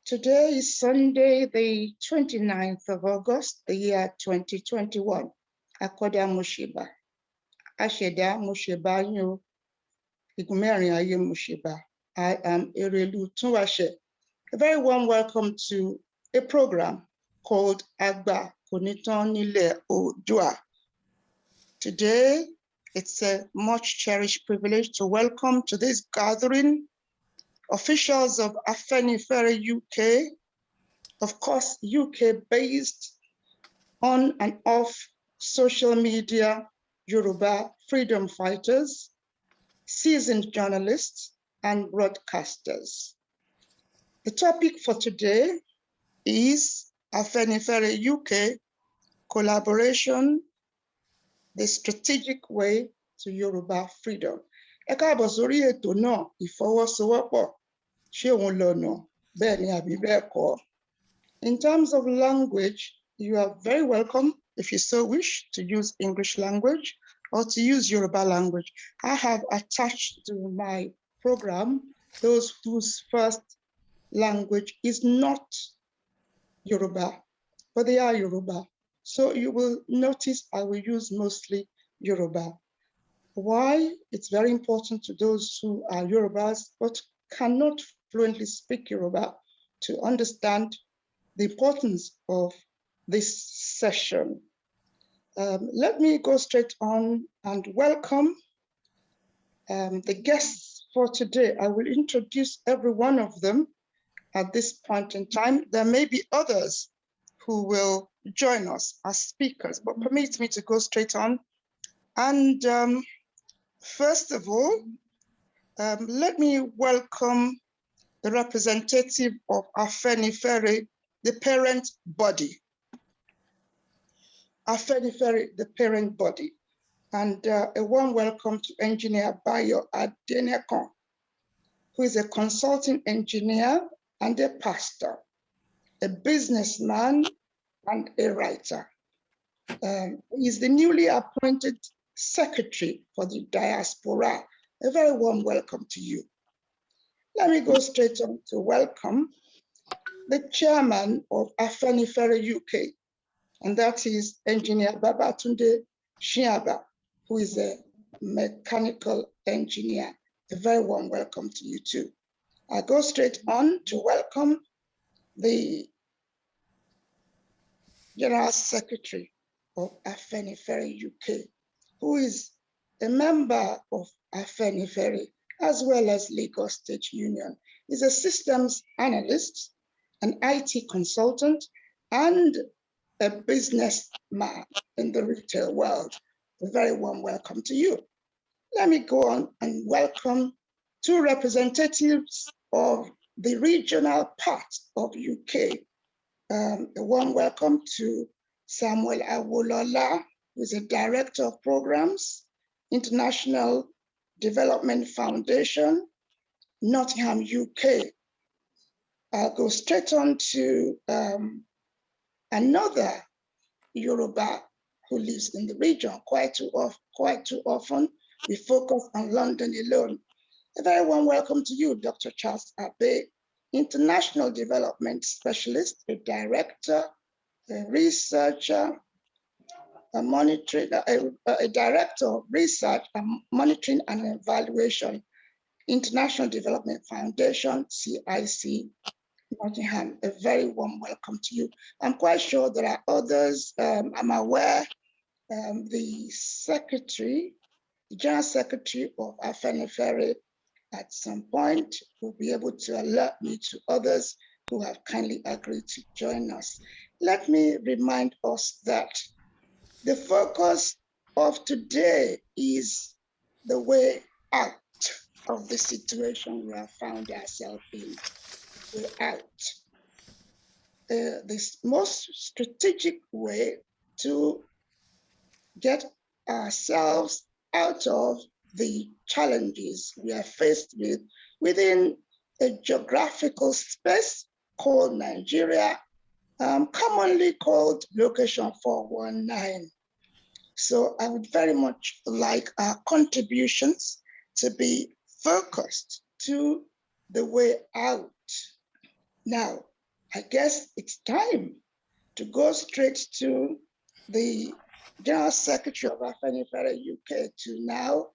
Today is Sunday, the 29th of August, the year 2021. Akoda Mushiba. Asheda Mushiba Nyo. Igumeri Aye Mushiba. I am Erelu Tunwashe. A very warm welcome to a program called Agba Koniton Nile Odua. Today, it's a much cherished privilege to welcome to this gathering officials of Afenifere UK, of course, UK based on and off social media, Yoruba freedom fighters, seasoned journalists, and broadcasters. The topic for today is Afenifere UK collaboration, the strategic way to Yoruba freedom. Ẹ káàbọ̀ sórí ètò náà ìfọwọ́sowọ́pọ̀ ṣé òun lọ́nà bẹ́ẹ̀ ni àbí bẹ́ẹ̀ kọ́. In terms of language, you are very welcome if you so wish to use English language or to use Yoruba language. I have attached to my program those whose first language is not Yoruba, but they are Yoruba. So you will notice I will use mostly Yoruba. Why? It's very important to those who are Yorubas but cannot fluently speak Yoruba to understand the importance of this session. Let me go straight on and welcome the guests for today. I will introduce every one of them at this point in time. There may be others who will join us as speakers, but permit me to go straight on. And first of all, let me welcome the representative of Afenifere, the parent body. Afenifere, the parent body. And a warm welcome to Engineer Bayo Adenekon, who is a consulting engineer and a pastor, a businessman and a writer. He's the newly appointed secretary for the diaspora. A very warm welcome to you. Let me go straight on to welcome the chairman of Afenifere UK, and that is Engineer Babatunde Shiaba, who is a mechanical engineer. A very warm welcome to you too. I go straight on to welcome the General Secretary of Afenifere UK, who is a member of Afenifere as well as Lagos State Union. He's a systems analyst, an IT consultant, and a businessman in the retail world. A very warm welcome to you. Let me go on and welcome two representatives of the regional part of UK. A warm welcome to Samuel Awolola, who is a director of programs, International Development Foundation, Nottingham, UK. I'll go straight on to another Yoruba who lives in the region. Quite too often, we focus on London alone. A very warm welcome to you, Dr. Charles Abe, International Development Specialist, a director, a researcher, a director of research and monitoring and evaluation, International Development Foundation, CIC, Nottingham. A very warm welcome to you. I'm quite sure there are others. I'm aware the secretary, the General Secretary of Afenifere at some point will be able to alert me to others who have kindly agreed to join us. Let me remind us that the focus of today is the way out of the situation we have found ourselves in. Way out. The most strategic way to get ourselves out of the challenges we are faced with within a geographical space called Nigeria, commonly called Location 419. So I would very much like our contributions to be focused to the way out. Now, I guess it's time to go straight to the General Secretary of Afenifere UK to now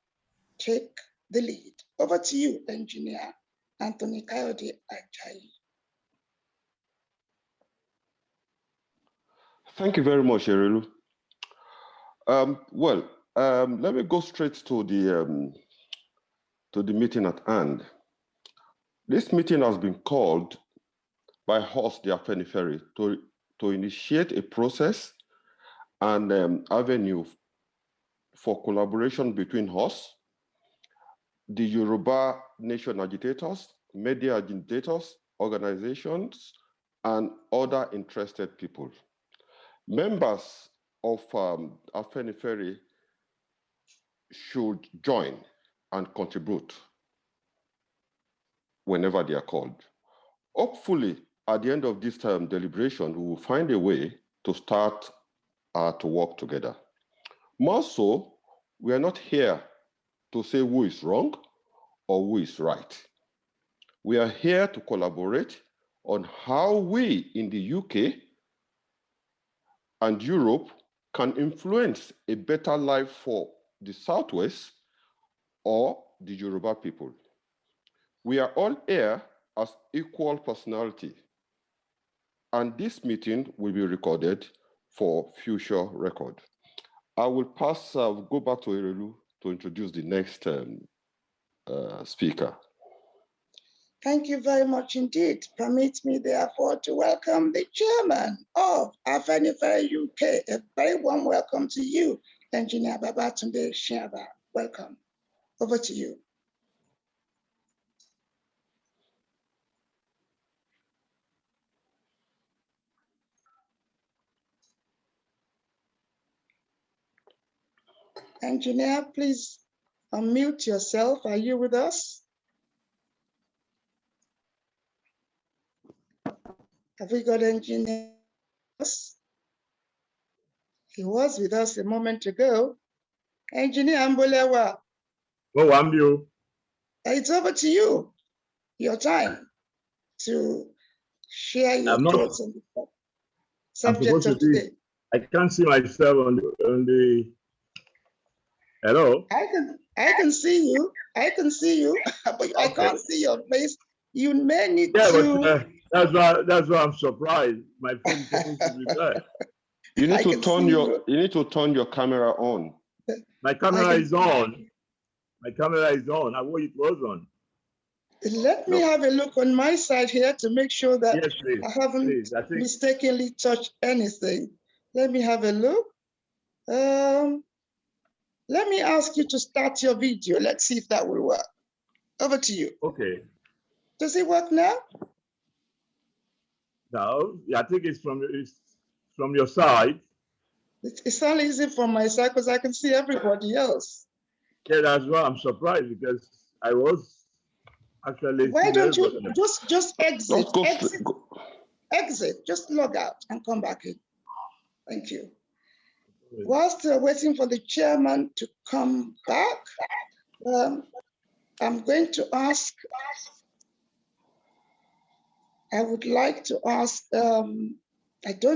take the lead. Over to you, Engineer Anthony Kayode Ajayi. Thank you very much, Erelu. Let me go straight to the meeting at hand. This meeting has been called by us, the Afenifere, to initiate a process and avenue for collaboration between us, the Yoruba nation agitators, media agitators, organizations, and other interested people. Members of Afenifere should join and contribute whenever they are called. Hopefully, at the end of this deliberation, we will find a way to start to work together. More so, we are not here to say who is wrong or who is right. We are here to collaborate on how we in the UK and Europe can influence a better life for the Southwest or the Yoruba people. We are all here as equal personality, and this meeting will be recorded for future record. I will go back to Erelu to introduce the next speaker. Thank you very much indeed. Permit me, therefore, to welcome the chairman of Afenifere UK. A very warm welcome to you, Engineer Babatunde Shiaba. Welcome. Over to you. Engineer, please unmute yourself. Are you with us? Have we got engineer? He was with us a moment ago. Engineer Ambolewa. Oh, I'm you. It's over to you. Your time to share your thoughts on the subject of today. I can't see myself on the. Hello. I can see you. I can see you, but okay. I can't see your face. You may need to. But that's why I'm surprised. My phone is supposed to be there. You need to turn your camera on. My camera is on. My camera is on. I wish it was on. Let me have a look on my side here to make sure that yes, please, I haven't mistakenly touched anything. Let me have a look. Let me ask you to start your video. Let's see if that will work. Over to you. Okay. Does it work now? No, I think it's from your side. It's not easy from my side because I can see everybody else. Yeah, that's why I'm surprised because I was actually. Why don't you just exit? Exit. Just log out and come back in. Thank you. Whilst we're waiting for the chairman to come back, I'm going to ask. I would like to ask. I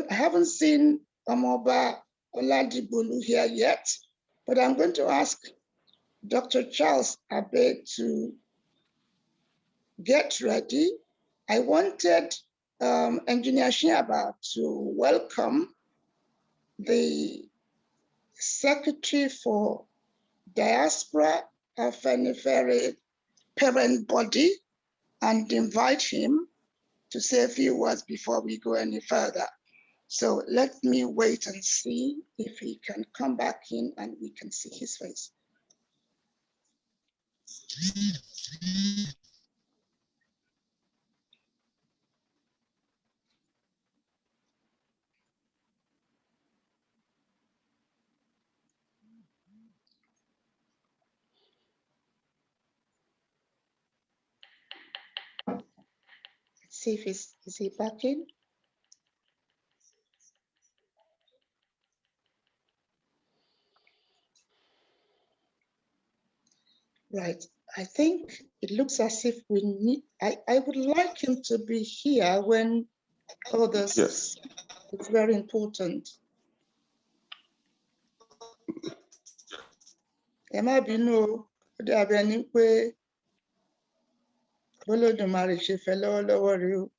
haven't seen Amoba Oladibolu here yet, but I'm going to ask Dr. Charles Abe to get ready. I wanted Engineer Shiaba to welcome the Secretary for Diaspora Afenifere parent body and invite him to say a few words before we go any further. So let me wait and see if he can come back in and we can see his face. Let's see if is he back in? Right. I think it looks as if we need, I would like him to be here when Oh, this Yes. is very important. Ẹ má bínú o, ó dàbí ẹni pé Olódùmarè ṣe fẹ́ lọ́wọ́lọ́wọ́ rí o.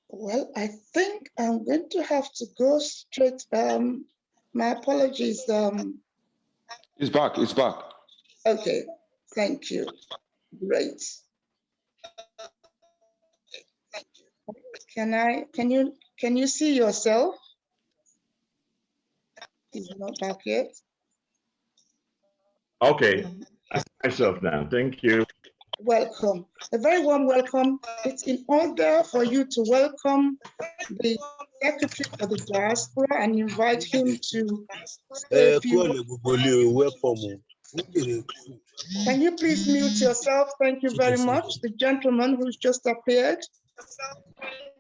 Well, I think I'm going to have to go straight. My apologies. It's back. It's back. Okay, thank you. Great. Can you see yourself? He's not back yet. Okay, I see myself now. Thank you. Welcome. A very warm welcome. It's in order for you to welcome the Secretary for the Diaspora and invite him to say a few words. Can you please mute yourself? Thank you very much. The gentleman who's just appeared.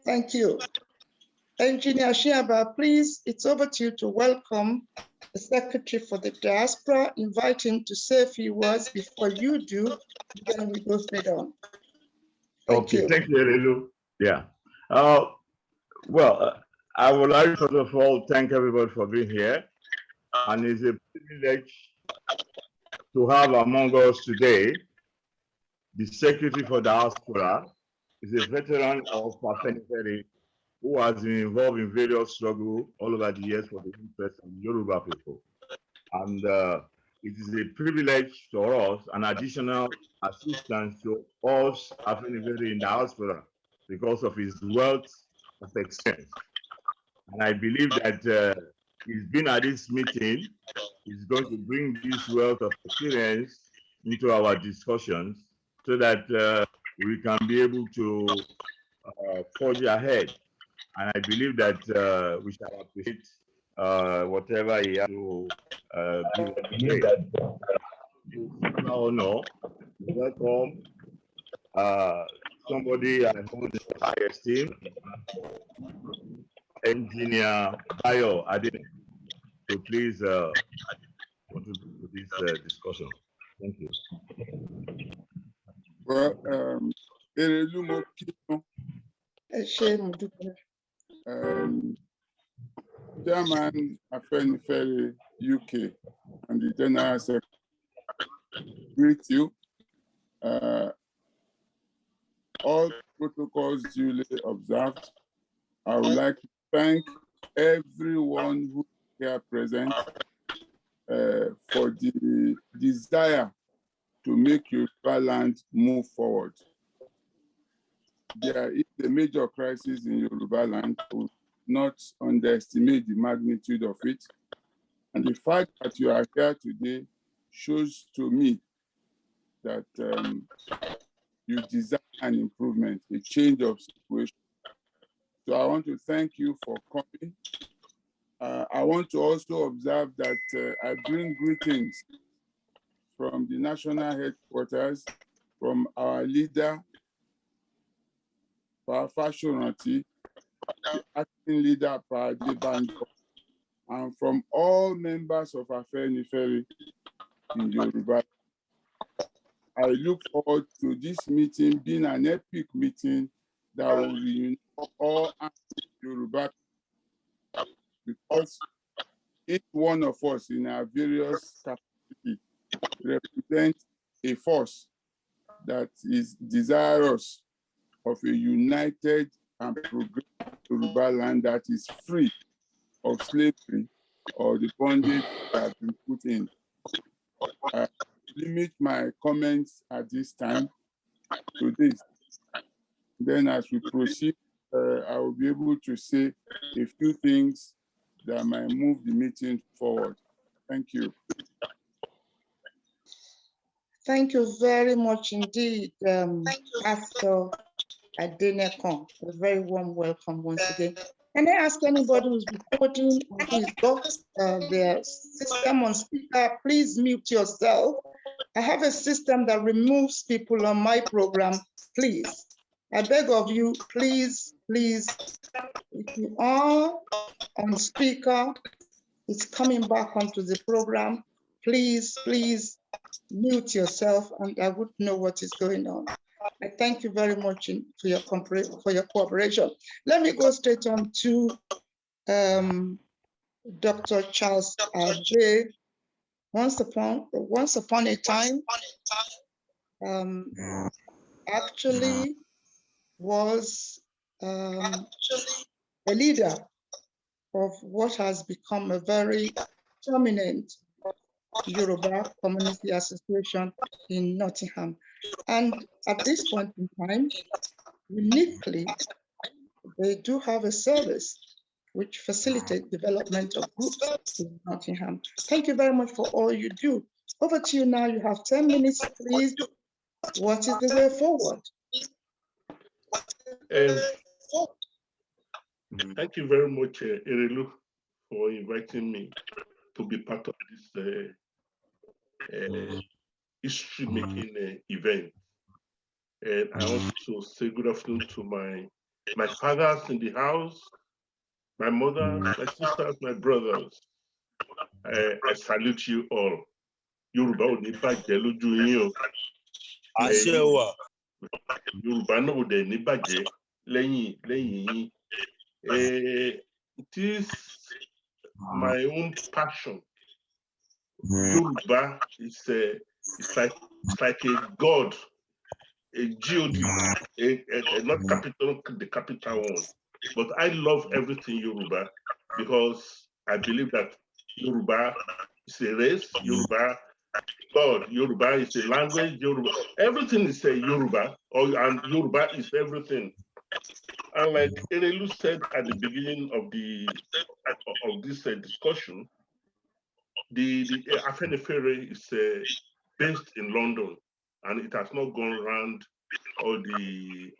Thank you. Engineer Shiaba, please, it's over to you to welcome the Secretary for the Diaspora. Invite him to say a few words before you do, then we go straight on. Thank you. Thank you, Elelu. Yeah. Well, I would like, first of all, thank everybody for being here. And it's a privilege to have among us today the Secretary for Diaspora. Is a veteran of Afenifere who has been involved in various struggles all over the years for the interest of Yoruba people. And it is a privilege for us, an additional assistance to us Afenifere in diaspora because of his wealth of experience. And I believe that he's been at this meeting, he's going to bring this wealth of experience into our discussions so that we can be able to forge ahead. And I believe that we shall appreciate whatever he has to give us today. No, welcome somebody I hold in high esteem, Engineer Bayo Adine, to please contribute to this discussion. Thank you. Well, Erelu mo kí Chairman Afenifere UK and the General Secretary greet you. All protocols duly observed. I would like to thank everyone who is here present for the desire to make Yoruba land move forward. There is a major crisis in Yoruba land. We will not underestimate the magnitude of it. And the fact that you are here today shows to me that you desire an improvement, a change of situation. So I want to thank you for coming. I want to also observe that I bring greetings from the national headquarters, from our leader, Fashionati, the acting leader, Banjo, and from all members of Afenifere in Yoruba. I look forward to this meeting being an epic meeting that will reunite all Yoruba, because each one of us in our various capacities represents a force that is desirous of a united and progressive Yoruba land that is free of slavery or the bondage that has been put in. I limit my comments at this time to this. Then as we proceed, I will be able to say a few things that might move the meeting forward. Thank you. Thank you very much indeed, Pastor Adenekon. A very warm welcome once again. Can I ask anybody who's recording or who's got their system on speaker, please mute yourself I have a system that removes people on my program. Please, I beg of you, please, please, if you are on speaker, it's coming back onto the program. Please, please mute yourself, and I would know what is going on. I thank you very much for your cooperation. Let me go straight on to Dr. Charles Abe. Once upon a time, actually was a leader of what has become a very prominent Yoruba Community Association in Nottingham. And at this point in time, uniquely, they do have a service which facilitates development of groups in Nottingham. Thank you very much for all you do. Over to you now. You have 10 minutes, please. What is the way forward? Thank you very much, Erelu, for inviting me to be part of this history-making event. And I want to say good afternoon to my fathers in the house, my mother, my sisters, my brothers. I salute you all. Yoruba ò ní bàjẹ́ lójú yín o. Àṣẹ wà. Yoruba náà ò dẹ̀ ní bàjẹ́ lẹ́yìn yín. It is my own passion. Yoruba is it's like a god, a god, not capital, the capital one. But I love everything Yoruba because I believe that Yoruba is a race, Yoruba, God, Yoruba is a language, Yoruba, everything is a Yoruba, and Yoruba is everything. And like Erelu said at the beginning of this discussion, the Afenifere is based in London, and it has not gone around all the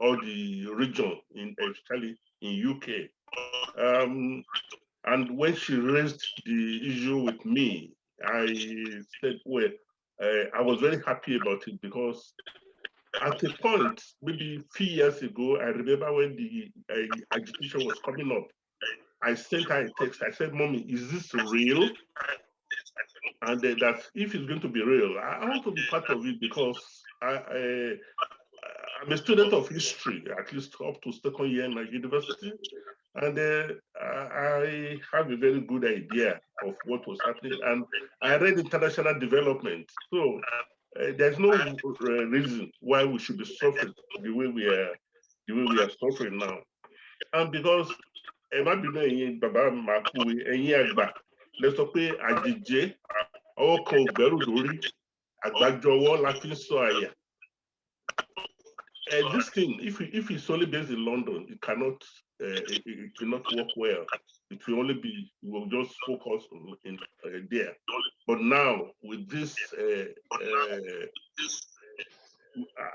region, especially in UK. And when she raised the issue with me, I said, well, I was very happy about it because at a point, maybe a few years ago, I remember when the agitation was coming up, I sent her a text. I said, Mommy, is this real? And that if it's going to be real, I want to be part of it because I'm a student of history, at least up to second year in my university. And I have a very good idea of what was happening. And I read international development. So there's no reason why we should be suffering the way we are suffering now. And because Baba Makuwe, Agba, let's say Ajije, or Beru Dori, Agbajowo, Latin Soaya. This thing, if it's only based in London, it cannot work well. It will only be, we will just focus in there. But now with this,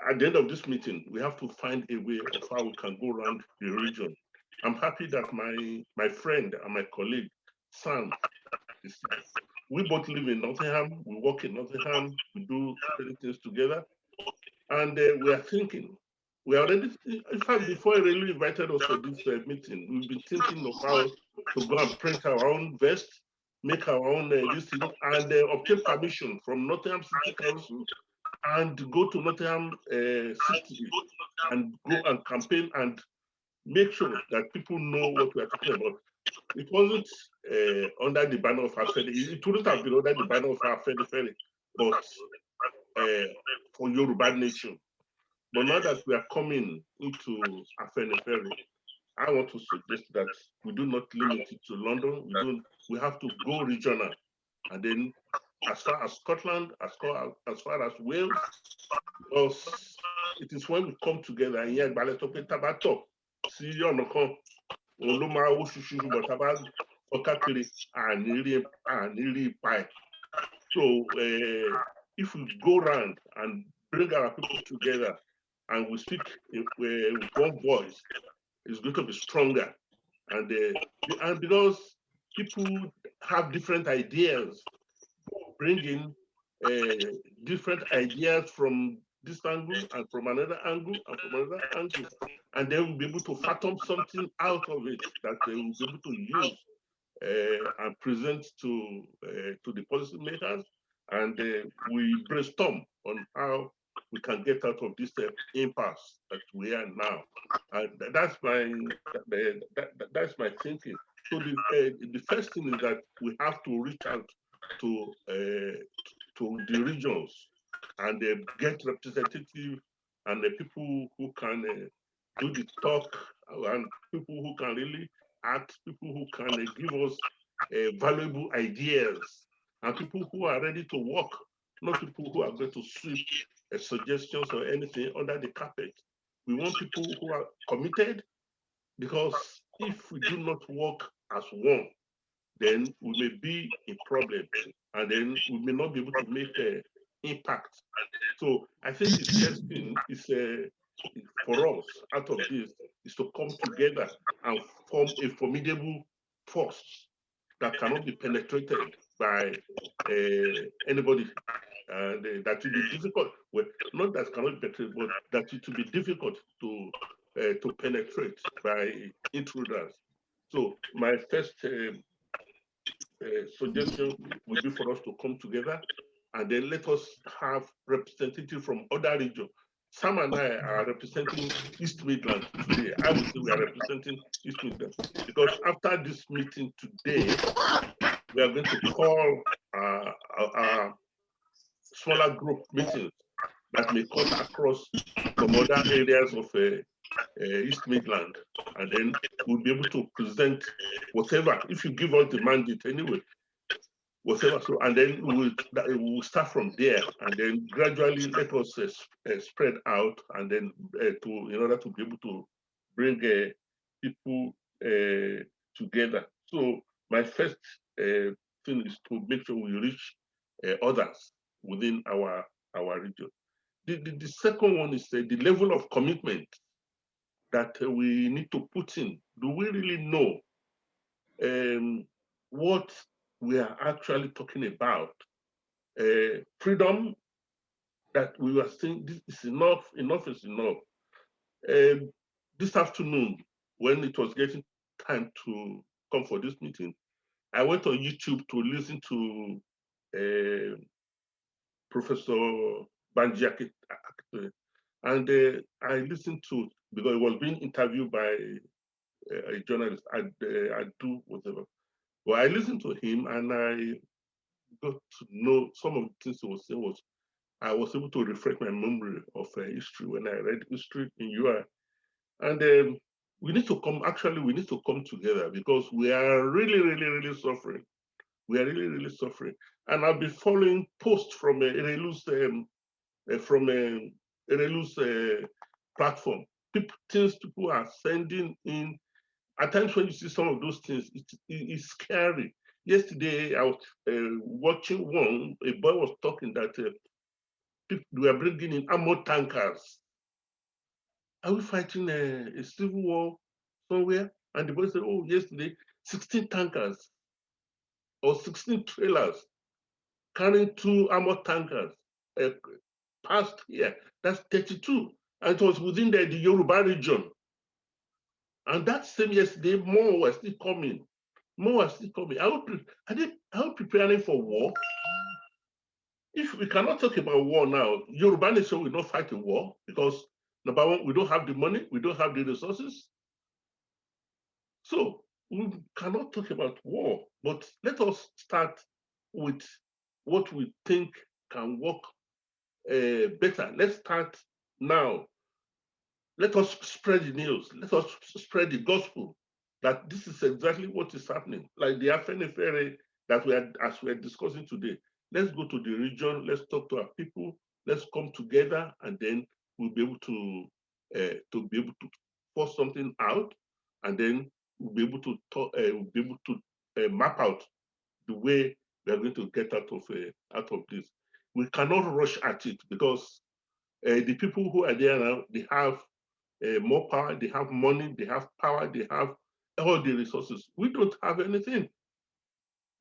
at the end of this meeting, we have to find a way of how we can go around the region. I'm happy that my friend and my colleague, Sam, we both live in Nottingham, we work in Nottingham, we do many things together, and we are thinking, we already, in fact, before he really invited us for this meeting, we've been thinking of how to go and print our own vest, make our own this thing, and obtain permission from Nottingham City Council, and go to Nottingham City and go and campaign and make sure that people know what we are talking about. It wasn't under the banner of Afeni. It wouldn't have been under the banner of Afeni, but for Yoruba nation. But now that we are coming into Afeni, I want to suggest that we do not limit it to London. We have to go regional, and then as far as Scotland, as far as Wales, because it is when we come together and here, Tabato, see you on the call. So if we go around and bring our people together and we speak with one voice, it's going to be stronger. And because people have different ideas, bring in different ideas from this angle and from another angle and from another angle. And then we'll be able to fathom something out of it that we'll be able to use and present to the policymakers. And we brainstorm on how we can get out of this impasse that we are now. And that's my thinking. So the first thing is that we have to reach out to the regions and get representative and the people who can do the talk and people who can really act, people who can give us valuable ideas and people who are ready to work, not people who are going to sweep suggestions or anything under the carpet. We want people who are committed, because if we do not work as one, then we may be in problem and then we may not be able to make an impact. So I think the first thing is for us out of this is to come together and form a formidable force that cannot be penetrated by anybody. And that will be difficult. Well, not that cannot be penetrated, but that it will be difficult to penetrate by intruders. So my first suggestion would be for us to come together and then let us have representatives from other regions. Sam and I are representing East Midlands today. I would say we are representing East Midlands because after this meeting today, we are going to call our smaller group meetings that may cut across some other areas of East Midland, and then we'll be able to present whatever, if you give us the mandate anyway, whatever. So, and then we'll start from there, and then gradually let us spread out, and then in order to be able to bring people together. So my first thing is to make sure we reach others within our region. The second one is the level of commitment that we need to put in. Do we really know what we are actually talking about? Freedom, that we were saying this is enough is enough. This afternoon, when it was getting time to come for this meeting, I went on YouTube to listen to Professor Banji, and I listened to, because it was being interviewed by a journalist. I do whatever. Well, I listened to him and I got to know some of the things he was saying. I was able to refresh my memory of history when I read history in UI. And we need to come together because we are really, really, really suffering. We are really, really suffering. And I'll be following posts from Erelu's platform. Things people are sending in. At times when you see some of those things, it's scary. Yesterday, I was watching one, a boy was talking that people were bringing in armored tankers. Are we fighting a civil war somewhere? And the boy said, oh, yesterday, 16 tankers or 16 trailers carrying 2 armored tankers passed here. That's 32. And it was within the Yoruba region. And that same yesterday, more were still coming. More are still coming. Are we preparing for war? If we cannot talk about war now, Yoruba nation will not fight a war because, number one, we don't have the money, we don't have the resources. So we cannot talk about war, but let us start with what we think can work better. Let's start now. Let us spread the news. Let us spread the gospel that this is exactly what is happening. Like the Afenifere that as we are discussing today. Let's go to the region. Let's talk to our people. Let's come together, and then we'll be able to force something out, and then we'll be able to map out the way we are going to get out of this. We cannot rush at it because the people who are there now, they have more power, they have money, they have power, they have all the resources. We don't have anything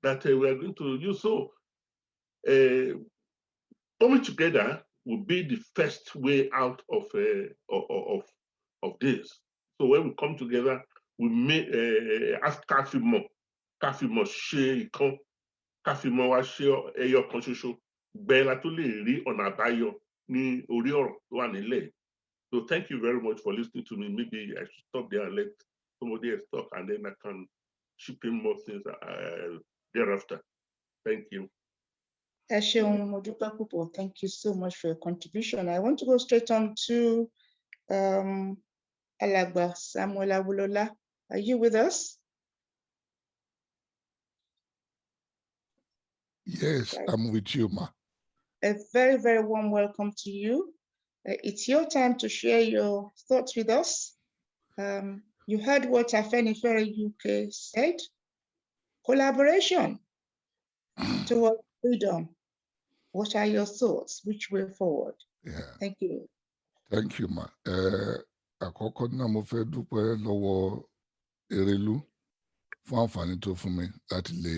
that we are going to use. So coming together will be the first way out of this. So when we come together, we may ask Kafimo ṣe ìkan, Kafimo wa ṣe ẹyọ kan ṣoṣo, bẹ́ẹ̀ la tó lè rí ọ̀nà àbáyọ ní orí ọ̀rọ̀ tó wà nílẹ̀. So thank you very much for listening to me. Maybe I should stop there and let somebody else talk, and then I can chip in more things thereafter. Thank you. Ẹ ṣeun, mo dúpẹ́ púpọ̀. Thank you so much for your contribution. I want to go straight on to Alàgbà Samuel Awolola. Are you with us? Yes, I'm with you, ma. A very, very warm welcome to you. It's your time to share your thoughts with us. You heard what Afenifere UK said. Collaboration towards freedom. What are your thoughts? Which way forward? Yeah. Thank you. Thank you, ma. Àkọ́kọ́ náà mo fẹ́ dúpẹ́ lọ́wọ́ Erelu fún àǹfààní tó fún mi láti lè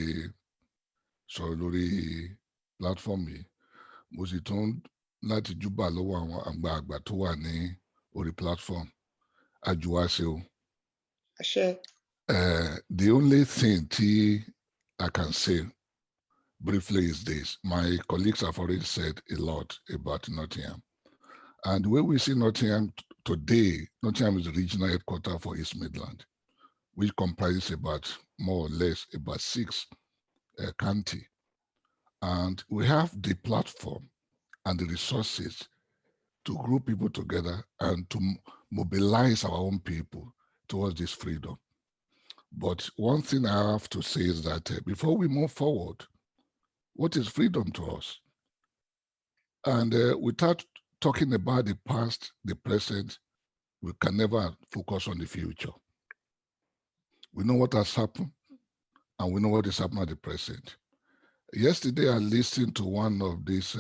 sọ̀rọ̀ lórí platform yìí. Mo sì tún láti júbà lọ́wọ́ àwọn àgbààgbà tó wà ní orí platform. Àjùwàṣe o. Àṣẹ. The only thing I can say briefly is this. My colleagues have already said a lot about Nottingham. And the way we see Nottingham today, Nottingham is the regional headquarters for East Midland, which comprises about more or less about 6 counties. And we have the platform and the resources to group people together and to mobilize our own people towards this freedom. But one thing I have to say is that before we move forward, what is freedom to us? And without talking about the past, the present, we can never focus on the future. We know what has happened, and we know what is happening at the present. Yesterday, I listened to one of these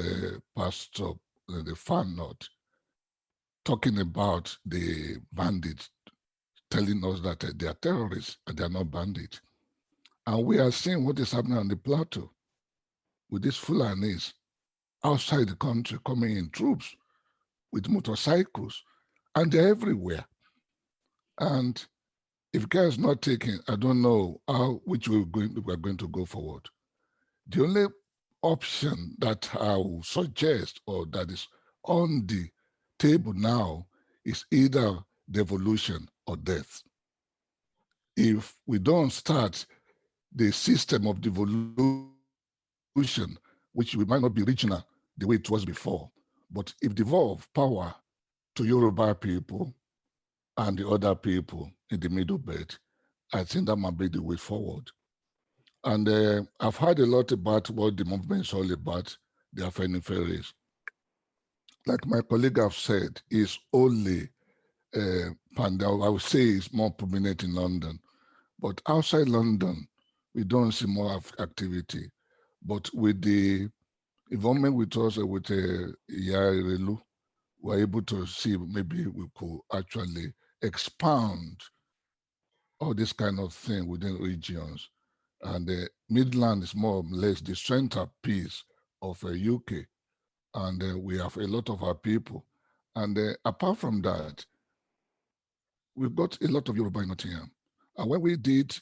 pastors, the fan note, talking about the bandits, telling us that they are terrorists and they are not bandits. And we are seeing what is happening on the plateau with these Fulanis outside the country coming in troops with motorcycles, and they're everywhere. And if care is not taken, I don't know which way we're going to go forward. The only option that I will suggest or that is on the table now is either devolution or death. If we don't start the system of devolution, which we might not be regional the way it was before, but if devolve power to Yoruba people and the other people in the middle belt, I think that might be the way forward. And I've heard a lot about what the movement is all about, the Afeniferes. Like my colleague have said, is only Pandal, I would say is more prominent in London. But outside London, we don't see more activity. But with the involvement with us, with Yarelu, we're able to see maybe we could actually expand all this kind of thing within regions. And the Midland is more or less the centerpiece of UK. And we have a lot of our people. And apart from that, we've got a lot of Yoruba in Nottingham. And when we did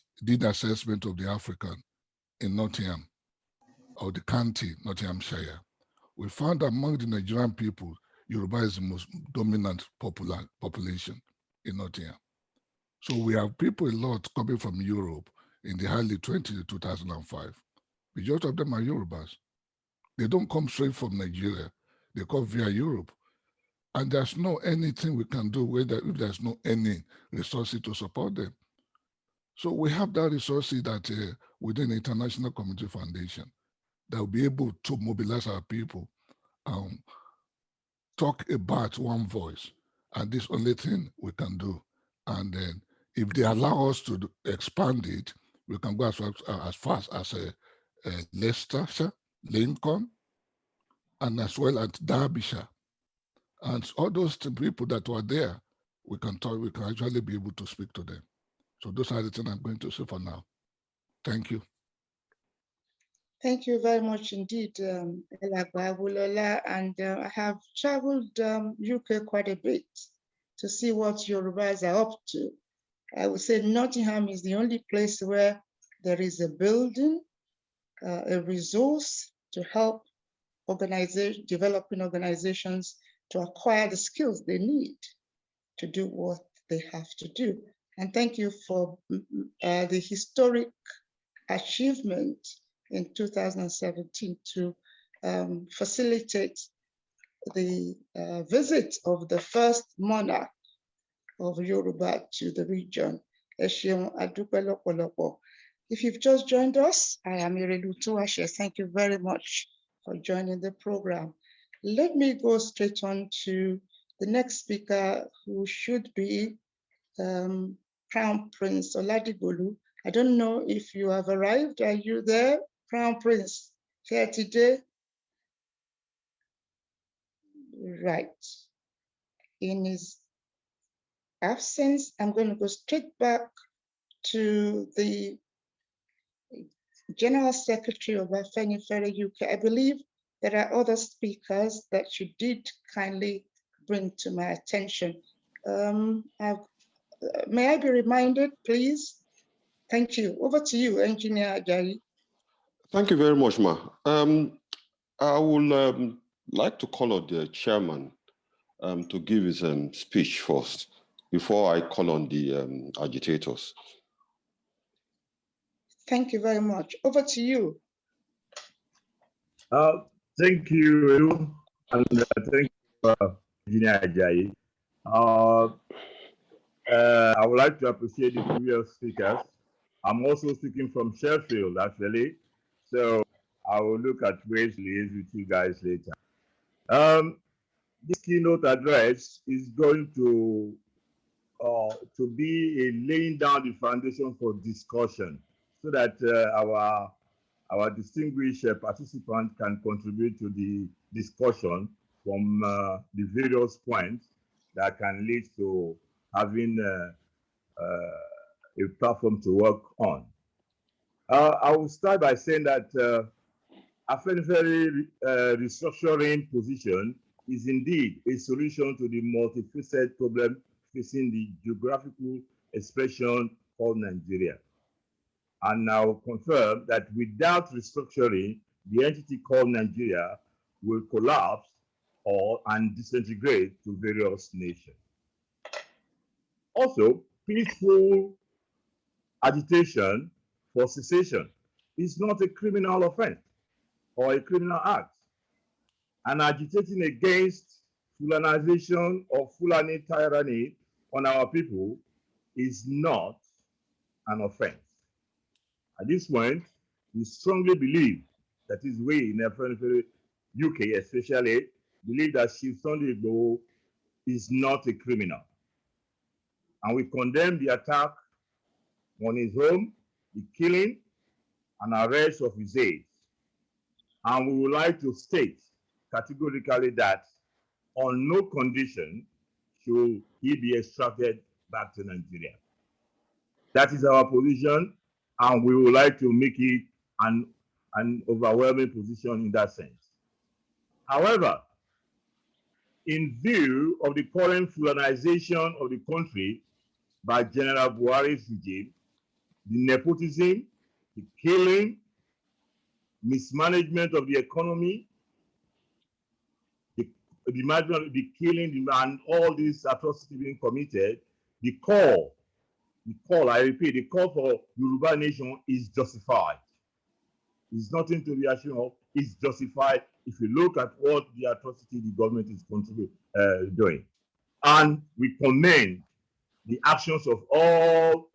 assessment of the African in Nottingham, or the county, Nottinghamshire, we found among the Nigerian people, Yoruba is the most dominant population in Nottingham. So we have people a lot coming from Europe in the early 2005. Majority of them are Yorubas. They don't come straight from Nigeria. They come via Europe. And there's no anything we can do if there's no any resources to support them. So we have that resources that within the International Community Foundation that will be able to mobilize our people and talk about one voice. And this only thing we can do. And then if they allow us to expand it, we can go as fast as Leicestershire, Lincoln, and as well as Derbyshire. And all those people that were there, we can actually be able to speak to them. So those are the things I'm going to say for now. Thank you. Thank you very much indeed, Elagba Abulola. And I have traveled UK quite a bit to see what Yorubas are up to. I would say Nottingham is the only place where there is a building, a resource to help developing organizations to acquire the skills they need to do what they have to do. And thank you for the historic achievement in 2017 to facilitate the visit of the first monarch of Yoruba to the region. If you've just joined us, I am Irelu Tuashe. Thank you very much for joining the program. Let me go straight on to the next speaker, who should be Crown Prince Oladigolu. I don't know if you have arrived. Are you there, Crown Prince? Here today? Right. In his absence, I'm going to go straight back to the General Secretary of Afenifere UK. I believe there are other speakers that you did kindly bring to my attention. May I be reminded, please? Thank you. Over to you, Engineer Ajayi. Thank you very much, Ma. I would like to call on the chairman to give his speech first before I call on the agitators. Thank you very much. Over to you. Thank you, Edu, and thank you, Engineer Ajayi. I would like to appreciate the previous speakers. I'm also speaking from Sheffield, actually, so I will look at ways to liaise with you guys later. This keynote address is going to be a laying down the foundation for discussion, so that our distinguished participants can contribute to the discussion from the various points that can lead to having a platform to work on. I will start by saying that Afenifere restructuring position is indeed a solution to the multifaceted problem facing the geographical expression called Nigeria. And I will confirm that without restructuring, the entity called Nigeria will collapse and disintegrate to various nations. Also, peaceful agitation for secession is not a criminal offense or a criminal act. And agitating against Fulanization or Fulani tyranny on our people is not an offense. At this point, we strongly believe, that is we in the UK especially, believe that Chief Sunday Igboho is not a criminal. And we condemn the attack on his home, the killing and arrest of his aides. And we would like to state categorically that on no condition should he be extracted back to Nigeria. That is our position, and we would like to make it an overwhelming position in that sense. However, in view of the current Fulanization of the country by General Buhari's regime, the nepotism, the killing, mismanagement of the economy, the management, the killing, and all these atrocities being committed, the call, I repeat, the call for Yoruba nation is justified. It's nothing to be ashamed of. It's justified if you look at what the atrocity the government is doing. And we commend the actions of all,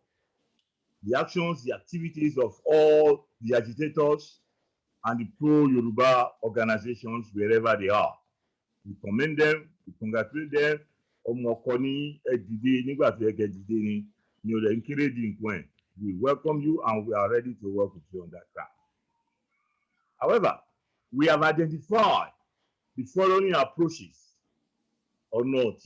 the activities of all the agitators and the pro-Yoruba organizations wherever they are. We commend them, we congratulate them. We welcome you and we are ready to work with you on that ground. However, we have identified the following approaches or no,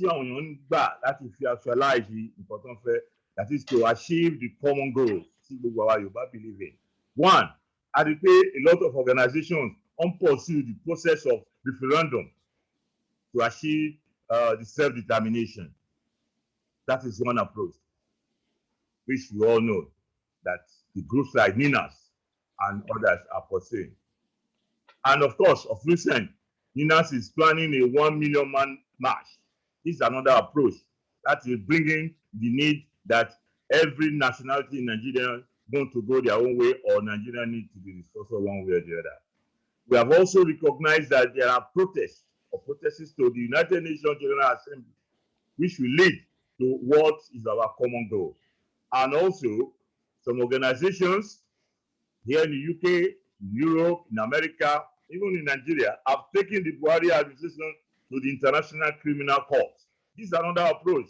that if you actualize the important fact, that is to achieve the common goals. Believe in. One, I pay a lot of organizations on pursue the process of referendum to achieve the self-determination. That is one approach, which we all know that the groups like NINAS and others are pursuing. And of course, of recent, NINAS is planning a 1 million man march. This is another approach that is bringing the need that every nationality in Nigeria want to go their own way, or Nigeria needs to be discussed one way or the other. We have also recognized that there are protests or protests to the United Nations General Assembly, which will lead to what is our common goal. And also, some organizations here in the UK, in Europe, in America, even in Nigeria, have taken the Buhari administration to the International Criminal Court. This is another approach.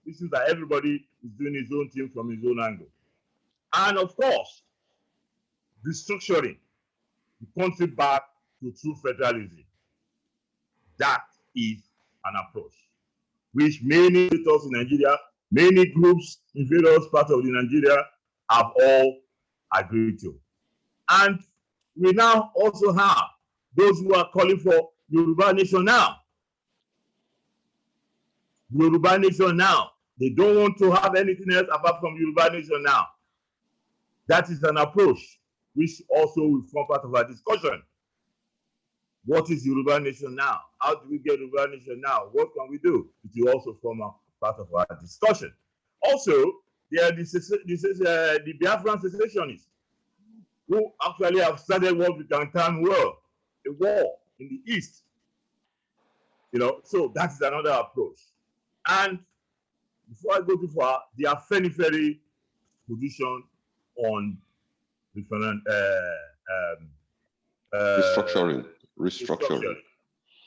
This is that everybody is doing his own thing from his own angle. And of course, restructuring the country back to true federalism. That is an approach which many states in Nigeria, many groups in various parts of the Nigeria have all agreed to. And we now also have those who are calling for Yoruba nation now. Yoruba nation now. They don't want to have anything else apart from Yoruba nation now. That is an approach which also will form part of our discussion. What is Yoruba nation now? How do we get Yoruba nation now? What can we do? It will also form a part of our discussion. Also, there are the Biafran secessionists who actually have started what we can term a war in the East. So that is another approach. And before I go too far, the Afenifere position on different restructuring.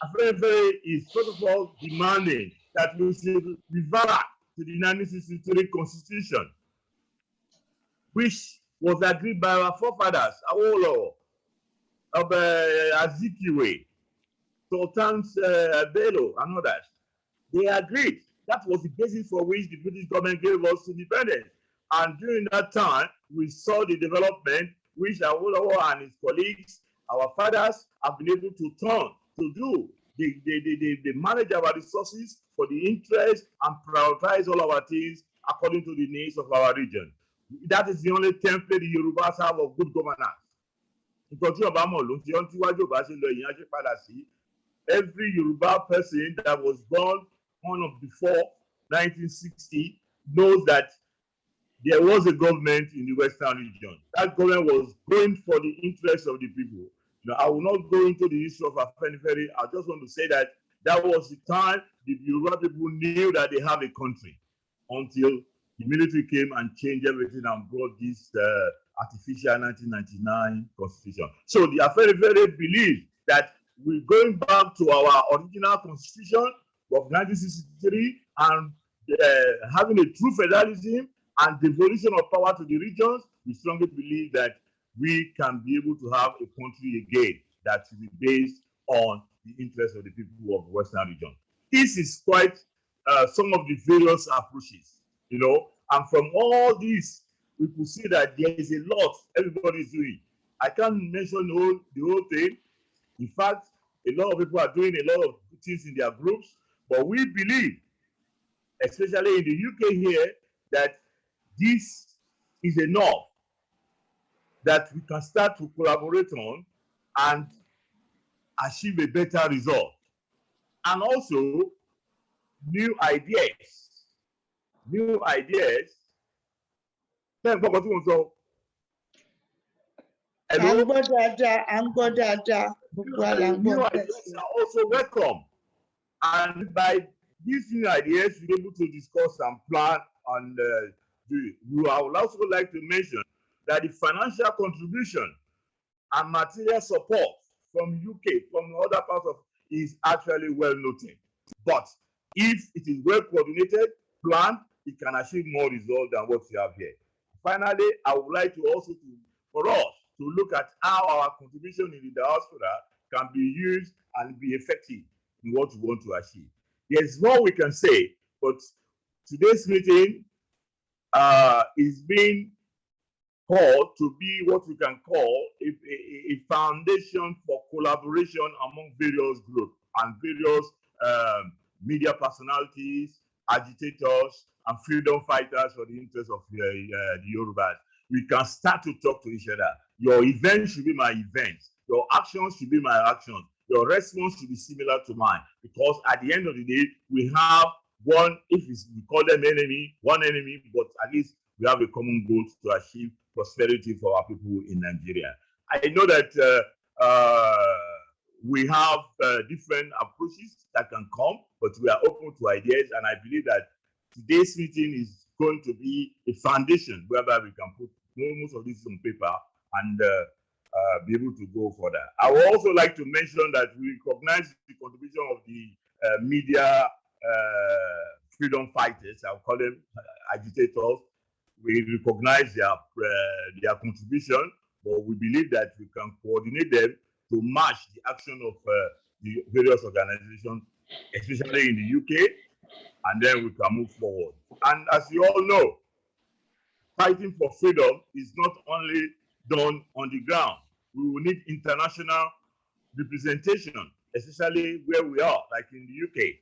Afenifere is first of all demanding that we should revert to the 1963 Constitution, which was agreed by our forefathers, Awolowo, of Azikiwe, Sultan Bello, and others. They agreed. That was the basis for which the British government gave us independence. And during that time, we saw the development which Awolowo and his colleagues, our fathers, have been able to turn to do. They manage our resources for the interest and prioritize all our things according to the needs of our region. That is the only template the Yorubas have of good governance. Every Yoruba person that was born on or before 1960 knows that there was a government in the Western region. That government was going for the interests of the people. I will not go into the issue of Afenifere. I just want to say that that was the time the Yoruba people knew that they have a country, until the military came and changed everything and brought this artificial 1999 constitution. So the Afenifere believe that we're going back to our original constitution of 1963 and having a true federalism and devolution of power to the regions. We strongly believe that we can be able to have a country again that will be based on the interests of the people of the Western region. This is quite some of the various approaches, and from all this, we could see that there is a lot everybody is doing. I can't mention the whole thing. In fact, a lot of people are doing a lot of things in their groups, but we believe, especially in the UK here, that this is enough that we can start to collaborate on and achieve a better result. And also, new ideas. New ideas. Hello? New ideas are also welcome. And by these new ideas, we're able to discuss and plan and I would also like to mention that the financial contribution and material support from UK, from other parts of, is actually well noted. But if it is well coordinated, planned, it can achieve more results than what we have here. Finally, I would like to also, for us, to look at how our contribution in the diaspora can be used and be effective in what we want to achieve. There's more we can say, but today's meeting is being call to be what we can call a foundation for collaboration among various groups and various media personalities, agitators, and freedom fighters for the interest of the Yorubas. We can start to talk to each other. Your event should be my event. Your actions should be my actions. Your response should be similar to mine. Because at the end of the day, we have one, if we call them enemy, one enemy, but at least we have a common goal to achieve prosperity for our people in Nigeria. I know that we have different approaches that can come, but we are open to ideas, and I believe that today's meeting is going to be a foundation whereby we can put most of this on paper and be able to go further. I would also like to mention that we recognize the contribution of the media freedom fighters, I'll call them agitators. We recognize their contribution, but we believe that we can coordinate them to match the action of the various organizations, especially in the UK, and then we can move forward. And as you all know, fighting for freedom is not only done on the ground. We will need international representation, especially where we are, like in the UK,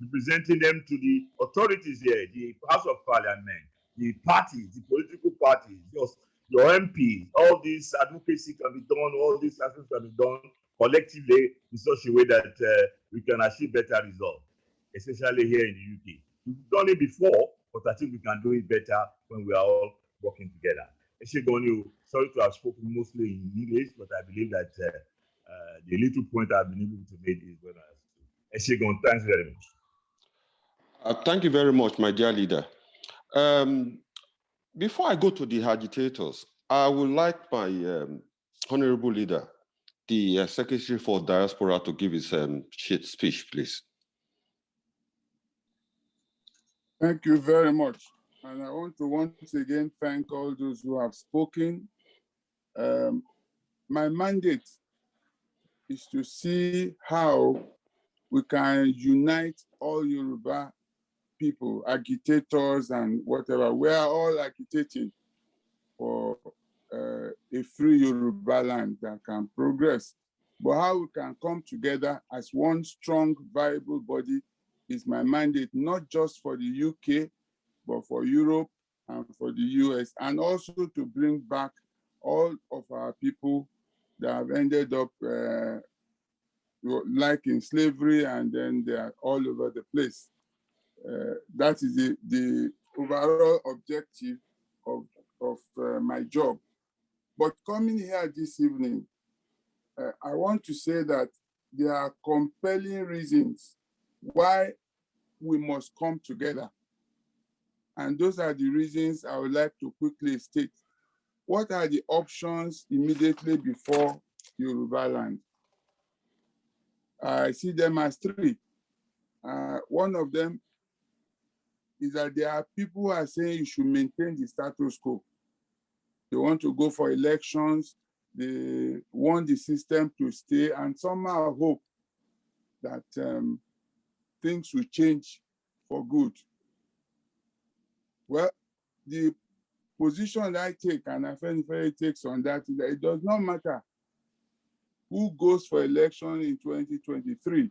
representing them to the authorities here, the House of Parliament, the parties, the political parties, your MPs. All this advocacy can be done, all these actions can be done collectively in such a way that we can achieve better results, especially here in the UK. We've done it before, but I think we can do it better when we are all working together. Sorry to have spoken mostly in English, but I believe that the little point I've been able to make is what I say. Thanks very much. Thank you very much, my dear leader. Before I go to the agitators, I would like my honorable leader, the Secretary for Diaspora, to give his speech, please. Thank you very much. And I want to once again thank all those who have spoken. My mandate is to see how we can unite all Yoruba people, agitators and whatever. We are all agitating for a free Yoruba land that can progress. But how we can come together as one strong, viable body is my mandate, not just for the UK, but for Europe and for the US, and also to bring back all of our people that have ended up like in slavery, and then they are all over the place. That is the overall objective of my job. But coming here this evening, I want to say that there are compelling reasons why we must come together. And those are the reasons I would like to quickly state. What are the options immediately before Yoruba land? I see them as three. One of them is that there are people who are saying you should maintain the status quo. They want to go for elections. They want the system to stay, and somehow hope that things will change for good. Well, the position I take, and I feel takes on that, is that it does not matter who goes for election in 2023,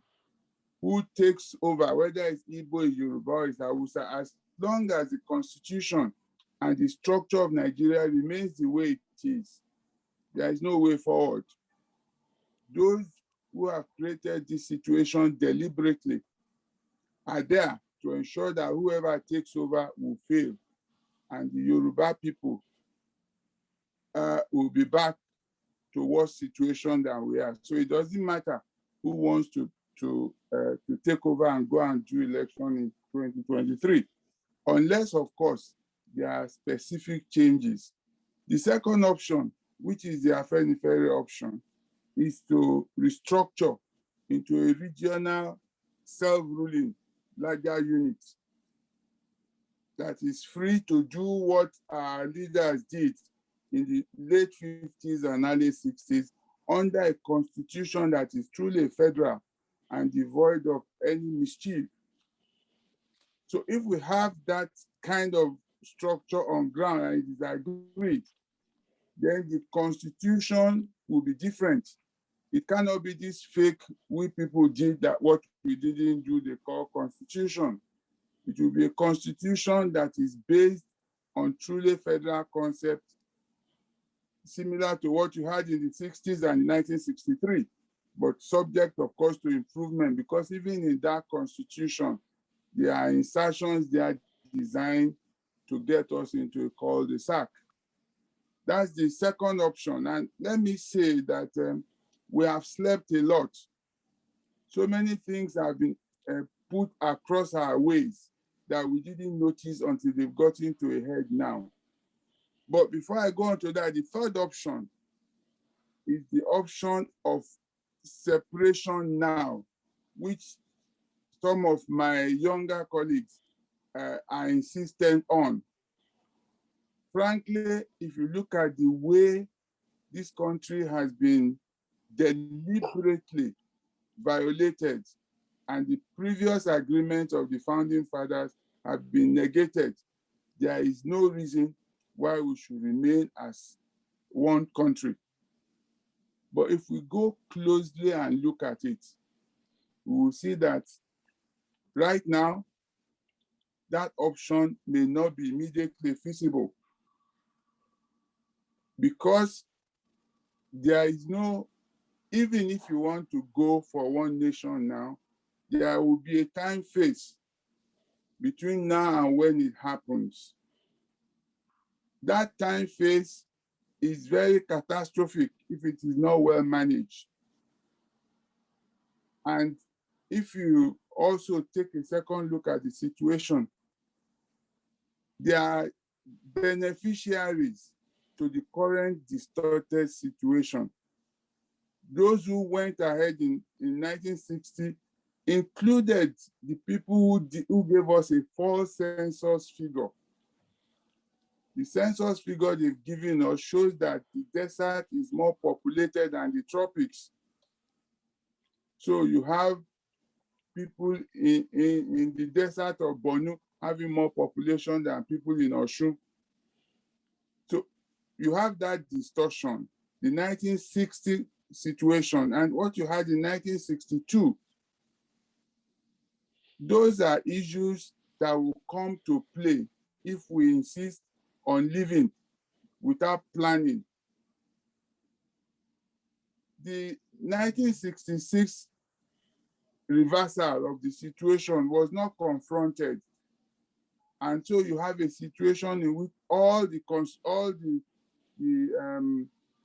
who takes over, whether it's Igbo, Yoruba, or it's Hausa, as long as the constitution and the structure of Nigeria remains the way it is, there is no way forward. Those who have created this situation deliberately are there to ensure that whoever takes over will fail, and the Yoruba people will be back to worse situation than we are. So it doesn't matter who wants to take over and go and do election in 2023, unless, of course, there are specific changes. The second option, which is the Afenifere option, is to restructure into a regional self-ruling larger unit that is free to do what our leaders did in the late 50s and early 60s under a constitution that is truly federal and devoid of any mischief. So if we have that kind of structure on ground and it is agreed, then the constitution will be different. It cannot be this fake we people did that what we didn't do, they call constitution. It will be a constitution that is based on truly federal concept, similar to what you had in the 60s and 1963, but subject, of course, to improvement, because even in that constitution, there are insertions that are designed to get us into a cul-de-sac. That's the second option. And let me say that we have slept a lot. So many things have been put across our ways that we didn't notice until they've gotten to a head now. But before I go on to that, the third option is the option of separation now, which some of my younger colleagues are insistent on. Frankly, if you look at the way this country has been deliberately violated and the previous agreements of the founding fathers have been negated, there is no reason why we should remain as one country. But if we go closely and look at it, we will see that right now, that option may not be immediately feasible because there is no, even if you want to go for one nation now, there will be a time phase between now and when it happens. That time phase is very catastrophic if it is not well managed. And if you also take a second look at the situation, there are beneficiaries to the current distorted situation. Those who went ahead in 1960 included the people who gave us a false census figure. The census figure they've given us shows that the desert is more populated than the tropics. So you have people in the desert of Borno having more population than people in Osun. So you have that distortion. The 1960 situation and what you had in 1962, those are issues that will come to play if we insist on living without planning. The 1966 reversal of the situation was not confronted. And so you have a situation in which all the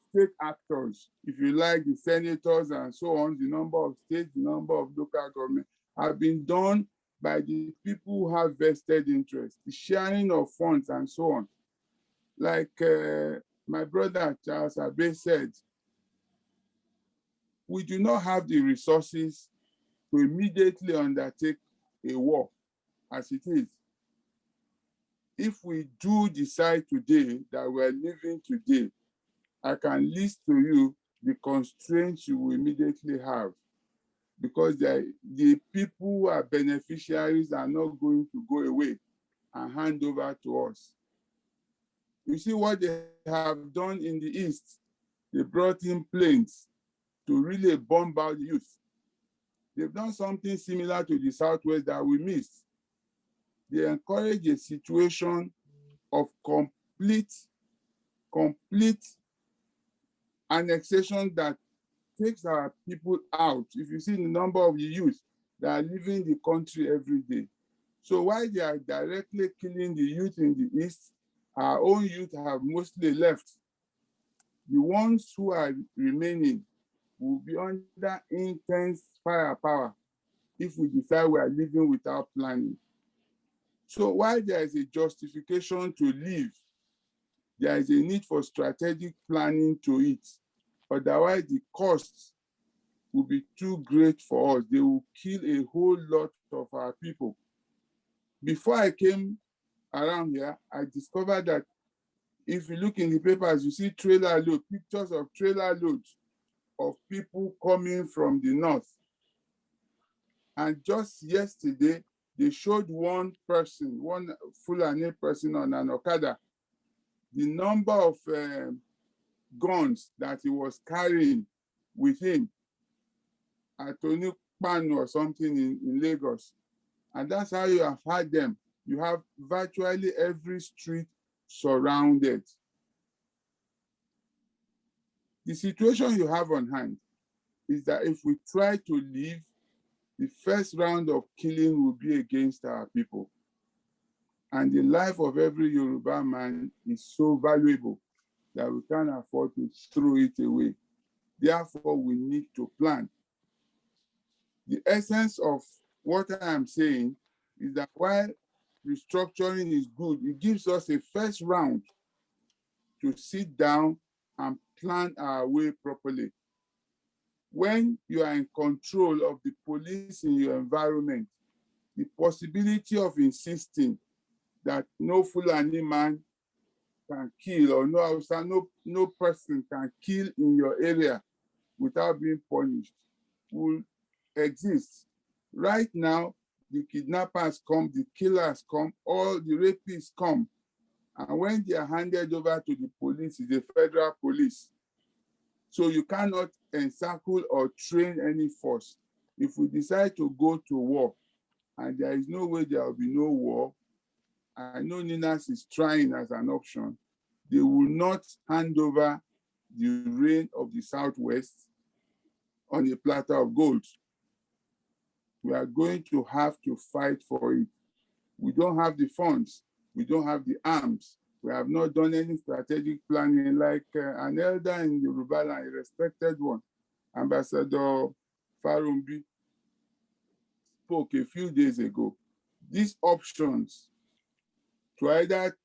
state actors, if you like, the senators and so on, the number of states, the number of local government, have been done by the people who have vested interest, the sharing of funds and so on. Like my brother Charles Abe said, we do not have the resources to immediately undertake a war as it is. If we do decide today that we're living today, I can list to you the constraints you will immediately have, because the people who are beneficiaries are not going to go away and hand over to us. You see what they have done in the East. They brought in planes to really bomb out the youth. They've done something similar to the Southwest that we missed. They encourage a situation of complete annexation that takes our people out. If you see the number of the youth that are leaving the country every day. So while they are directly killing the youth in the East, our own youth have mostly left. The ones who are remaining will be under intense firepower if we decide we are living without planning. So while there is a justification to live, there is a need for strategic planning to it. Otherwise, the costs will be too great for us. They will kill a whole lot of our people. Before I came around here, I discovered that if you look in the papers, you see trailer load, pictures of trailer loads of people coming from the north. And just yesterday, they showed one person, one Fulani person on an Okada. The number of guns that he was carrying with him at Onipan or something in Lagos. And that's how you have had them. You have virtually every street surrounded. The situation you have on hand is that if we try to leave, the first round of killing will be against our people. And the life of every Yoruba man is so valuable that we can't afford to throw it away. Therefore, we need to plan. The essence of what I am saying is that while restructuring is good, it gives us a first round to sit down and plan our way properly. When you are in control of the police in your environment, the possibility of insisting that no Fulani man can kill, or no Hausa, no person can kill in your area without being punished will exist. Right now, the kidnappers come, the killers come, all the rapists come. And when they are handed over to the police, it's the federal police. So you cannot encircle or train any force. If we decide to go to war, and there is no way there will be no war, I know Ninas is trying as an option, they will not hand over the reign of the Southwest on a platter of gold. We are going to have to fight for it. We don't have the funds. We don't have the arms. We have not done any strategic planning, like an elder in Yoruba land, a respected one, Ambassador Farumbi, spoke a few days ago. These options to either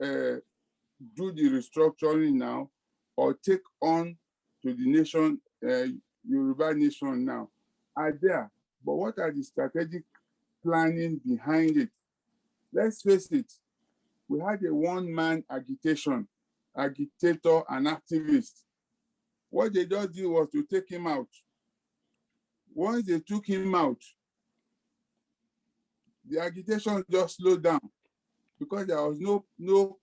do the restructuring now or take on to the nation, Yoruba nation now, are there. But what are the strategic planning behind it? Let's face it, we had a one-man agitator and activist. What they just did was to take him out. Once they took him out, the agitation just slowed down because there was no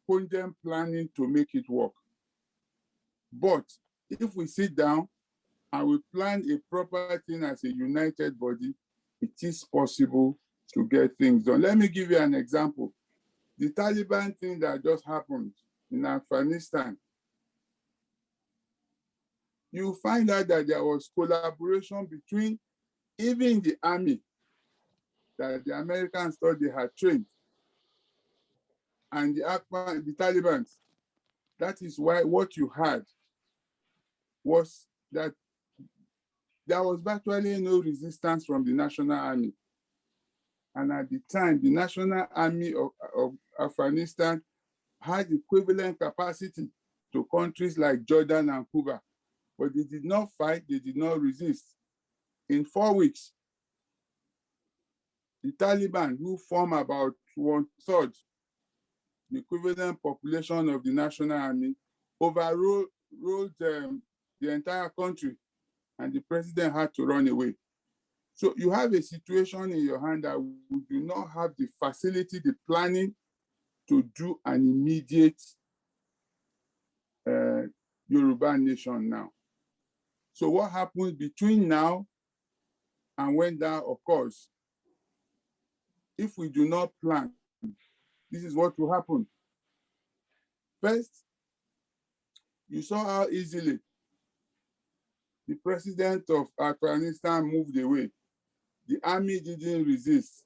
cogent planning to make it work. But if we sit down and we plan a proper thing as a united body, it is possible to get things done. Let me give you an example. The Taliban thing that just happened in Afghanistan, you find out that there was collaboration between even the army that the Americans thought they had trained and the Taliban. That is why what you had was that there was virtually no resistance from the National Army. And at the time, the National Army of Afghanistan had equivalent capacity to countries like Jordan and Cuba. But they did not fight, they did not resist. In 4 weeks, the Taliban, who form about 1/3 the equivalent population of the National Army, overrode the entire country, and the president had to run away. So you have a situation in your hand that we do not have the facility, the planning to do an immediate Yoruba nation now. So what happens between now and when that occurs? If we do not plan, this is what will happen. First, you saw how easily the president of Afghanistan moved away. The army didn't resist.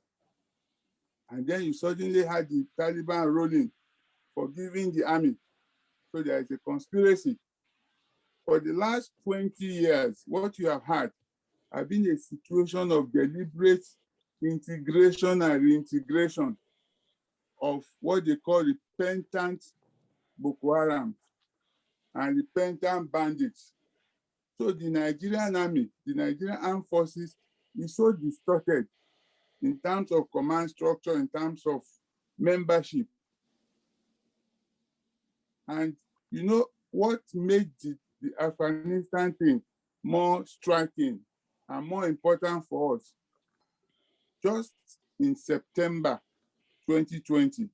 And then you suddenly had the Taliban rolling, forgiving the army. So there is a conspiracy. For the last 20 years, what you have had been a situation of deliberate integration and reintegration of what they call repentant Boko Haram and repentant bandits. So the Nigerian army, the Nigerian armed forces is so distorted in terms of command structure, in terms of membership. And you know what made the Afghanistan thing more striking and more important for us? Just in September 2020,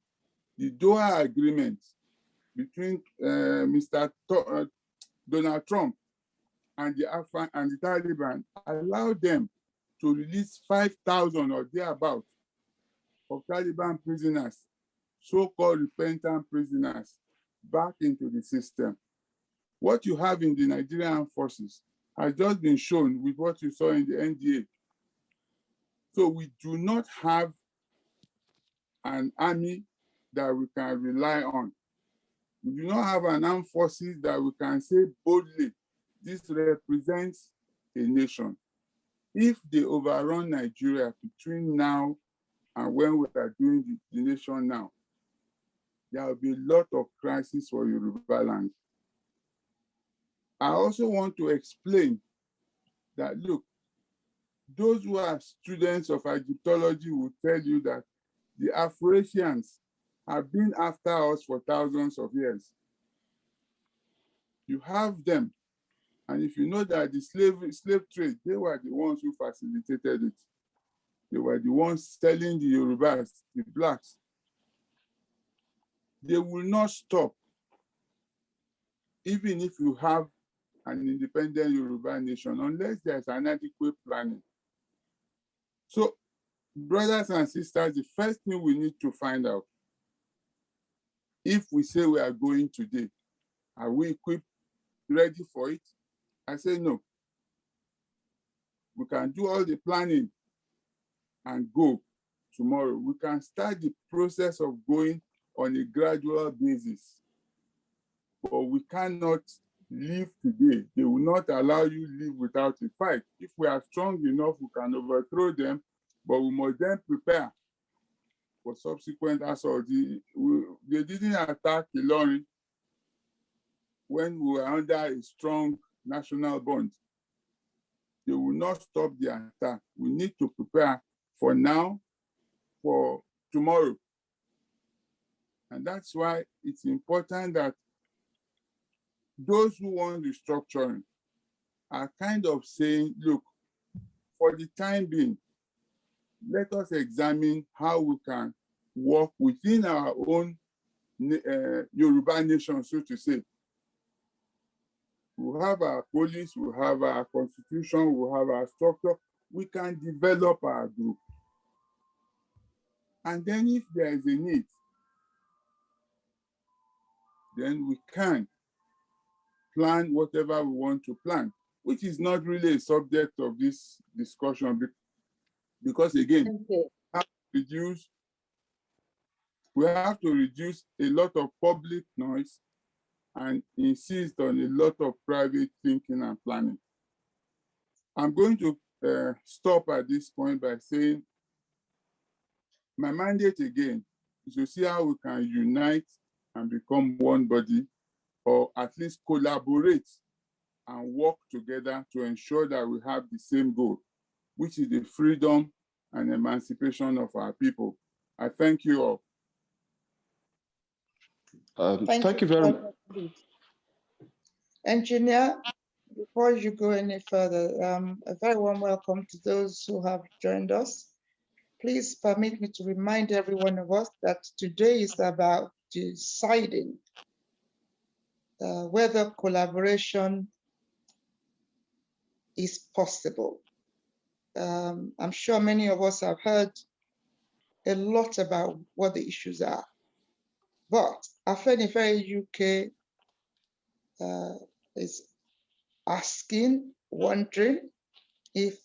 the Doha Agreement between Mr. Donald Trump and the Taliban allowed them to release 5,000 or thereabout of Taliban prisoners, so-called repentant prisoners, back into the system. What you have in the Nigerian forces has just been shown with what you saw in the NDA. So we do not have an army that we can rely on. We do not have an armed forces that we can say boldly, this represents a nation. If they overrun Nigeria between now and when we are doing the nation now, there will be a lot of crisis for Yoruba land. I also want to explain that, look, those who are students of Egyptology will tell you that the Afro-Asians have been after us for thousands of years. You have them. And if you know that the slave trade, they were the ones who facilitated it. They were the ones selling the Yorubas, the blacks. They will not stop, even if you have an independent Yoruba nation, unless there's an adequate planning. So, brothers and sisters, the first thing we need to find out, if we say we are going today, are we equipped, ready for it? I say no. We can do all the planning and go tomorrow. We can start the process of going on a gradual basis, but we cannot live today. They will not allow you to live without a fight. If we are strong enough, we can overthrow them, but we must then prepare for subsequent assault. They didn't attack Ilorin when we were under a strong national bond. They will not stop the attack. We need to prepare for now, for tomorrow. And that's why it's important that those who want restructuring are kind of saying, look, for the time being, let us examine how we can work within our own Yoruba nation, so to say. We have our police, we have our constitution, we have our structure. We can develop our group. And then if there is a need, then we can plan whatever we want to plan, which is not really a subject of this discussion, because again, we have to reduce a lot of public noise and insist on a lot of private thinking and planning. I'm going to stop at this point by saying my mandate again is to see how we can unite and become one body, or at least collaborate and work together to ensure that we have the same goal, which is the freedom and emancipation of our people. I thank you all. Thank you very much. Engineer, before you go any further, a very warm welcome to those who have joined us. Please permit me to remind every one of us that today is about deciding whether collaboration is possible. I'm sure many of us have heard a lot about what the issues are, but Afenifere UK is asking, wondering if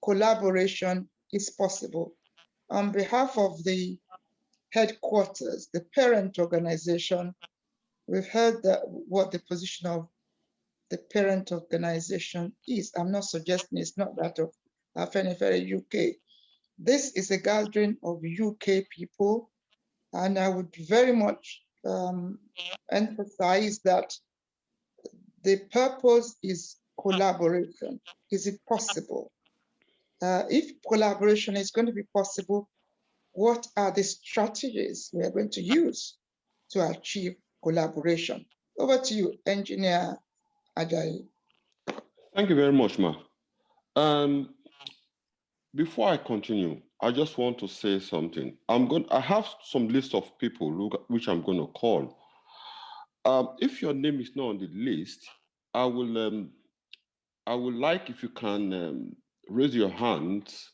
collaboration is possible. On behalf of the headquarters, the parent organization, we've heard that what the position of the parent organization is. I'm not suggesting it's not that of Afenifere UK. This is a gathering of UK people, and I would very much emphasize that the purpose is collaboration. Is it possible? If collaboration is going to be possible, what are the strategies we are going to use to achieve collaboration? Over to you, Engineer Ajayi. Thank you very much, Ma. Before I continue, I just want to say something. I have some list of people which I'm going to call. If your name is not on the list, I would like if you can raise your hands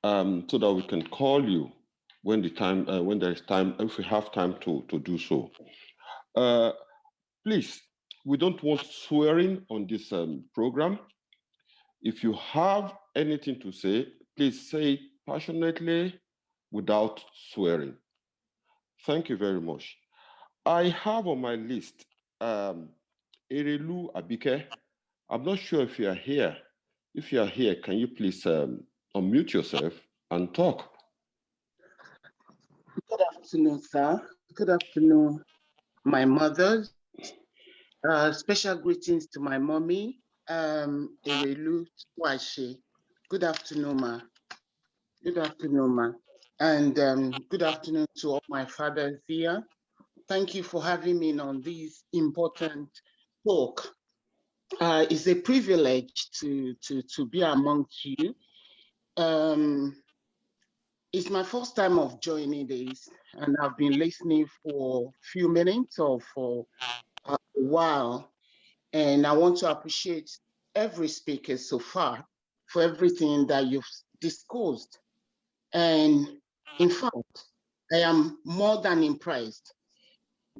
so that we can call you when there is time, if we have time to do so. Please, we don't want swearing on this program. If you have anything to say, please say it passionately without swearing. Thank you very much. I have on my list Erelu Abike. I'm not sure if you are here. If you are here, can you please unmute yourself and talk? Good afternoon, sir. Good afternoon, my mothers. Special greetings to my mommy, Erelu Twashi. Good afternoon, ma. Good afternoon, ma. And good afternoon to all my fathers here. Thank you for having me on this important talk. It's a privilege to be amongst you. It's my first time of joining this, and I've been listening for a few minutes or for a while. And I want to appreciate every speaker so far for everything that you've discussed. And in fact, I am more than impressed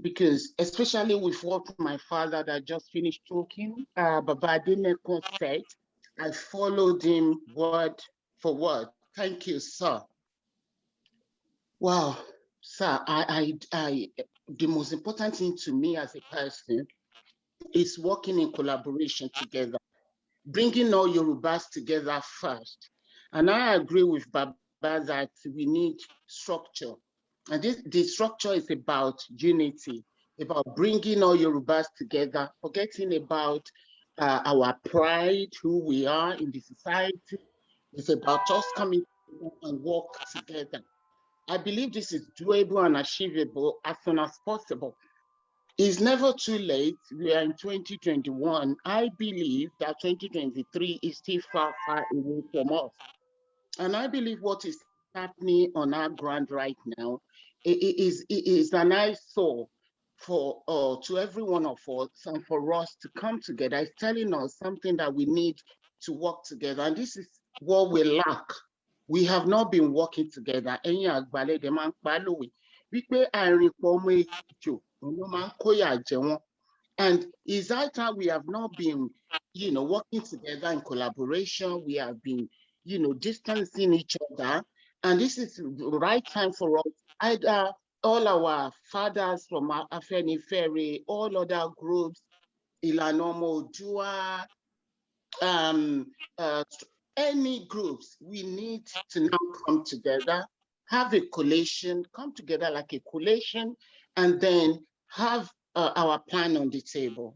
because especially with what my father that just finished talking, Baba Adeneko said, I followed him word for word. Thank you, sir. Wow, sir, the most important thing to me as a person is working in collaboration together, bringing all Yorubas together first. And I agree with Baba that we need structure. And the structure is about unity, about bringing all Yorubas together, forgetting about our pride, who we are in the society. It's about us coming together and work together. I believe this is doable and achievable as soon as possible. It's never too late. We are in 2021. I believe that 2023 is still far, far away from us. And I believe what is happening on our ground right now is an eyesore for to every one of us and for us to come together. It's telling us something that we need to work together. And this is what we lack. We have not been working together. And it's that time we have not been, working together in collaboration. We have been, distancing each other. And this is the right time for us. Either all our fathers from Afeni Ferry, all other groups, Ilanomo Dua, any groups, we need to now come together, have a collation, come together like a collation, and then have our plan on the table.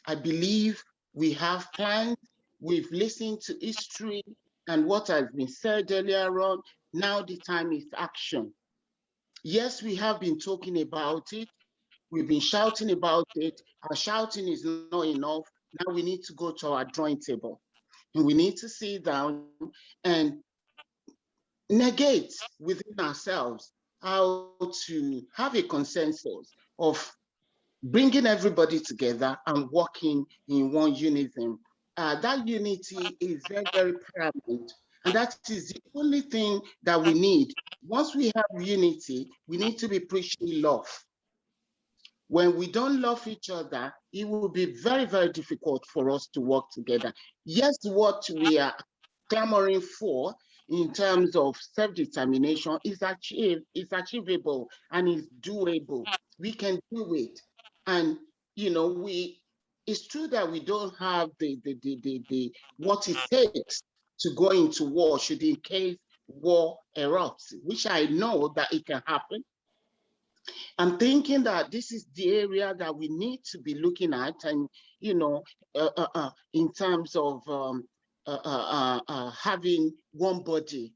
I believe we have plans. We've listened to history and what has been said earlier on. Now the time is action. Yes, we have been talking about it. We've been shouting about it. Our shouting is not enough. Now we need to go to our drawing table. And we need to sit down and negate within ourselves how to have a consensus of bringing everybody together and working in one unison. That unity is very, very paramount. And that is the only thing that we need. Once we have unity, we need to be preaching love. When we don't love each other, it will be very, very difficult for us to work together. Yes, what we are clamoring for in terms of self-determination is achievable and is doable. We can do it. And it's true that we don't have the what it takes to go into war should in case war erupts, which I know that it can happen. I'm thinking that this is the area that we need to be looking at, and in terms of having one body.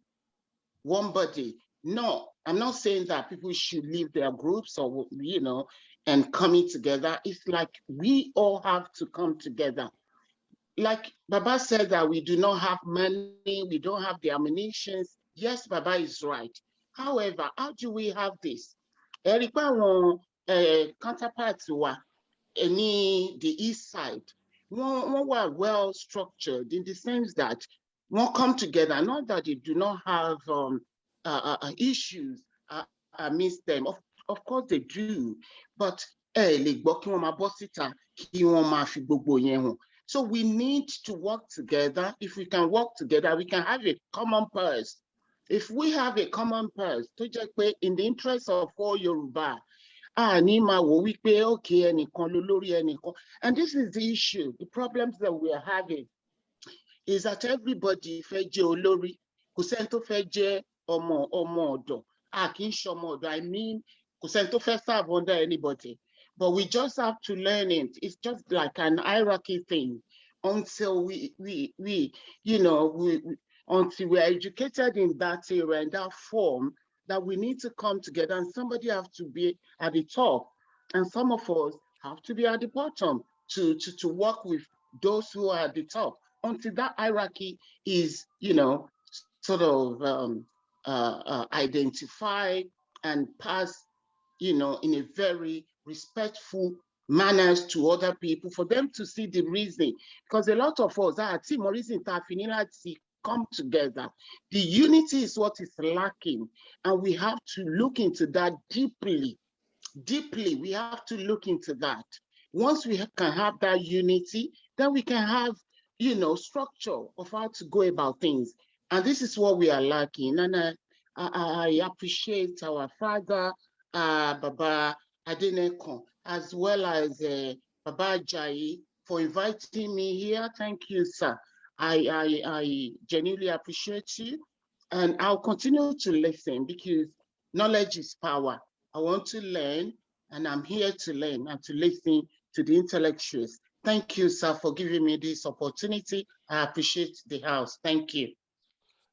No, I'm not saying that people should leave their groups or and coming together. It's like we all have to come together. Like Baba said that we do not have money, we don't have the ammunitions. Yes, Baba is right. However, how do we have this? Counterparts wa the east side, one were well structured in the sense that one come together, not that they do not have issues amidst them. Of course they do, but so we need to work together. If we can work together, we can have a common purse. If we have a common purse, in the interest of all Yoruba, and this is the issue. The problems that we are having is that everybody fẹ́ jẹ́ olórí, kò sẹ́ni tó fẹ́ jẹ́ ọmọ ọ̀dọ̀, a kì í ṣọmọ ọ̀dọ̀. I mean, kò sẹ́ni tó fẹ́ serve under anybody. But we just have to learn it. It's just like an hierarchy thing until we until we're educated in that area, in that form, that we need to come together, and somebody have to be at the top, and some of us have to be at the bottom to work with those who are at the top, until that hierarchy is, sort of identified and passed, in a very respectful manners to other people, for them to see the reason. Because a lot of us, come together. The unity is what is lacking, and we have to look into that deeply. Deeply, we have to look into that. Once we can have that unity, then we can have, structure of how to go about things. And this is what we are lacking. And I appreciate our father, Baba Adeneko, as well as Baba Ajayi, for inviting me here. Thank you, sir. I genuinely appreciate you, and I'll continue to listen, because knowledge is power. I want to learn, and I'm here to learn and to listen to the intellectuals. Thank you, sir, for giving me this opportunity. I appreciate the house. Thank you.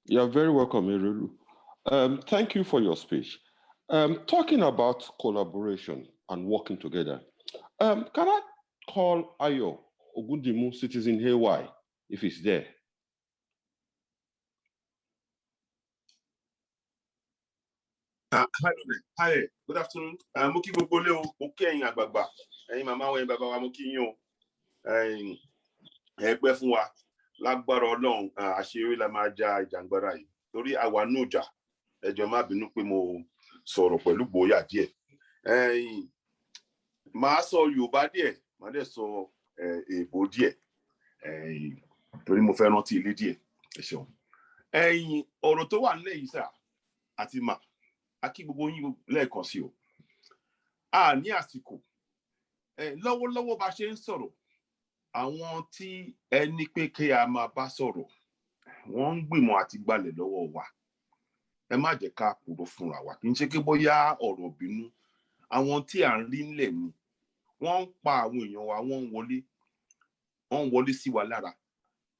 You're very welcome, Erelu. Thank you for your speech. Talking about collaboration and working together, can I call Ayo Ogundimu, citizen Hawaii, if he's there? Hi, good afternoon. Muki Bobole, Muki Agbagba, Mama Wen Baba Muki Yon, Egbefunwa, Lagbaro Long, Ashiri Lamaja, Jangbarai, Tori Awanuja, Ejoma Binupe Mo Soro Pelu Boya Die. Ma so Yoruba Die, Made so Ebo Die, Tori Mo fẹ́ rántí ilé díẹ̀. Ọ̀rọ̀ tó wà nílẹ̀ yìí sà àti mà. Akí gbogbo yín lẹ́ẹ̀kan sí o. A ní àsìkò. Lọ́wọ́lọ́wọ́ bá ṣe ń sọ̀rọ̀, àwọn tí ẹni pé kí a máa bá sọ̀rọ̀, wọ́n ń gbìmọ̀ àti gbalẹ̀ lọ́wọ́ wa. Ẹ má jẹ́ ká kúrò fúnra wa. Kì í ṣe pé bóyá ọ̀rọ̀ bínú. Àwọn tí à ń rí nílẹ̀ ni. Wọ́n ń pa àwọn èèyàn wa, wọ́n ń wọlé sí wa lára.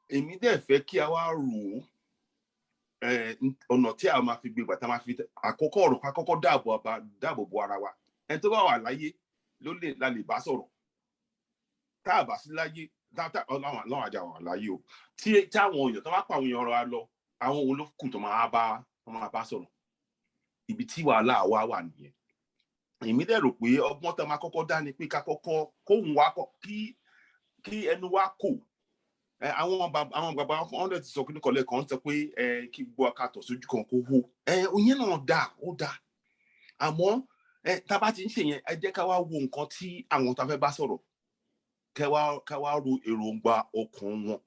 Èmi dẹ̀ fẹ́ kí a wá rò ó. Ọ̀nà tí a máa fi gbé ìgbà tá a máa fi àkọ́kọ́ ọ̀rọ̀ àkọ́kọ́ dáàbò bo ara wa. Ẹni tó bá wà láyé ló la lè bá sọ̀rọ̀. Tá a bá sí láyé, Ọlọ́run àjà wà láyé o. Tí àwọn èèyàn tó bá pa àwọn èèyàn ọ̀rọ̀ lọ, àwọn olókùn tó máa bá sọ̀rọ̀. Ibi tí wàhálà wa wà nìyẹn. Èmi dẹ̀ rò pé ọgbọ́n tá a máa kọ́kọ́ dá ni pé ká kọ́kọ́ kóhùn wa kí ẹnu wa kò. Àwọn bàbá wọn ti sọ kíní kọlẹ kan sọ pé kí gbọ́ akátọ̀ sójú kan kó hó. Òyìn náà ó dáa. Àmọ́ tá a bá ti ń ṣe yẹn, ẹ jẹ́ ká wá wo nǹkan tí àwọn tá a fẹ́ bá sọ̀rọ̀. Ká wá ro èròǹgbà ọkàn wọn.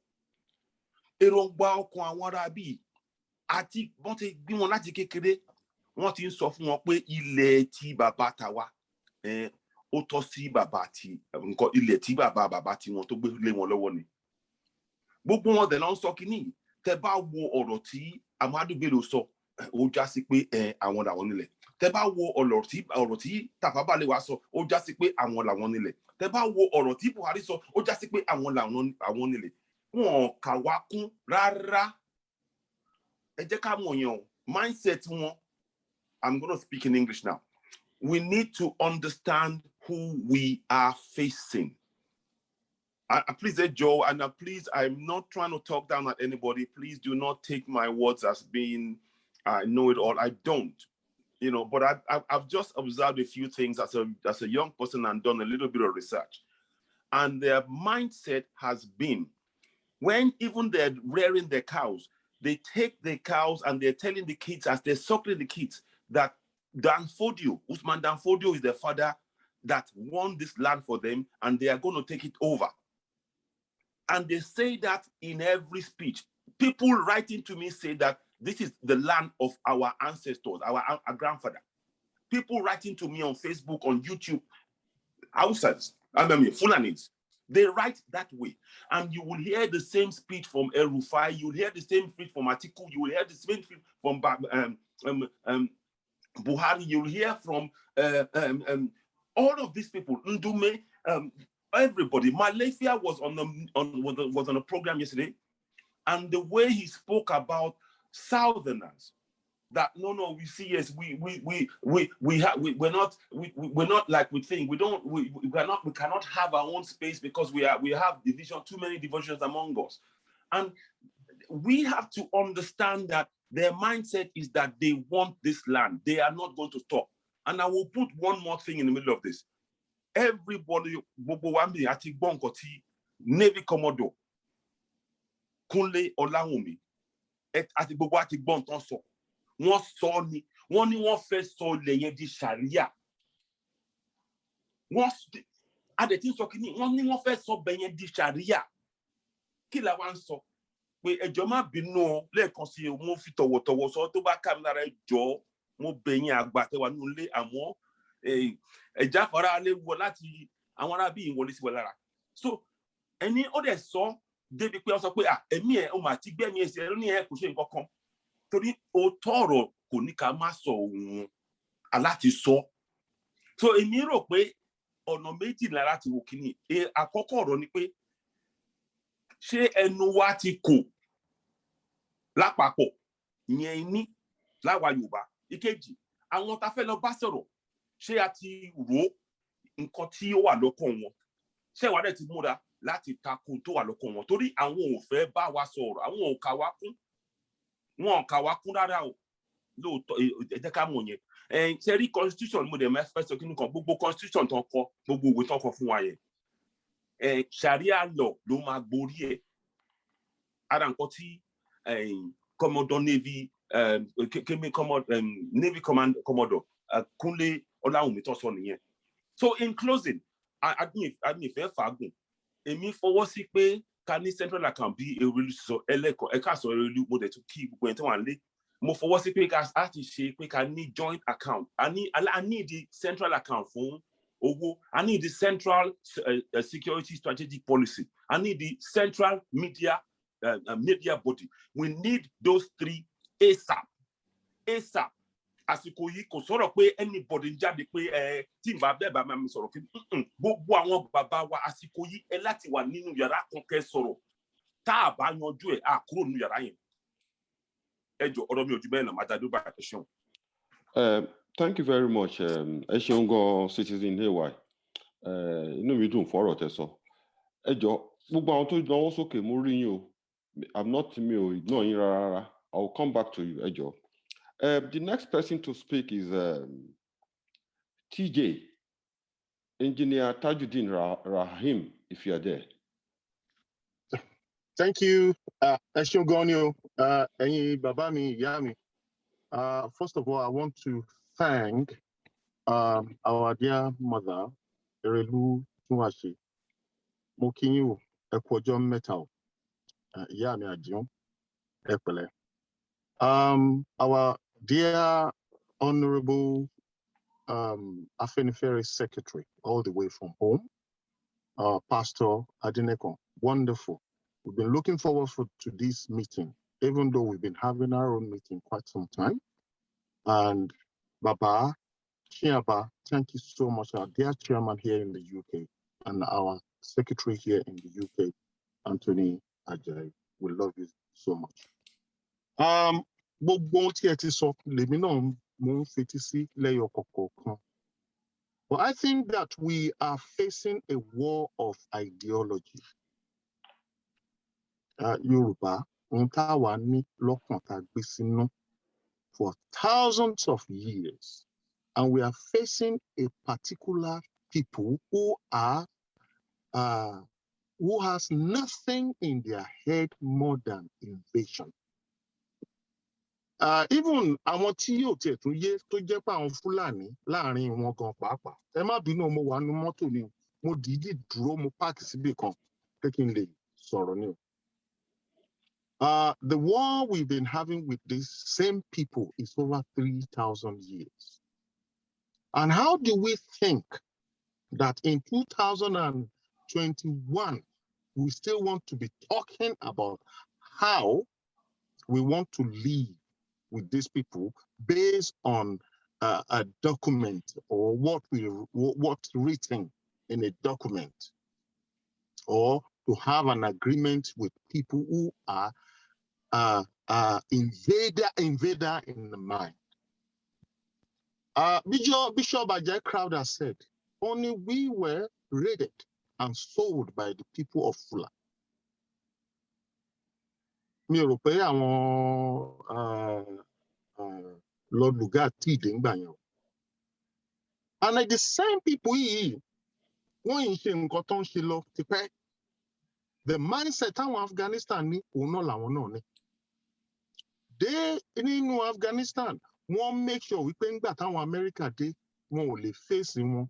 Èròǹgbà ọkàn àwọn ará bíi àti wọ́n ti gbé wọn láti kékeré. Wọ́n ti ń sọ fún wọn pé ilẹ̀ tí bàbá tàwa ó tọ́ sí bàbá tí nǹkan ilẹ̀ tí bàbá tí wọn tó gbé lé wọn lọ́wọ́ ni. Gbogbo wọn dẹ̀ lọ ń sọ kínní. Tẹ bá wo ọ̀rọ̀ tí Amadu Bello sọ, ó já sí pé àwọn làwọn nílẹ̀. Tẹ bá wo ọ̀rọ̀ tí Tafawa Balewa sọ, ó já sí pé àwọn làwọn nílẹ̀. Tẹ bá wo ọ̀rọ̀ tí Buhari sọ, ó já sí pé àwọn làwọn nílẹ̀. Wọn kà wá kún rárá. Ẹ jẹ́ ká mọ̀ yẹn o. Mindset wọn. I'm going to speak in English now. We need to understand who we are facing. Please, Joe, and please, I'm not trying to talk down at anybody. Please do not take my words as being I know it all. I don't, but I've just observed a few things as a young person and done a little bit of research. And their mindset has been, when even they're rearing their cows, they take the cows and they're telling the kids as they're suckling the kids that Usman Danfodio is the father that won this land for them and they are going to take it over. And they say that in every speech. People writing to me say that this is the land of our ancestors, our grandfather. People writing to me on Facebook, on YouTube, Hausas, Fulanis, they write that way. And you will hear the same speech from El Rufai, you will hear the same speech from Atiku, you will hear the same speech from Buhari, you will hear from all of these people, Ndume, everybody. Malefia was on a program yesterday, and the way he spoke about Southerners, that no, we see, yes, we're not like we think. We cannot have our own space because we have division, too many divisions among us. And we have to understand that their mindset is that they want this land. They are not going to stop. And I will put one more thing in the middle of this. Everybody, Navy Commodore, Kunle Olawumi, àti gbogbo àti gbọ́n tán sọ. Wọ́n sọ ni, wọ́n ní wọ́n fẹ́ sọ ilẹ̀ yẹn di Sharia. Adẹ̀tí sọ kìíní, wọ́n ní wọ́n fẹ́ sọ bẹ̀ yẹn di Sharia. Kí la wá ń sọ? Pé ẹjọ́ má bínú lẹ́ẹ̀kan sí mo fi tọ̀wọ̀tọ̀wọ̀ sọ tó bá ká mi lára ẹjọ́ mo bẹ̀ yín àgbà tẹ́wà nínú ilé àmọ́ ẹ̀já fara lé wọ láti àwọn ará bí ìwọlé sí wọ lára. So ẹni ó dẹ̀ sọ débi pé wọ́n sọ pé ẹ̀mí ẹ̀ ó mà ti gbẹ́mí ẹ̀sìn ẹ̀rọ ní ẹ̀ kò ṣe nǹkan kan. Torí òótọ́ ọ̀rọ̀ kò ní ká má sọ òun aláti sọ. So èmi rò pé ọ̀nà méjì lára ti wò kíní. Àkọ́kọ́ ọ̀rọ̀ ni pé ṣé ẹnu wa ti kò lápapọ̀ ìyẹn ní láwa Yorùbá. Ìkejì, àwọn tá fẹ́ lọ bá sọ̀rọ̀ ṣé a ti rò nǹkan tí ó wà lọ́kàn wọn? Ṣé ìwà dẹ̀ ti múra láti takò tó wà lọ́kàn wọn? Torí àwọn ò fẹ́ bá wa sọ̀rọ̀, àwọn ò kà wá kún. Wọn ò kà wá kún rárá o. Lóòótọ́ ẹ jẹ́ ká mọ̀ yẹn. Ṣé rí constitution mo dẹ̀ fẹ́ sọ kíní kan, gbogbo constitution tán kọ, gbogbo òwe tán kọ fún wa yẹn. Sharia law ló máa gborí ẹ̀. Ara nǹkan tí Commodore Navy Navy Commodore Kunle Olawumi tó sọ nìyẹn. So in closing, adìyẹ̀fẹ́ fàágùn, èmi fọwọ́ sí pé ká ní central account bí Erelu sọ ẹlẹ́kọ̀ọ́ ẹ̀ka sọ Erelu mo dẹ̀ tún kí gbogbo ẹ̀ tí wọ́n lé. Mo fọwọ́ sí pé ká ti ṣe pé ká ní joint account. I need the central account fún owó. I need the central security strategic policy. I need the central media body. We need those three ASAP. ASAP. Àsìkò yìí kò sọ̀rọ̀ pé anybody jáde pé tí n bá bẹ́ẹ̀ bá máa mi sọ̀rọ̀ kí gbogbo àwọn bàbá wa àsìkò yìí ẹ láti wà nínú yàrá kan kẹ́ sọ̀rọ̀ tá a bá yanjú ẹ̀ á kúrò nínú yàrá yẹn. Ẹ jọ̀ọ́ ọ̀rọ̀ mi ò ju bẹ́ẹ̀ náà máa dájú bá ẹ ṣeun. Thank you very much. Ẹ ṣeun gan Citizen AY. Inú mi dùn fọ́rọ̀ tẹ́ sọ. Ẹ jọ̀ọ́ gbogbo àwọn tó náwó sókè mo rí yín o. I'm not mi ò ignore yín rárá. I will come back to you. Ẹ jọ̀ọ́. The next person to speak is TJ, Engineer Tajuddin Rahim, if you are there. Thank you. Eshungonio, Babami Yami. First of all, I want to thank our dear mother, Erelu Tunwashi, Mokinyu Ekwojom Metal, Yami Ajion, Epele. Our dear Honorable Afenifere Secretary, all the way from home, Pastor Adineko, wonderful. We've been looking forward to this meeting, even though we've been having our own meeting quite some time. And Baba, Chiaba, thank you so much, our dear chairman here in the UK, and our secretary here in the UK, Anthony Ajayi. We love you so much. But I think that we are facing a war of ideology. Yoruba, for thousands of years, and we are facing a particular people who are who has nothing in their head more than invasion. Even àwọn tí yóò tiẹ̀ tún yé tó jẹ́ pé àwọn Fúlàní láàrin wọn gan pàápàá. Ẹ má bínú mo wà nínú mọ́tò ni mo dìídì dúró mo páàkì síbì kan pé kí n lè sọ̀rọ̀ ni o. The war we've been having with these same people is over 3,000 years. And how do we think that in 2021, we still want to be talking about how we want to live with these people based on a document or what's written in a document, or to have an agreement with people who are invader in the mind. Bishop Ajay Crowder said, only we were raided and sold by the people of Fula. Mi ò rò pé àwọn Lord Lugard tí ìdè ń gbà yẹn. And the same people yìí, wọ́n yìí ṣe nǹkan tó ń ṣe lọ tipẹ́. The mindset táwọn Afghanistan ní, òun náà làwọn náà ní. Dé nínú Afghanistan, wọ́n make sure wípé ńgbà táwọn America dé, wọn ò lè face wọn.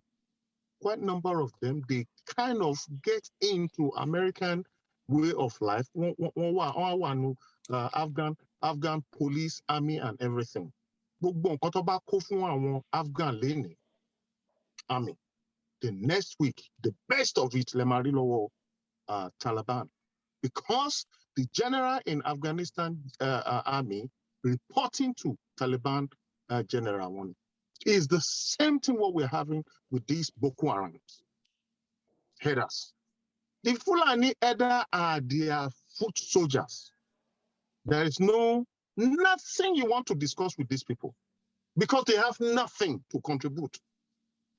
Quite a number of them, they kind of get into American way of life. Wọ́n wà ní Afghan police, army, and everything. Gbogbo nǹkan tó bá kó fún àwọn Afghan lénìí, army. The next week, the best of it, lè máa rí lọ́wọ́ Taliban. Because the general in Afghanistan army reporting to Taliban general one is the same thing what we're having with these Boko Haram headers. The Fulani header are their foot soldiers. There is nothing you want to discuss with these people because they have nothing to contribute.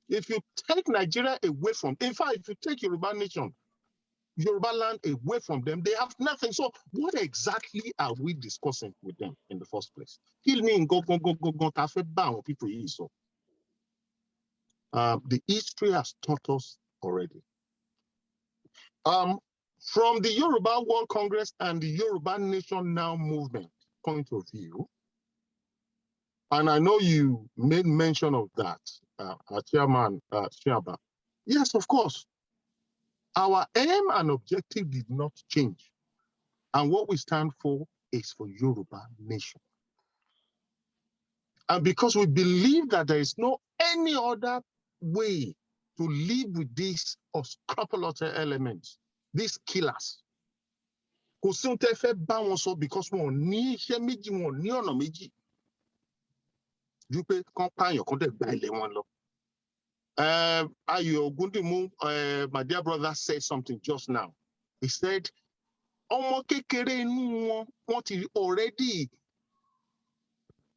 If you take Nigeria away from, in fact, if you take Yoruba nation, Yoruba land away from them, they have nothing. So what exactly are we discussing with them in the first place? The history has taught us already. From the Yoruba World Congress and the Yoruba Nation Now movement point of view, and I know you made mention of that, Chairman Shiaba. Yes, of course. Our aim and objective did not change. And what we stand for is for Yoruba Nation. And because we believe that there is no any other way to live with these unscrupulous elements, these killers. Kò sí ohun tẹ́ fẹ́ bá wọn sọ because wọn ò ní iṣẹ́ méjì, wọn ò ní ọ̀nà méjì. Ju pé kán pààyàn kán dẹ̀ gba ilẹ̀ wọn lọ. Ayo Ogundimu, my dear brother, said something just now. He said, ọmọ kékeré inú wọn, wọ́n ti already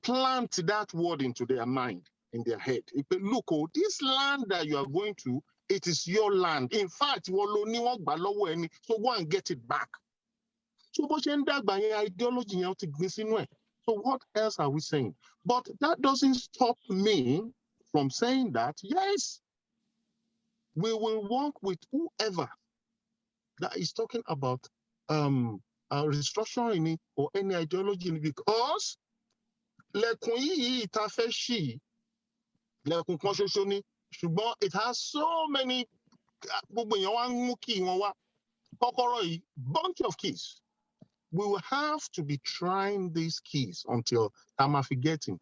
plant that word into their mind, in their head. Look, this land that you are going to, it is your land. In fact, so go and get it back. So ideology. So what else are we saying? But that doesn't stop me from saying that, yes, we will work with whoever that is talking about restructuring or any ideology, because it has so many bunch of keys. We will have to be trying these keys until getting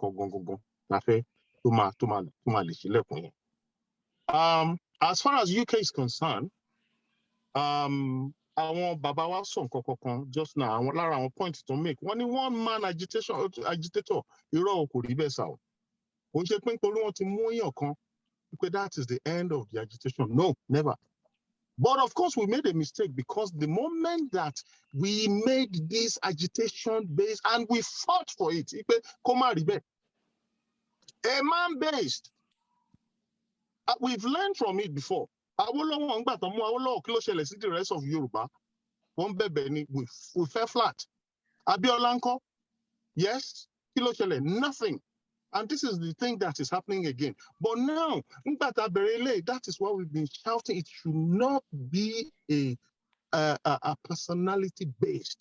as far as UK is concerned, àwọn bàbá wa sọ nǹkan kan just now, àwọn lára àwọn point to make. One man agitator, irọ́ kò rí bẹ́ẹ̀ sà o. Kò ń ṣe pé nítorí wọ́n ti mú èèyàn kan pé that is the end of the agitation. No, never. But of course, we made a mistake because the moment that we made this agitation based and we fought for it, a man-based, we've learned from it before. The rest of Yoruba, we fell flat. Abiola ńkọ́? Yes, nothing. And this is the thing that is happening again. But now, that is what we've been shouting. It should not be a personality based.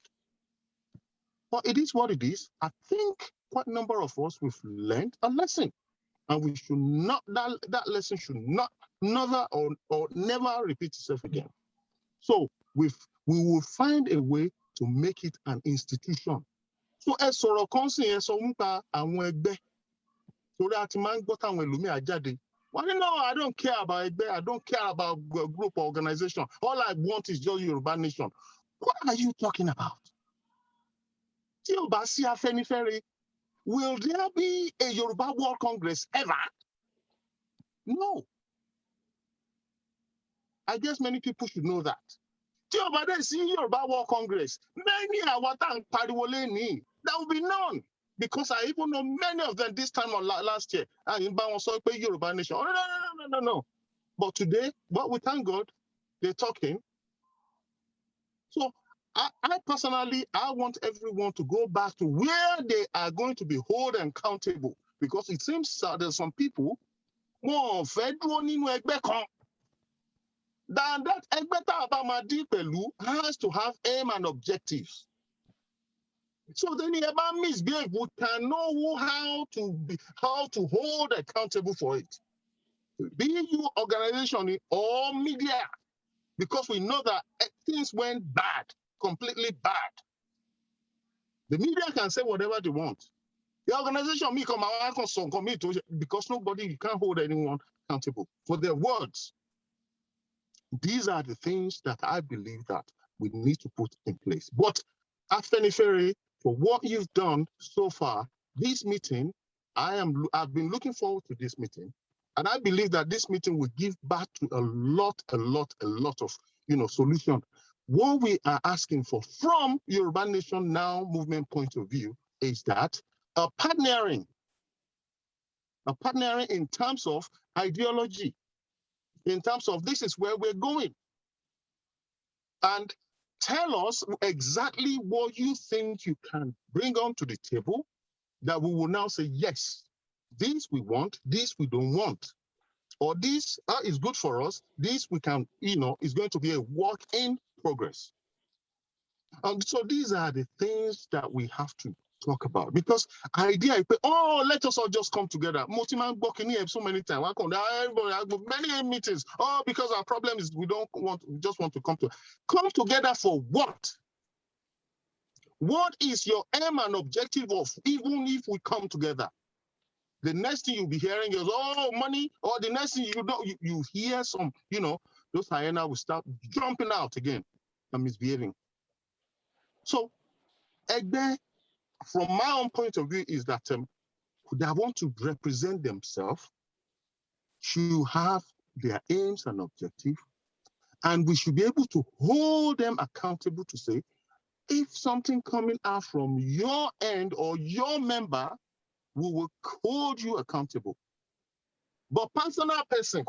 But it is what it is. I think quite a number of us, we've learned a lesson. And we should not, that lesson should not, never or never repeat itself again. So we will find a way to make it an institution. So ẹ sọ̀rọ̀ kan sì ẹ sọ nípa àwọn ẹgbẹ́ torí a ti máa ń gbọ́ táwọn ẹlòmíà jáde. Well, no, I don't care about ẹgbẹ́, I don't care about group or organization. All I want is just Yoruba nation. What are you talking about? Tí o bá sí Afẹ́nifẹ́re, will there be a Yoruba World Congress ever? No. I guess many people should know that. Tí o bá dé sí Yoruba World Congress, many àwọn tá à ń pariwo lẹ́nìí, there will be none. Because I even know many of them this time or last year. And bá wọn sọ pé Yoruba nation. Oh, no. But today, but we thank God, they're talking. So I personally, I want everyone to go back to where they are going to be held accountable. Because it seems there's some people wọ́n fẹ́ dúró nínú ẹgbẹ́ kan. That ẹgbẹ́ tá a bá máa dí pẹ̀lú has to have aim and objectives. So then you about misbehave, we can know how to hold accountable for it. Be you organization or media, because we know that things went bad, completely bad. The media can say whatever they want. The organization me come out because nobody, you can't hold anyone accountable for their words. These are the things that I believe that we need to put in place. But Afenifere, for what you've done so far, this meeting, I've been looking forward to this meeting, and I believe that this meeting will give back to a lot of solution. What we are asking for from Yoruba Nation Now movement point of view is that a partnering in terms of ideology, in terms of this is where we're going. And tell us exactly what you think you can bring onto the table that we will now say, yes, this we want, this we don't want. Or this is good for us, this we can, is going to be a work in progress. And so these are the things that we have to talk about. Because idea, let us all just come together. Motiman Bokini have so many times. Everybody have many meetings. Because our problem is we just want to come together for what? What is your aim and objective of even if we come together? The next thing you'll be hearing is, money, or the next thing you hear some, those hyenas will start jumping out again and misbehaving. So, Egbe, from my own point of view, is that they want to represent themselves, should have their aims and objectives, and we should be able to hold them accountable to say, if something coming out from your end or your member, we will hold you accountable. But personal person,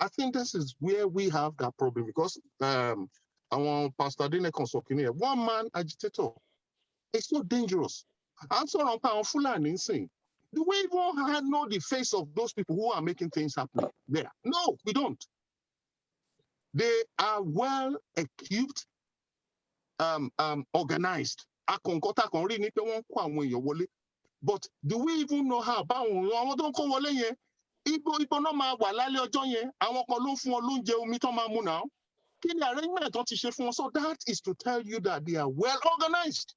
I think this is where we have that problem, because I want Pastor Dine Konsokini, one man agitator. It's so dangerous. I'm sorry, Fulani saying, do we even know the face of those people who are making things happen there? No, we don't. They are well equipped, organized. But do we even know how? So that is to tell you that they are well organized.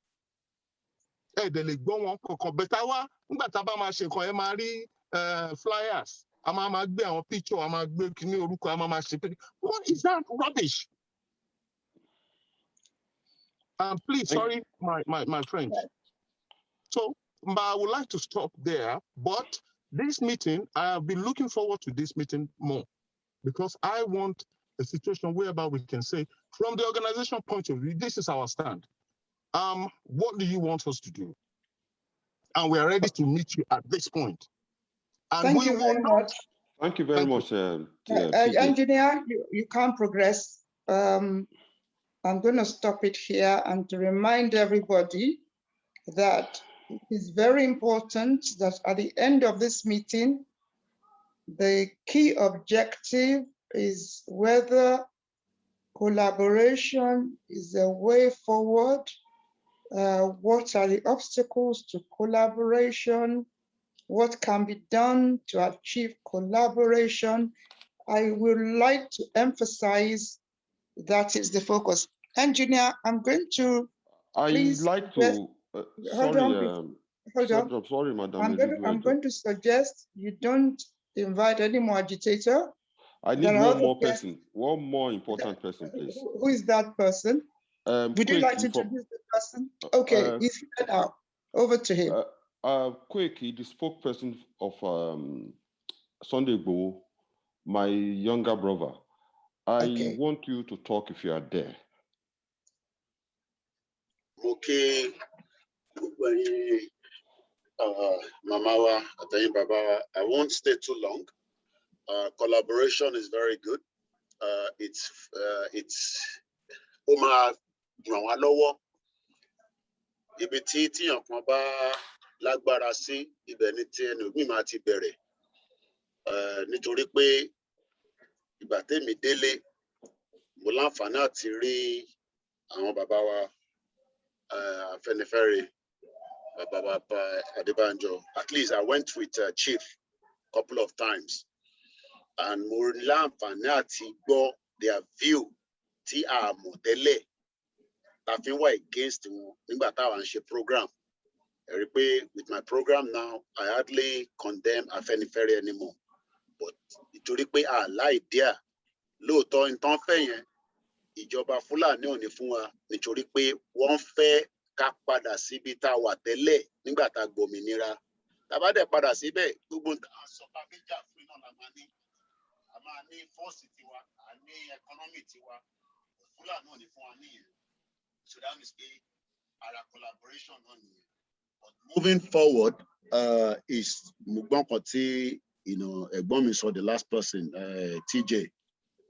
Flyers. What is that rubbish? Please, sorry, my friends. So I would like to stop there, but this meeting, I have been looking forward to this meeting more, because I want a situation whereby we can say, from the organization point of view, this is our stand. What do you want us to do? And we are ready to meet you at this point. And Thank you very much. Thank you very much, Engineer, you can't progress. I'm going to stop it here and to remind everybody that It is very important that at the end of this meeting, the key objective is whether collaboration is a way forward. What are the obstacles to collaboration? What can be done to achieve collaboration? I would like to emphasize that is the focus. Engineer, I'm going to I'd like to, hold on, sorry, Madam. I'm going to suggest you don't invite any more agitator. I need one more person, one more important person, please. Who is that person? Would you like to introduce the person? Okay, he's here now. Over to him. Quick, the spokesperson of Sunday Igboho, my younger brother. I want you to talk if you are there. Okay, Mamawa, Baba, I won't stay too long. Collaboration is very good. It's Oma Drawalowo. Ibiti ti yan kan ba lágbára sí ibẹ̀ ni tí ẹnu mi máa ti bẹ̀rẹ̀. Nítorí pé ìgbà tèmi délé mo láǹfààní àti rí àwọn bàbá wa Afẹ́nifẹ́re bàbá Adébánjọ. At least I went with Chief a couple of times and mo láǹfààní àti gbọ́ their view tí a mọ̀ tẹ́lẹ̀ ta fi ń wà against wọn nígbà táwa ń ṣe program. Ẹ rí pé with my program now I hardly condemn Afẹ́nifẹ́re anymore. But nítorí pé idea lóòótọ́ nǹkan fẹ́ yẹn ìjọba Fúlàní ò ní fún wa nítorí pé wọ́n fẹ́ ká padà síbi tá a wà tẹ́lẹ̀ nígbà tá a gbòmìnira. Tá bá dẹ̀ padà síbẹ̀ gbogbo àsọ̀tà méjà fún iná la máa ní. A máa ní fọ́ọ̀sì tiwa, a ní ẹkọ́nọ́mì tiwa. Fúlàní ò ní fún wa níyẹn. So that means pé ara collaboration náà nìyẹn. But moving forward is mo gbọ́n kan tí ẹ̀gbọ́n mi sọ the last person TJ.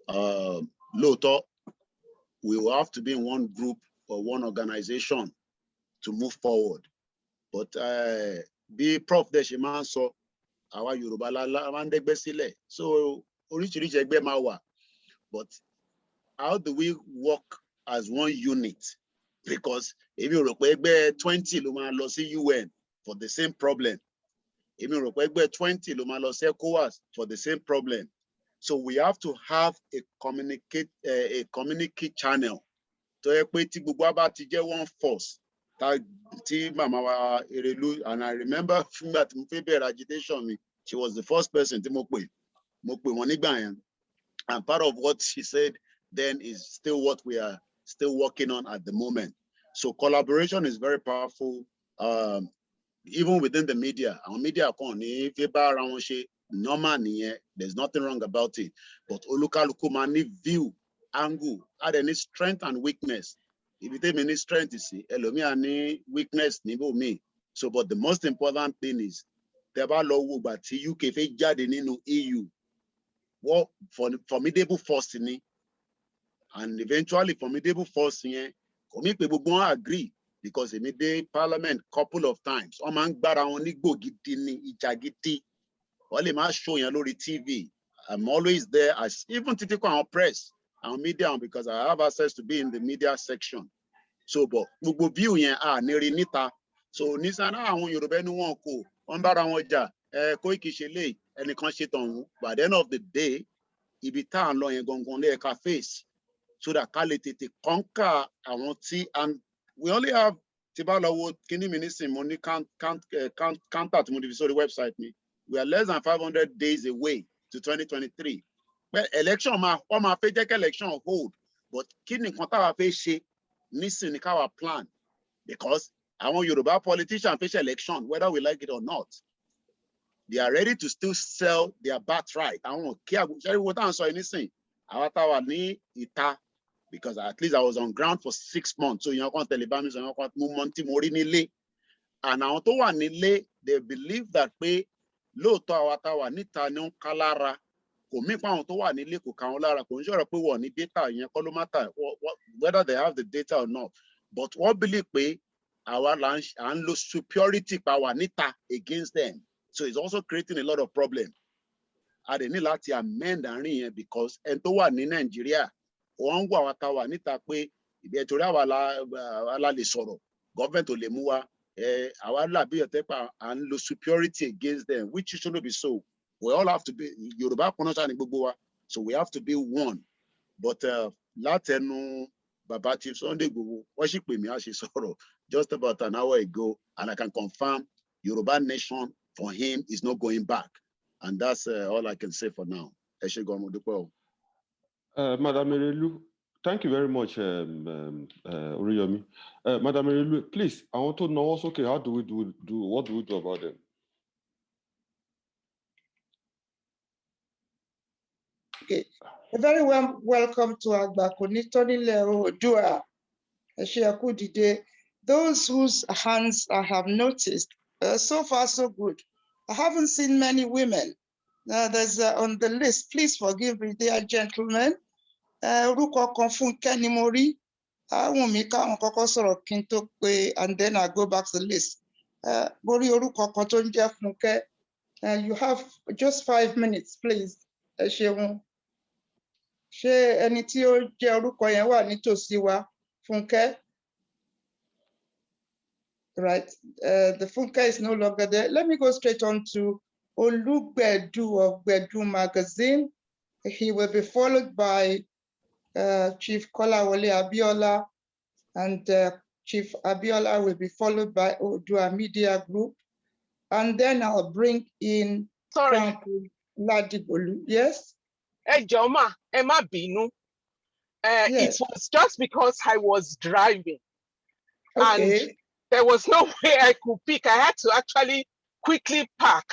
Lóòótọ́ we will have to be in one group or one organization to move forward. But bí Prof dẹ̀ ṣe máa ń sọ, àwa Yorùbá la máa ń dẹ́gbẹ́ sílẹ̀. So oríṣiríṣi ẹgbẹ́ máa wà. But how do we work as one unit? Because èmi rò pé ẹgbẹ́ 20 ló máa lọ sí UN for the same problem. Èmi rò pé ẹgbẹ́ 20 ló máa lọ sí ECOWAS for the same problem. So we have to have a communicate channel. Tó yẹ pé tí gbogbo wa bá ti jẹ́ one force. Tí màmá wa Erelu, and I remember fúngbà tí mo fẹ́ bẹ̀rẹ̀ agitation mi, she was the first person tí mo pè wọ́n nígbà yẹn. And part of what she said then is still what we are still working on at the moment. So collaboration is very powerful. Even within the media, our media kan ní fẹ́ bá ara wọn ṣe normal nìyẹn, there's nothing wrong about it. But olúkálùkù máa ní view, angle, add any strength and weakness. If you take any strength, you see, ẹlòmíà ní weakness níbò míì. So, but the most important thing is, tẹ́ bá lọ wo ìgbà tí UK fẹ́ jáde nínú EU, what formidable force ni, and eventually formidable force yẹn, kò mí pé gbogbo wọn agree, because èmi dé parliament couple of times, wọ́n máa ń gbára wọn ní gbògidì ní ìjà gidi, wọ́n lè máa show yẹn lórí TV. I'm always there as even títí kọ́ àwọn press, our media, because I have access to be in the media section. So, but gbogbo view yẹn ní rí níta. So nísànà àwọn Yorùbá ẹni wọn kò, wọ́n bára wọn jà, Koiki ṣe lè, ẹnìkan ṣe tọ̀hún. By the end of the day, ibi tá à ń lọ yẹn gangan lé ẹ̀ka face. So that ká lè tètè conquer àwọn tí, and we only have, tí bá lọ wo kíní mi nísìn, mo ní counter tí mo fi sórí website mi. We are less than 500 days away to 2023. Well, election máa fẹ́ jẹ́ kí election hold, but kí ni nǹkan táwa fẹ́ ṣe nísìn ní káwa plan, because àwọn Yorùbá politicians face election whether we like it or not. They are ready to still sell their birthright. Àwọn kí àgùnṣẹ́rí wo tá à ń sọ yìí nísìn, àwa táwa ní ìta, because at least I was on ground for 6 months. So ìyẹn kan tẹ̀lé bá mi sọ ìyẹn kan mú mọ́ tí mo rí nílé. And àwọn tó wà nílé, they believe that pé lóòótọ́ àwa táwa níta ni ó ń ká lára. Kò mí pa àwọn tó wà nílé kò ká wọn lára, kò ń ṣọ̀rọ̀ pé wọ́n ní data yẹn kọ́ ló matter whether they have the data or not. But wọ́n believe pé our lunch and lose superiority power nita against them. So it's also creating a lot of problem. I didn't need to amend and because and to one in Nigeria, one go out our nita pay if you have a soro government to lemua our labiatepa and lose superiority against them, which shouldn't be so. We all have to be Yoruba, so we have to be one. But Latenu Baba Chief Sunday Igboho worship with me as he sorrow just about an hour ago, and I can confirm Yoruba nation for him is not going back, and that's all I can say for now. Madam Erelu, thank you very much, Oriyomi. Madam Erelu, please, I want to know also, okay, how do we do what do we do about them? Okay, a very warm welcome to Agbakonitorile Odua. Those whose hands I have noticed, so far so good. I haven't seen many women. There's on the list, please forgive me, dear gentlemen. Ruko Konfunke Nimori, Wumika Nkoko Soro Kinto Kwe, and then I go back to the list. Bori Oruko Kotonja Funke, you have just 5 minutes, please. Ṣé ẹni tí ó jẹ́ orúkọ yẹn wà nítòsí wa, Funke? Right, the Funke is no longer there. Let me go straight on to Olugbedu of Gbedu magazine. He will be followed by Chief Kolawole Abiola, and Chief Abiola will be followed by Odua Media Group. And then I'll bring in Ladibolu. Yes? Hey, Joma, Emma Binu. Yes. It was just because I was driving. Okay. And there was no way I could pick. I had to actually quickly park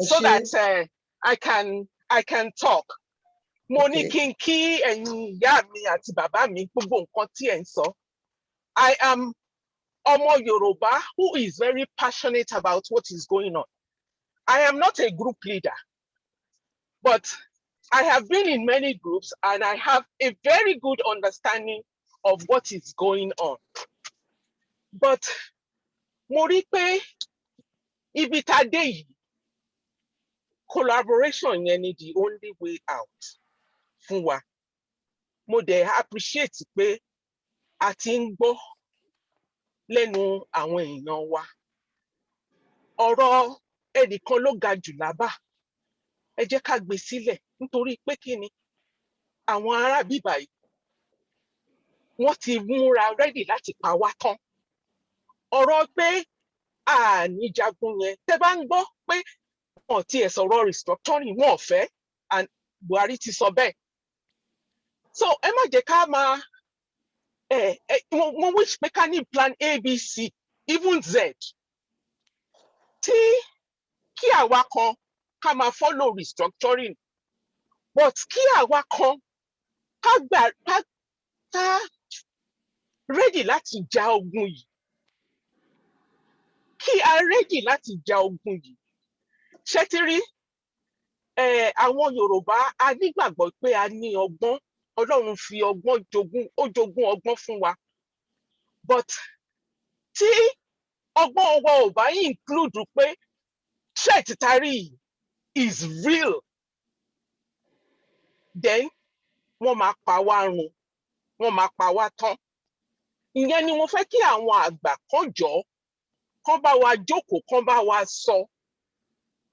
so that I can talk. Moni Kinki and Yami ati Baba mi gbogbo nkan tí ẹ ń sọ. I am Omo Yoruba who is very passionate about what is going on. I am not a group leader, but I have been in many groups and I have a very good understanding of what is going on. But Moripe, Ibitade, collaboration is the only way out. Funwa, mo de appreciate pé a ti ń gbọ́ lẹ́nu àwọn èèyàn wa. Ọ̀rọ̀ ẹnìkan ló ga jù lábà. Ẹ jẹ́ ká gbé sílẹ̀ nítorí pé kí ni àwọn ará bíbà yìí wọ́n ti múra ready láti pa wá tán. Ọ̀rọ̀ pé àní jagun yẹn tẹ́ bá ń gbọ́ pé wọ́n ti ẹ̀ sọ̀rọ̀ restructuring wọn ò fẹ́, and Buhari ti sọ bẹ́ẹ̀. So ẹ má jẹ́ ká máa mo wish pé ká ní plan ABC, even Z. Kí àwa kan ká máa follow restructuring, but kí àwa kan ká ready láti ja ogun yìí. Kí a ready láti ja ogun yìí. Ṣé ti rí àwọn Yorùbá a nígbàgbọ́ pé a ní ọgbọ́n, Ọlọ́run fi ọgbọ́n jogún ọgbọ́n fún wa. But tí ọgbọ́n wa ò bá include pé threat tari is real, then wọ́n máa pa wá run, wọ́n máa pa wá tán. Ìyẹn ni mo fẹ́ kí àwọn àgbà kan jọ, kan bá wa jókòó, kan bá wa sọ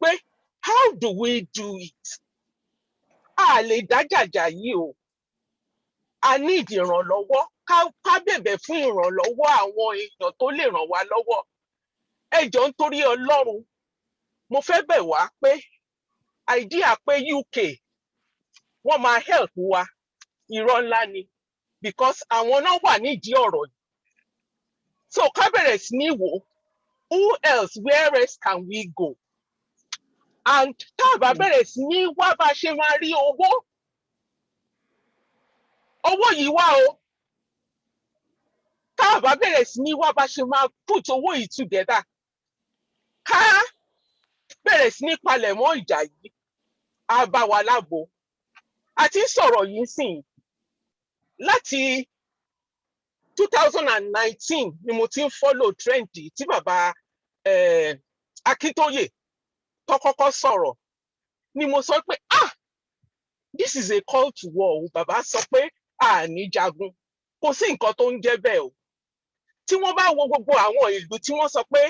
pé how do we do it? A lè dá jàjà yìí o. A need ìrànlọ́wọ́, ká bẹ̀bẹ̀ fún ìrànlọ́wọ́ àwọn èèyàn tó lè ràn wá lọ́wọ́. Ẹ jọ̀ọ́ nítorí Ọlọ́run, mo fẹ́ bẹ̀ wá pé idea pé UK wọ́n máa help wa, irọ́ ńlá ni, because àwọn náà wà nídìí ọ̀rọ̀ yìí. So ká bẹ̀rẹ̀ sí ní wò, who else, where else can we go? And tá a bá bẹ̀rẹ̀ sí ní wá bá ṣe máa rí owó yìí wá o. Tá a bá bẹ̀rẹ̀ sí ní wá bá ṣe máa put owó yìí together, ká bẹ̀rẹ̀ sí ní palẹ̀mọ́ ìjà yìí, á bá wa lábo. A ti ń sọ̀rọ̀ yìí sìn láti 2019 ni mo ti ń follow trend tí bàbá Akíntóyè tó kọ́kọ́ sọ̀rọ̀ ni mo sọ pé this is a call to war o. Bàbá sọ pé àní jagun kò sí nǹkan tó ń jẹ́ bẹ́ẹ̀ o. Tí wọ́n bá wo gbogbo àwọn ìlú tí wọ́n sọ pé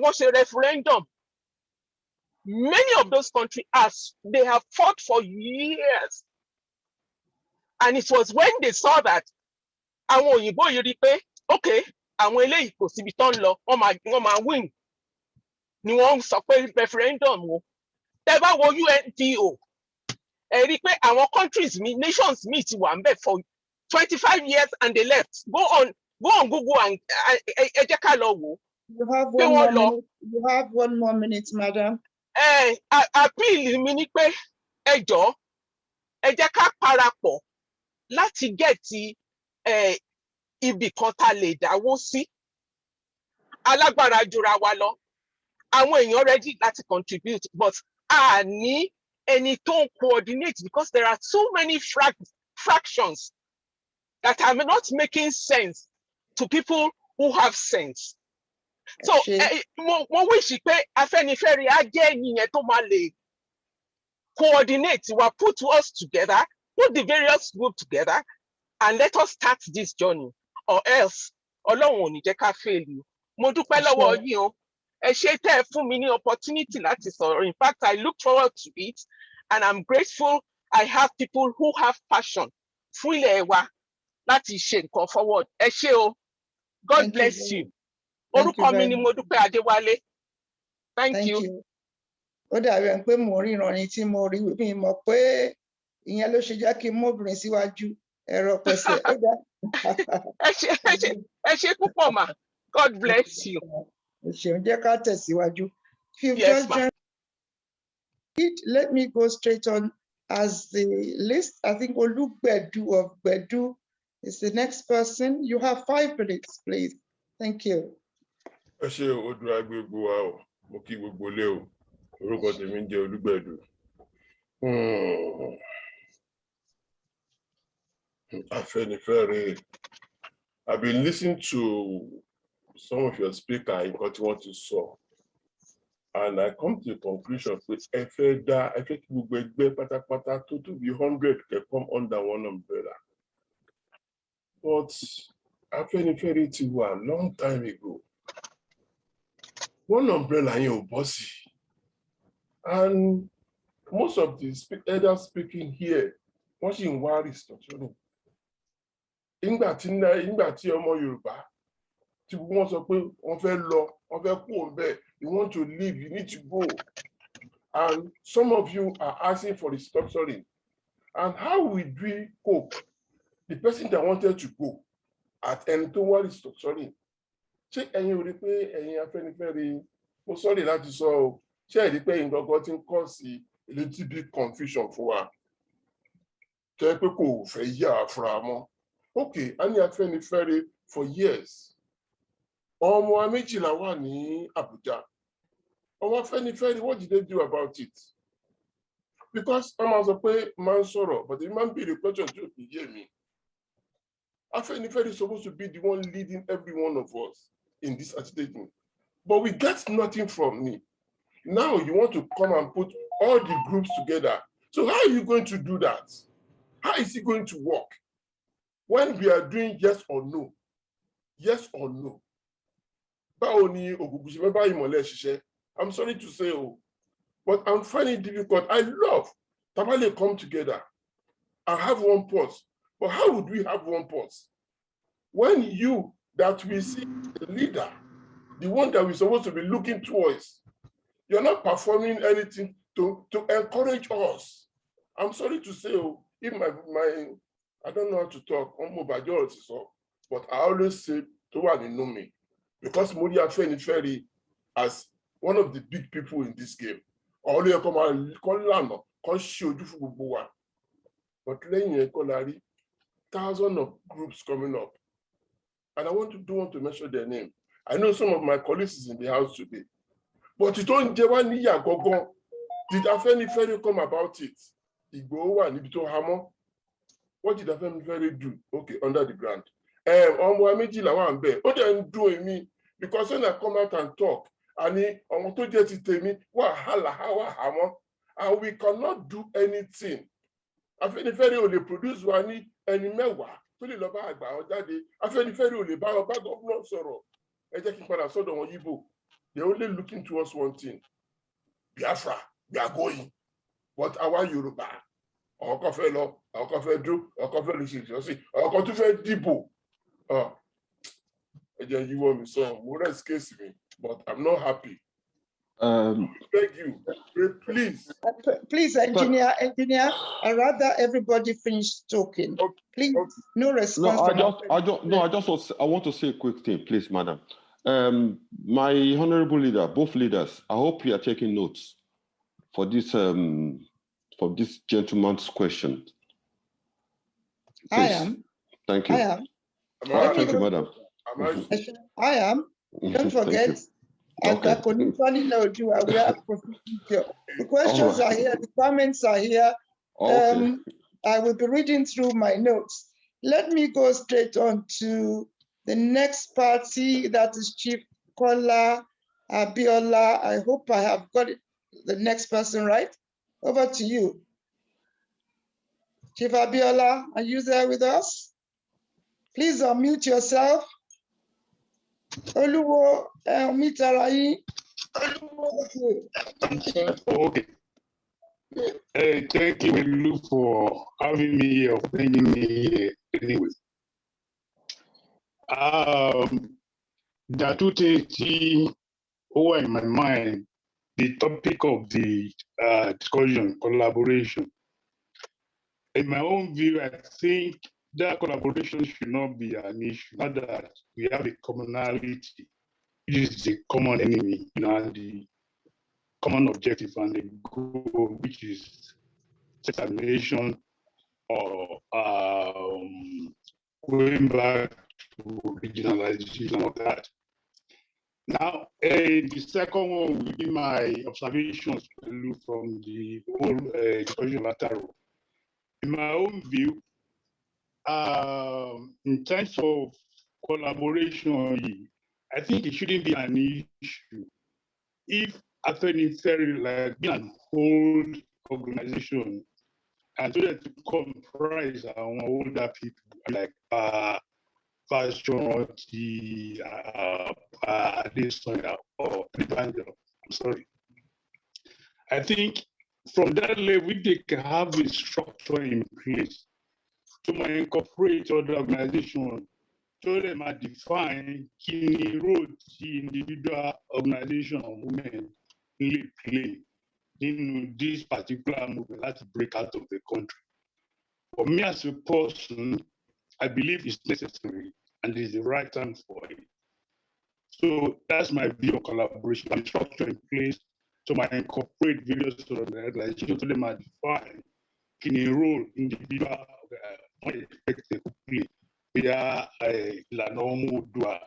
wọ́n ṣe referendum, many of those countries they have fought for years, and it was when they saw that àwọn òyìnbó yìí rí i pé okay àwọn eléyìí kò síbi tán lọ wọ́n máa win ni wọ́n sọ pé referendum o. Tẹ́ bá wo UNDO ẹ rí i pé àwọn countries nations mi ti wà ń bẹ̀ for 25 years and they left. Go on Google and ẹ jẹ́ ká lọ wò. You have one more minute, madam. Appeal mi ni pé ẹ jọ̀ọ́ ẹ jẹ́ ká parapọ̀ láti gẹ̀ẹ́tì ibì kan tá lè dáwó sí. Alágbára jura wa lọ. Àwọn èèyàn ready láti contribute, but a ní ẹni tó ń coordinate because there are so many fractions that are not making sense to people who have sense. So mo wish pé Afẹ́nifẹ́re á jẹ́ ènìyàn tó máa lè coordinate wa, put us together, put the various groups together and let us start this journey, or else Ọlọ́run ò ní jẹ́ ká fail you. Mo dúpẹ́ lọ́wọ́ yín o. Ẹ ṣé tẹ́ ẹ fún mi ní opportunity láti sọ̀rọ̀. In fact, I look forward to it and I'm grateful I have people who have passion fún ilẹ̀ wa láti ṣe nǹkan forward. Ẹ ṣé o. God bless you. Orúkọ mi ni Modúpẹ́ Adéwálé. Thank you. Ó dàbí ẹni pé mo ríran ni tí mo rí mi mọ̀ pé ìyẹn ló ṣe jẹ́ kí n mú obìnrin síwájú ẹ̀rọ pẹ̀sẹ̀. Ẹ ṣé púpọ̀ mà. God bless you. Ṣeun jẹ́ ká tẹ̀síwájú. Yes, ma. Let me go straight on as the list. I think Olugbedu of Gbedu is the next person. You have 5 minutes, please. Thank you. Ẹ ṣé Odùa gbogbo wa o, mo kí gbogbo lé o, orúkọ tèmi ń jẹ́ Olúgbẹ̀dù. Afẹ́nifẹ́re, I've been listening to some of your speakers nǹkan tí wọ́n ti sọ, and I come to the conclusion pé ẹ fẹ́ kí gbogbo ẹgbẹ́ pátápátá tó tó bí 100 can come under one umbrella. But Afẹ́nifẹ́re ti wà long time ago. One umbrella yẹn ò bọ́ sí. And most of the elders speaking here, wọ́n sì ń wá restructuring. Nígbà tí ọmọ Yorùbá tí wọ́n sọ pé wọ́n fẹ́ lọ, wọ́n fẹ́ kú òǹbẹ̀, you want to leave, you need to go. And some of you are asking for restructuring. And how will we cope? The person that wanted to go at ẹni tó wá restructuring. Ṣé ẹ̀yin ò rí pé ẹ̀yin Afẹ́nifẹ́re, mo sorry láti sọ o, ṣé ẹ rí pé nǹkan kan ti ń cause a little bit confusion for wa? Tẹ́ pé kò fẹ́ yà fúnra mọ́. Okay, a ní Afẹ́nifẹ́re for years. Ọmọ wa méjìlá wà ní Abuja. Ọmọ Afẹ́nifẹ́re, what did they do about it? Because ọmọ sọ pé máa ń sọ̀rọ̀, but the man be the question to hear me. Afẹ́nifẹ́re is supposed to be the one leading every one of us in this agitating. But we get nothing from me. Now you want to come and put all the groups together. So how are you going to do that? How is it going to work? When we are doing yes or no? Yes or no? I'm sorry to say, but I'm finding it difficult. I love Tamale come together and have one purse. But how would we have one purse? When you that we see the leader, the one that we're supposed to be looking towards, you're not performing anything to encourage us. I'm sorry to say, if my I don't know how to talk, but I always say to one who know me, because Modi Afẹ́nifẹ́re as one of the big people in this game. Always come and call show you for gbogbo. But then thousands of groups coming up. And I don't want to mention their name. I know some of my colleagues is in the house today. But you don't get one year go. Did Afẹ́nifẹ́re come about it? What did Afẹ́nifẹ́re do? Okay, under the ground. ọmọ méjì làwọn à ń bẹ̀ ó dẹ̀ ń dùn èmi because when I come out and talk àní ọmọ tó jẹ́ ti tèmi wàhálà wàhámọ́ and we cannot do anything. Afẹ́nifẹ́re ò lè produce wa ní ẹni mẹ́wàá tó lè lọ bá àgbà wọn jáde. Afẹ́nifẹ́re ò lè bá wọn bá gómìnà sọ̀rọ̀. Ẹ jẹ́ kí n padà sọ́dọ̀ wọn Yíbò. They only looking towards one thing. Biafra, we are going. But àwa Yorùbá, àwọn kan fẹ́ lọ, àwọn kan fẹ́ dúró, àwọn kan fẹ́ lè ṣe ìjọsìn, àwọn kan tún fẹ́ dìbò. Ẹ jẹ́ yíwọ́ mi sọ, mo rest case mi, but I'm not happy. Beg you, please. Please, engineer, I rather everybody finish talking. Okay. Please, no response. I want to say a quick thing, please, madam. My honorable leader, both leaders, I hope you are taking notes for this gentleman's question. Please. I am. Thank you. I am. Thank you, madam. I am. Don't forget. Okay. The questions are here, the comments are here. Okay. I will be reading through my notes. Let me go straight on to the next party, that is Chief Kola Abiola. I hope I have got it, the next person right. Over to you. Chief Abiola, are you there with us? Please unmute yourself. Oluwo Mitarayi. Okay. Thank you, Olu, for having me here, bringing me here anyway. There are two things over in my mind. The topic of the discussion, collaboration. In my own view, I think that collaboration should not be an issue. Not that we have a commonality, which is the common enemy, and the common objective and the goal, which is determination or going back to regionalization of that. Now, the second one will be my observations from the whole discussion of Ataro. In my own view, in terms of collaboration, I think it shouldn't be an issue. If Afenifere, like being an old organization, and so that to comprise our older people like Fashion, this or Evangel, I'm sorry. I think from that level, they can have a structure in place to incorporate other organizations, so they might define key roles the individual organization of women really play in this particular movement to break out of the country. For me as a person, I believe it's necessary and it's the right time for it. So that's my view of collaboration and structure in place to incorporate various organizations so they might define key role individual expected to play via ìlànà ọmọdúà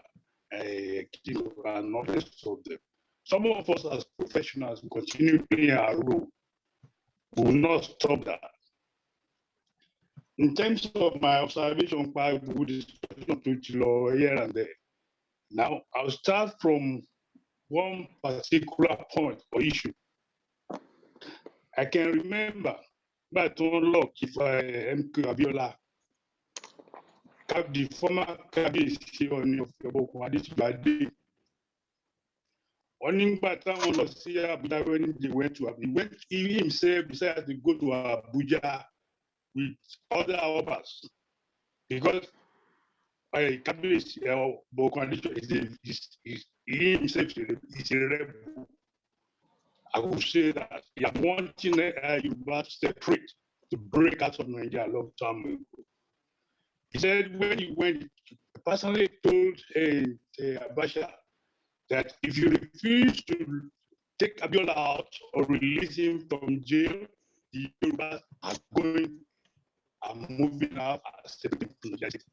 and all the rest of them. Some of us as professionals will continue playing our role. We will not stop that. In terms of my observation, by discussion to here and there. Now, I'll start from one particular point or issue. I can remember, but unlock if MK Abiola, the former cabinet of Yoruba, Adisibade. Oningba táwọn lọ sí Abuja when they went to Abuja, he himself decided to go to Abuja with other Obas because cabinet he himself is a rebel. I would say that he had wanting Yoruba to separate, to break out of Nigeria a long time ago. He said when he went, he personally told Abacha that if you refuse to take Abiola out or release him from jail, the Yorubas are moving out as separate from the city.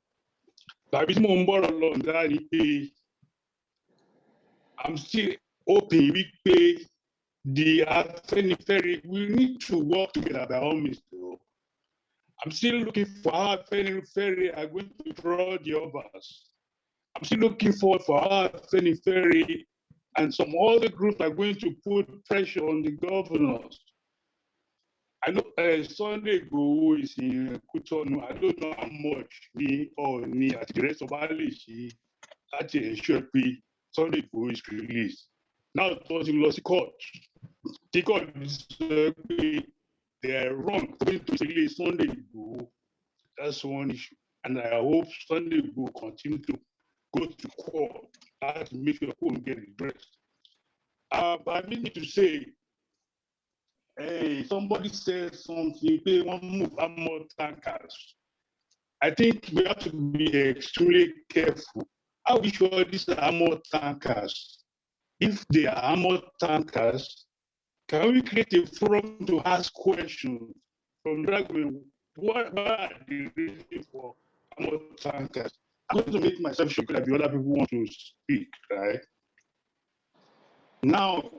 I'm still hoping we pay the Afenifere. We need to work together by all means. I'm still looking for how Ferry are going to draw the others. I'm still looking forward for how Ferry and some other groups are going to put pressure on the governors. I know Sunday Igboho is in Kutonu. I don't know how much me or me at the rest of Alishi that ensure Sunday Igboho is released. Now it was in lost court. The court is they are wrong to release Sunday Igboho. That's one issue. And I hope Sunday will continue to go to court and make sure people get redressed. I need to say, hey, somebody said something, they want to move armored tankers. I think we have to be extremely careful. Are we sure these are armored tankers? If they are armored tankers, can we create a forum to ask questions from Dragway? What are the reasons for armored tankers? I'm going to make myself sure that the other people want to speak, right? Now,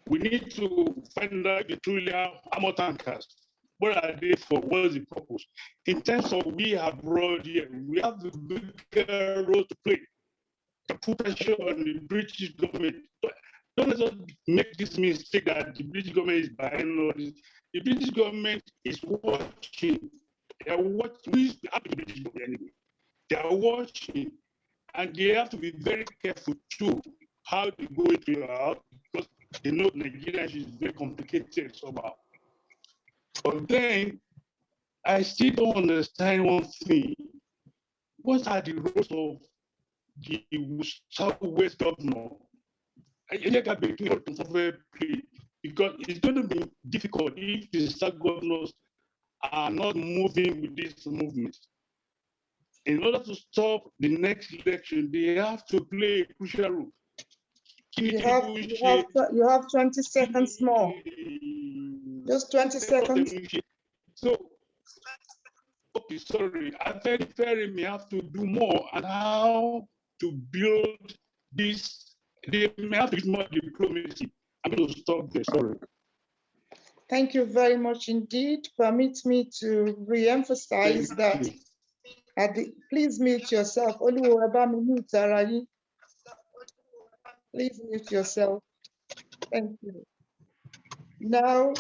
we need to find out the truly armored tankers. What are they for? What is the purpose? In terms of we abroad here, we have the bigger role to play to put pressure on the British government. Don't let us make this mistake that the British government is behind all this. The British government is watching. They are watching. We have the British government anyway. They are watching, and they have to be very careful too how they go into your house because they know Nigeria is very complicated somehow. But then, I still don't understand one thing. What are the roles of the Southwest governor? Because it's going to be difficult if the South governors are not moving with this movement. In order to stop the next election, they have to play a crucial role. You have 20 seconds more. Just 20 seconds. So, okay, sorry. I think Ferry may have to do more on how to build this. They may have to use more diplomacy. I'm going to stop there. Sorry. Thank you very much indeed. Permit me to re-emphasize that. Please mute yourself. Please mute yourself. Thank you. Now,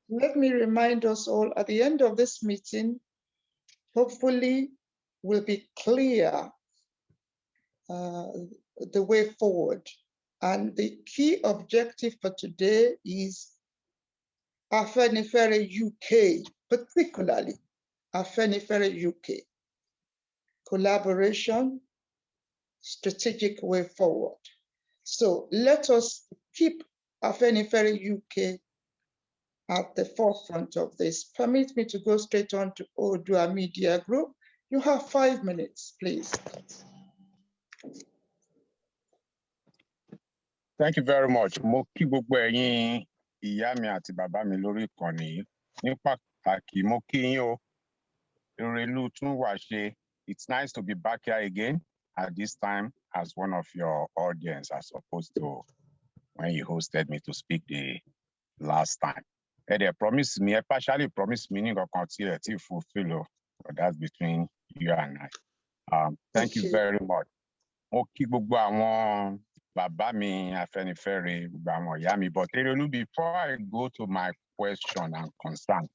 let me remind us all at the end of this meeting, hopefully will be clear the way forward. And the key objective for today is Afenifere UK, particularly Afenifere UK. Collaboration, strategic way forward. So let us keep Afenifere UK at the forefront of this. Permit me to go straight on to Odua Media Group. You have 5 minutes, please. Thank you very much. Mo kí gbogbo ẹ̀yin ìyá mi àti bàbá mi lórí ìkànnì yìí. Ní pàtàkì mo kí yín o. Erelu tún wà ṣe. It's nice to be back here again at this time as one of your audience as opposed to when you hosted me to speak the last time. And they promised me, partially promised me, to fulfill, but that's between you and I. Thank you very much. Mo kí gbogbo àwọn bàbá mi Afẹ́nifẹ́re gbogbo àwọn ìyá mi, but Erelu, before I go to my question and concern,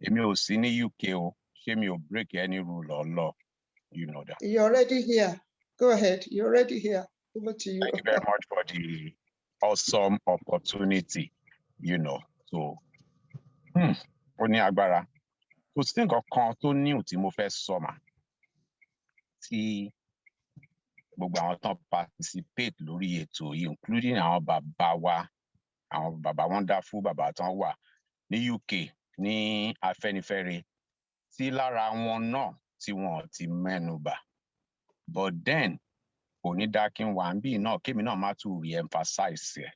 èmi ò sí ní UK o, ṣé mi ò break any rule or law, you know that. You're already here. Go ahead. You're already here. Over to you. Thank you very much for the awesome opportunity, you know. So, ó ní agbára. Kò sí nǹkan kan tó ní tí mo fẹ́ sọ mà tí gbogbo àwọn tán participate lórí ètò yìí, including àwọn bàbá wa, àwọn bàbá wonderful bàbá tán wà ní UK, ní Afẹ́nifẹ́re, tí lára wọn náà tí wọn ti mẹ́nu bà. But then, kò ní dá kí n wà níbí náà kémi náà má tún re-emphasize ẹ̀.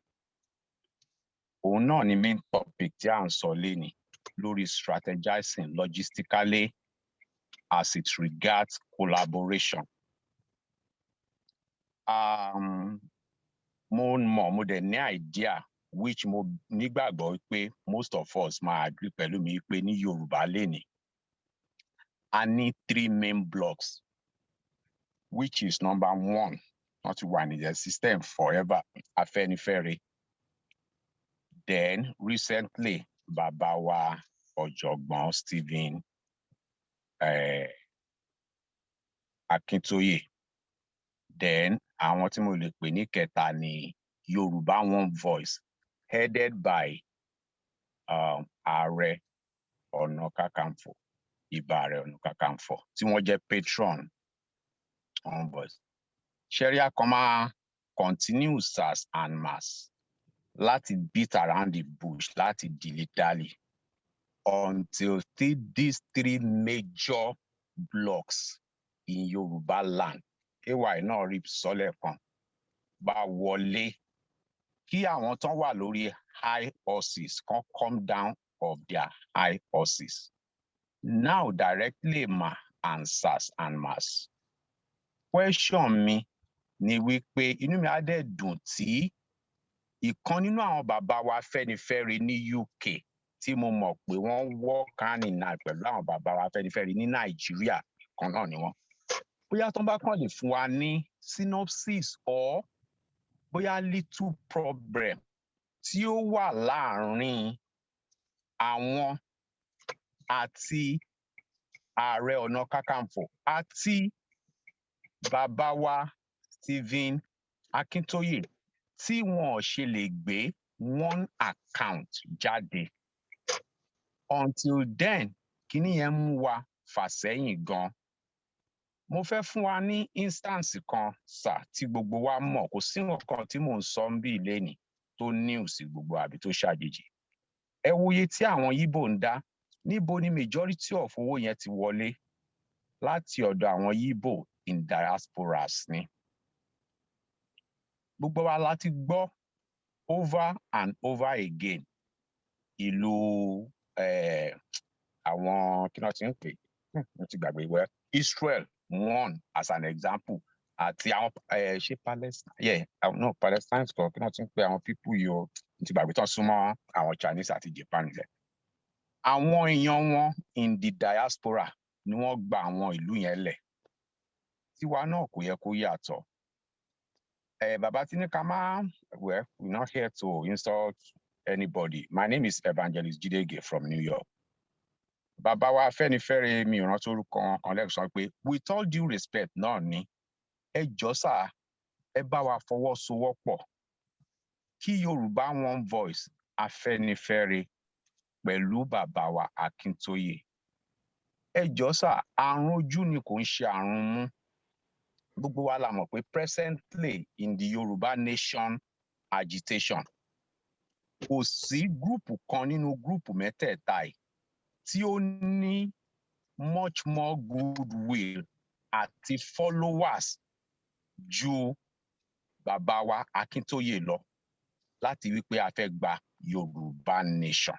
Òun náà ni main topic tí à ń sọ lénìí lórí strategizing logistically as it regards collaboration. Mo dẹ̀ ní idea which mo nígbàgbọ́ pé most of us máa agree pẹ̀lú mi pé ní Yorùbá lénìí I need 3 main blocks, which is number 1, not one, is the system forever, Afenifere. Then recently, Babawa Ojogbon Stephen Akintoye. Then àwọn tí mo lè pè ní kẹta ni Yoruba One Voice, headed by Ààrẹ Ọ̀nà Kakanfò, Ìbà Ààrẹ Ọ̀nà Kakanfò, tí wọ́n jẹ́ patron One Voice. Sharia Koma continues as en masse láti beat around the bush, láti dilly-dally, until these 3 major blocks in Yoruba land, AY náà rí sọ́lẹ̀ kan, bá wọlé, kí àwọn tán wà lórí high horses kan come down of their high horses. Now directly ma answers en masse. Question mi ni wípé inú mi á dẹ̀ dùn tí ìkan nínú àwọn bàbá wa Afẹ́nifẹ́re ní UK tí mo mọ̀ pé wọ́n work hand in hand pẹ̀lú àwọn bàbá wa Afẹ́nifẹ́re ní Nàìjíríà kan náà ni wọ́n. Bóyá tó ń bá kàn lè fún wa ní synopsis or bóyá little problem tí ó wà láàárín àwọn àti Ààrẹ Ọ̀nà Kakanfò àti bàbá wa Stephen Akintoye tí wọn ò ṣe lè gbé one account jáde. Until then, kíní yẹn mú wa fà sẹ́yìn gan. Mo fẹ́ fún wa ní instance kan sà tí gbogbo wa mọ̀, kò sí nǹkan tí mò ń sọ ń bí lẹ́nìí tó news gbogbo àbí tó ṣàjèjì. Ẹ wòye tí àwọn Yíbò ń dá, níbo ni majority of owó yẹn ti wọlé? Láti ọ̀dọ̀ àwọn Yíbò in diasporas ni. Gbogbo wa láti gbọ́ over and over again ìlú àwọn kí wọ́n ti ń pè, mo ti gbàgbé wẹ́, Israel one as an example, àti àwọn ṣé Palestine, no Palestine kò kí wọ́n ti ń pè àwọn people yìí o, mo ti gbàgbé tán súnmọ́ àwọn Chinese àti Japan rẹ̀. Àwọn èèyàn wọn in the diaspora ni wọ́n gba àwọn ìlú yẹn lẹ̀. Tiwa náà kò yẹ kó yàtọ̀. Bàbá tí ní ká máa, well, we're not here to insult anybody. My name is Evangelist Jidege from New York. Bàbá wa Afẹ́nifẹ́re mi ò rántí orúkọ wọn kan lẹ́ẹ̀kan sọ pé with all due respect náà ni ẹ jọ̀ọ́ sà, ẹ bá wa fọwọ́sowọ́pọ̀ kí Yorùbá One Voice Afẹ́nifẹ́re pẹ̀lú bàbá wa Akintoye. Ẹ jọ̀ọ́ sà, àrùn ojú ni kò ń ṣe àrùn mú. Gbogbo wa la mọ̀ pé presently in the Yoruba nation agitation, kò sí gúrùpù kan nínú gúrùpù mẹ́tẹ̀ẹ̀ta yìí tí ó ní much more goodwill àti followers ju bàbá wa Akintoye lọ láti wípé a fẹ́ gba Yorùbá nation.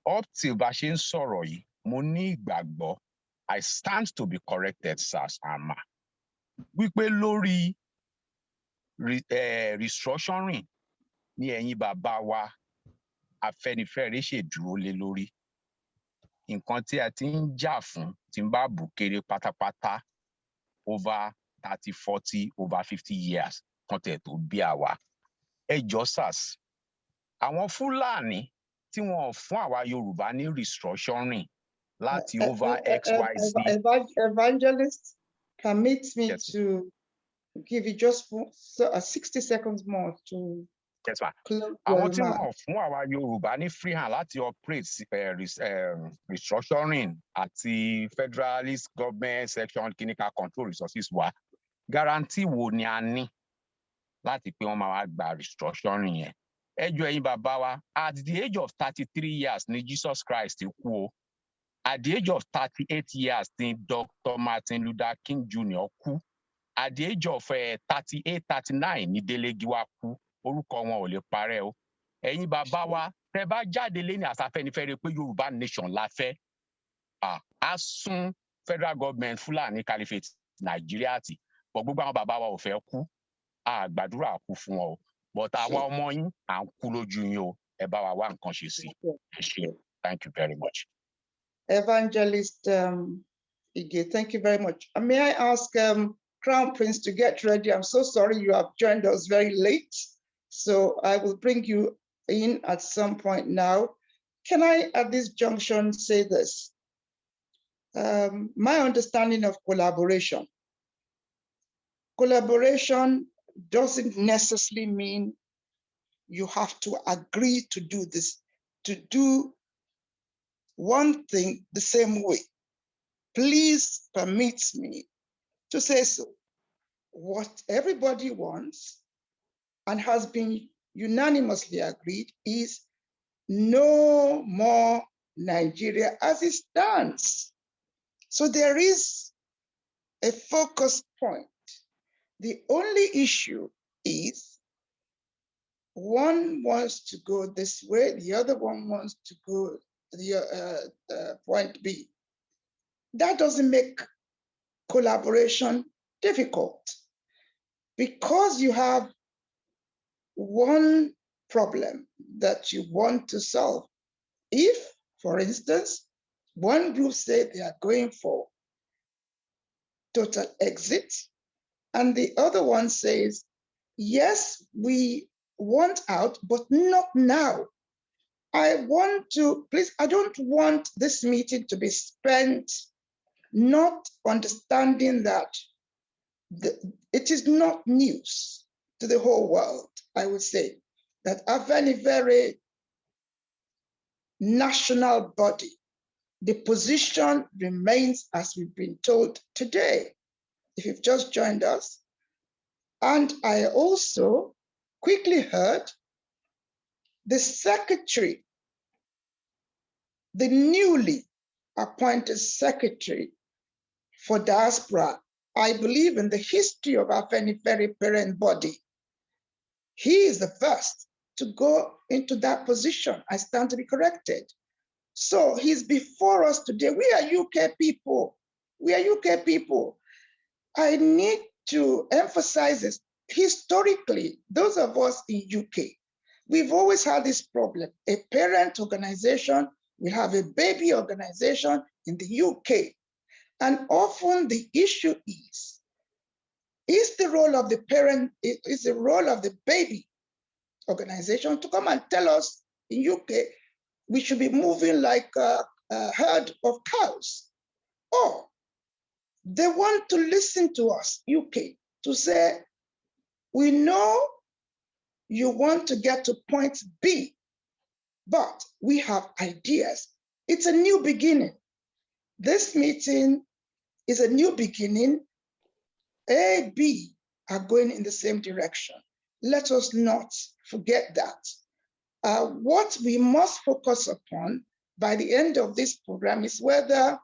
Up till bá ṣe ń sọ̀rọ̀ yìí, mo ní ìgbàgbọ́, I stand to be corrected, sirs and ma, wípé lórí restructuring ní ẹ̀yin bàbá wa Afẹ́nifẹ́re ṣe dúró lé lórí. Nǹkan tí a ti ń jà fún tí ń bá bù kéré pátápátá over 30, 40, over 50 years kan tẹ̀ tó bí àwa. Ẹ jọ̀ọ́ sirs, àwọn Fúlàní tí wọn ò fún àwa Yorùbá ní restructuring láti over XYZ. Evangelist, permit me Yes, to give you just 60 seconds more to yes, ma. close your Àwọn tí remarks. wọn ò fún àwa Yorùbá ní free hand láti operate restructuring àti federalist government section clinical control resources wa, guarantee wo ni a ní láti pé wọ́n máa wá gba restructuring yẹn? Ẹ jọ̀ọ́ ẹ̀yin bàbá wa, at the age of 33 years ni Jesus Christ kú o. At the age of 38 years ni Dr. Martin Luther King Jr. kú. At the age of 38, 39 ni Dele Giwa kú. Orúkọ wọn ò lè parẹ́ o. Ẹ̀yin bàbá wa, tẹ́ bá jáde lé ní Afẹ́nifẹ́re pé Yorùbá nation la fẹ́, á sún federal government Fúlàní Caliphate Nàìjíríà tì. But gbogbo àwọn bàbá wa ò fẹ́ kú. A gbàdúrà kú fún wọn o. But àwa ọmọ yín à ń kú lójú yín o. Ẹ bá wa wá nǹkan ṣe sí. Ẹ ṣé. Thank you very much. Evangelist Ige, thank you very much. May I ask Crown Prince to get ready? I'm so sorry you have joined us very late, so I will bring you in at some point now. Can I, at this junction, say this? My understanding of collaboration doesn't necessarily mean you have to agree to do this, to do one thing the same way. Please permit me to say so. What everybody wants and has been unanimously agreed is no more Nigeria as it stands. So there is a focus point. The only issue is one wants to go this way, the other one wants to go the point B. That doesn't make collaboration difficult because you have one problem that you want to solve. If, for instance, one group said they are going for total exit, and the other one says, yes, we want out, but not now. I don't want this meeting to be spent not understanding that it is not news to the whole world, I would say, that a very, very national body, the position remains as we've been told today, if you've just joined us. And I also quickly heard the secretary, the newly appointed secretary for diaspora, I believe in the history of our very parent body. He is the first to go into that position. I stand to be corrected. So he's before us today. We are UK people. We are UK people. I need to emphasize this. Historically, those of us in UK, we've always had this problem. A parent organization will have a baby organization in the UK. And often the issue is the role of the parent, is the role of the baby organization to come and tell us in UK, we should be moving like a herd of cows. Or they want to listen to us, UK, to say, we know you want to get to point B, but we have ideas. It's a new beginning. This meeting is a new beginning. A, B are going in the same direction. Let us not forget that. What we must focus upon by the end of this program is whether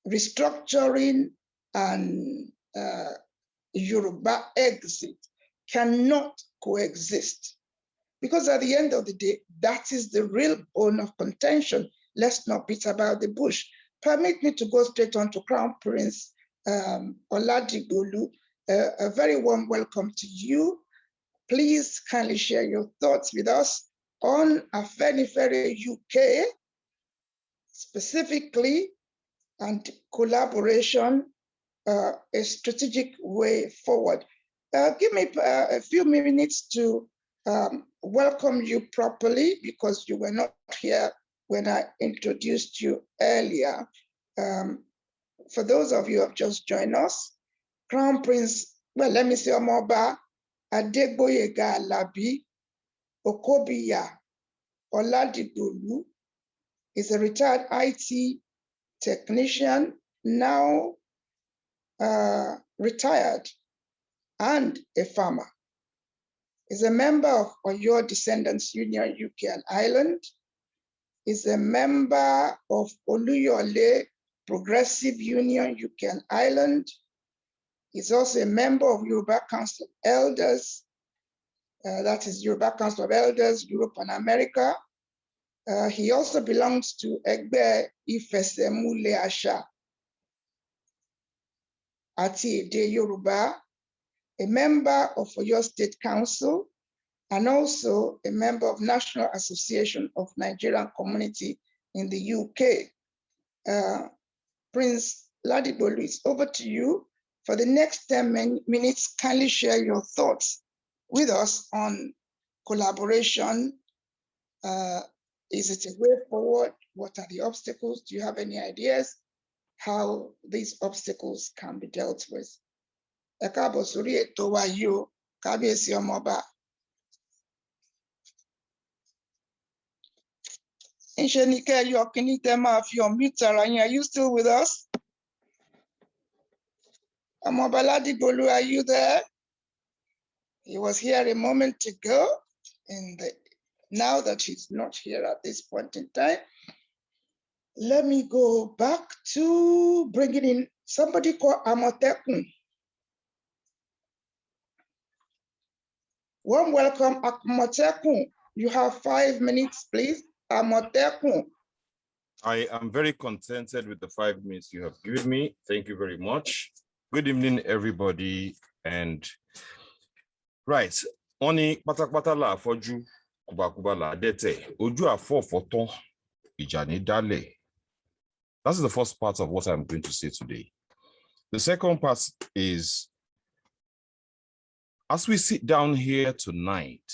restructuring and Yoruba exit cannot coexist. Because at the end of the day, that is the real bone of contention. Let's not beat about the bush. Permit me to go straight on to Crown Prince Oladigolu. A very warm welcome to you. Please kindly share your thoughts with us on Afenifere UK, specifically, and collaboration, a strategic way forward. Give me a few minutes to welcome you properly, because you were not here when I introduced you earlier. For those of you who have just joined us, Crown Prince, well, let me say Omoba Adegboyega Alabi Okobiya Oladigolu is a retired IT technician, now retired, and a farmer. Is a member of Oyo Descendants Union UK and Ireland. Is a member of Oluyole Progressive Union UK and Ireland. He's also a member of Yoruba Council of Elders, that is Yoruba Council of Elders, Europe and America. He also belongs to Egbe Ifesemule Asha Ati Ede Yoruba, a member of Oyo State Council, and also a member of National Association of Nigerian Community in the UK. Prince Ladibolu, it's over to you. For the next 10 minutes, kindly share your thoughts with us on collaboration. Is it a way forward? What are the obstacles? Do you have any ideas how these obstacles can be dealt with? Ẹ káàbọ̀ sórí ètò wa yìí o, Kábíyèsí Ọmọọba. Ńṣe ni kẹ́ ẹ yọ kíní tẹ́ máa fi unmute ara yín. Are you still with us? Ọmọọba Ládìgbòlú, are you there? He was here a moment ago, and now that he's not here at this point in time, let me go back to bringing in somebody called Amotekun. Warm welcome, Amotekun. You have 5 minutes, please. Amotekun. I am very contented with the 5 minutes you have given me. Thank you very much. Good evening, everybody. And right, oni pátápátá la afọ́jú, kúbakúba la adẹ́tẹ̀, ojú àfọ̀fọ́tán, ìjà ní dálẹ̀. That's the first part of what I'm going to say today. The second part is, as we sit down here tonight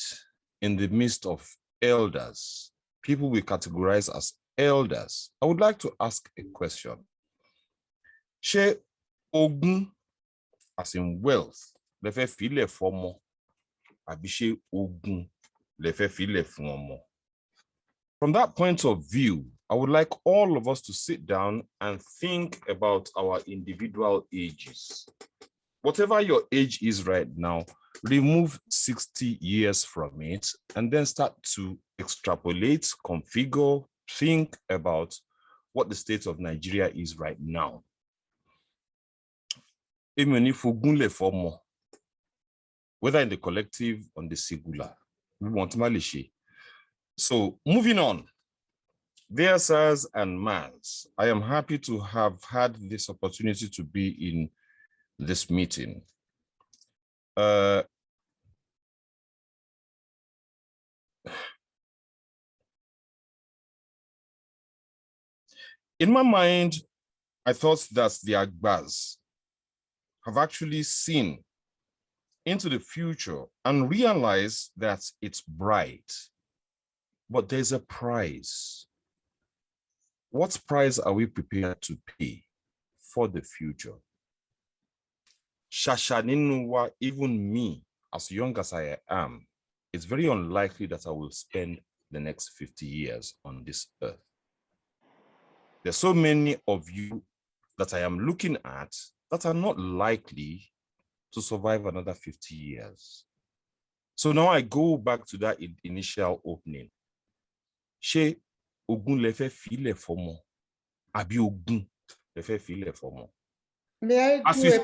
in the midst of elders, people we categorize as elders, I would like to ask a question. Ṣé ogún, as in wealth, lẹ fẹ́ filẹ̀ fọ́mọ, àbí ṣé ogún lẹ fẹ́ filẹ̀ fún ọmọ? From that point of view, I would like all of us to sit down and think about our individual ages. Whatever your age is right now, remove 60 years from it and then start to extrapolate, configure, think about what the state of Nigeria is right now. Whether in the collective, on the singular. So moving on. Dear sirs and mans, I am happy to have had this opportunity to be in this meeting. In my mind, I thought that the Agbas have actually seen into the future and realized that it's bright, but there's a price. What price are we prepared to pay for the future? Shashaninwa, even me, as young as I am, it's very unlikely that I will spend the next 50 years on this earth. There's so many of you that I am looking at that are not likely to survive another 50 years. So now I go back to that initial opening. Ṣé ogún lẹ fẹ́ filẹ̀ fọ́mọ, àbí ogún lẹ fẹ́ filẹ̀ fọ́mọ? May I do a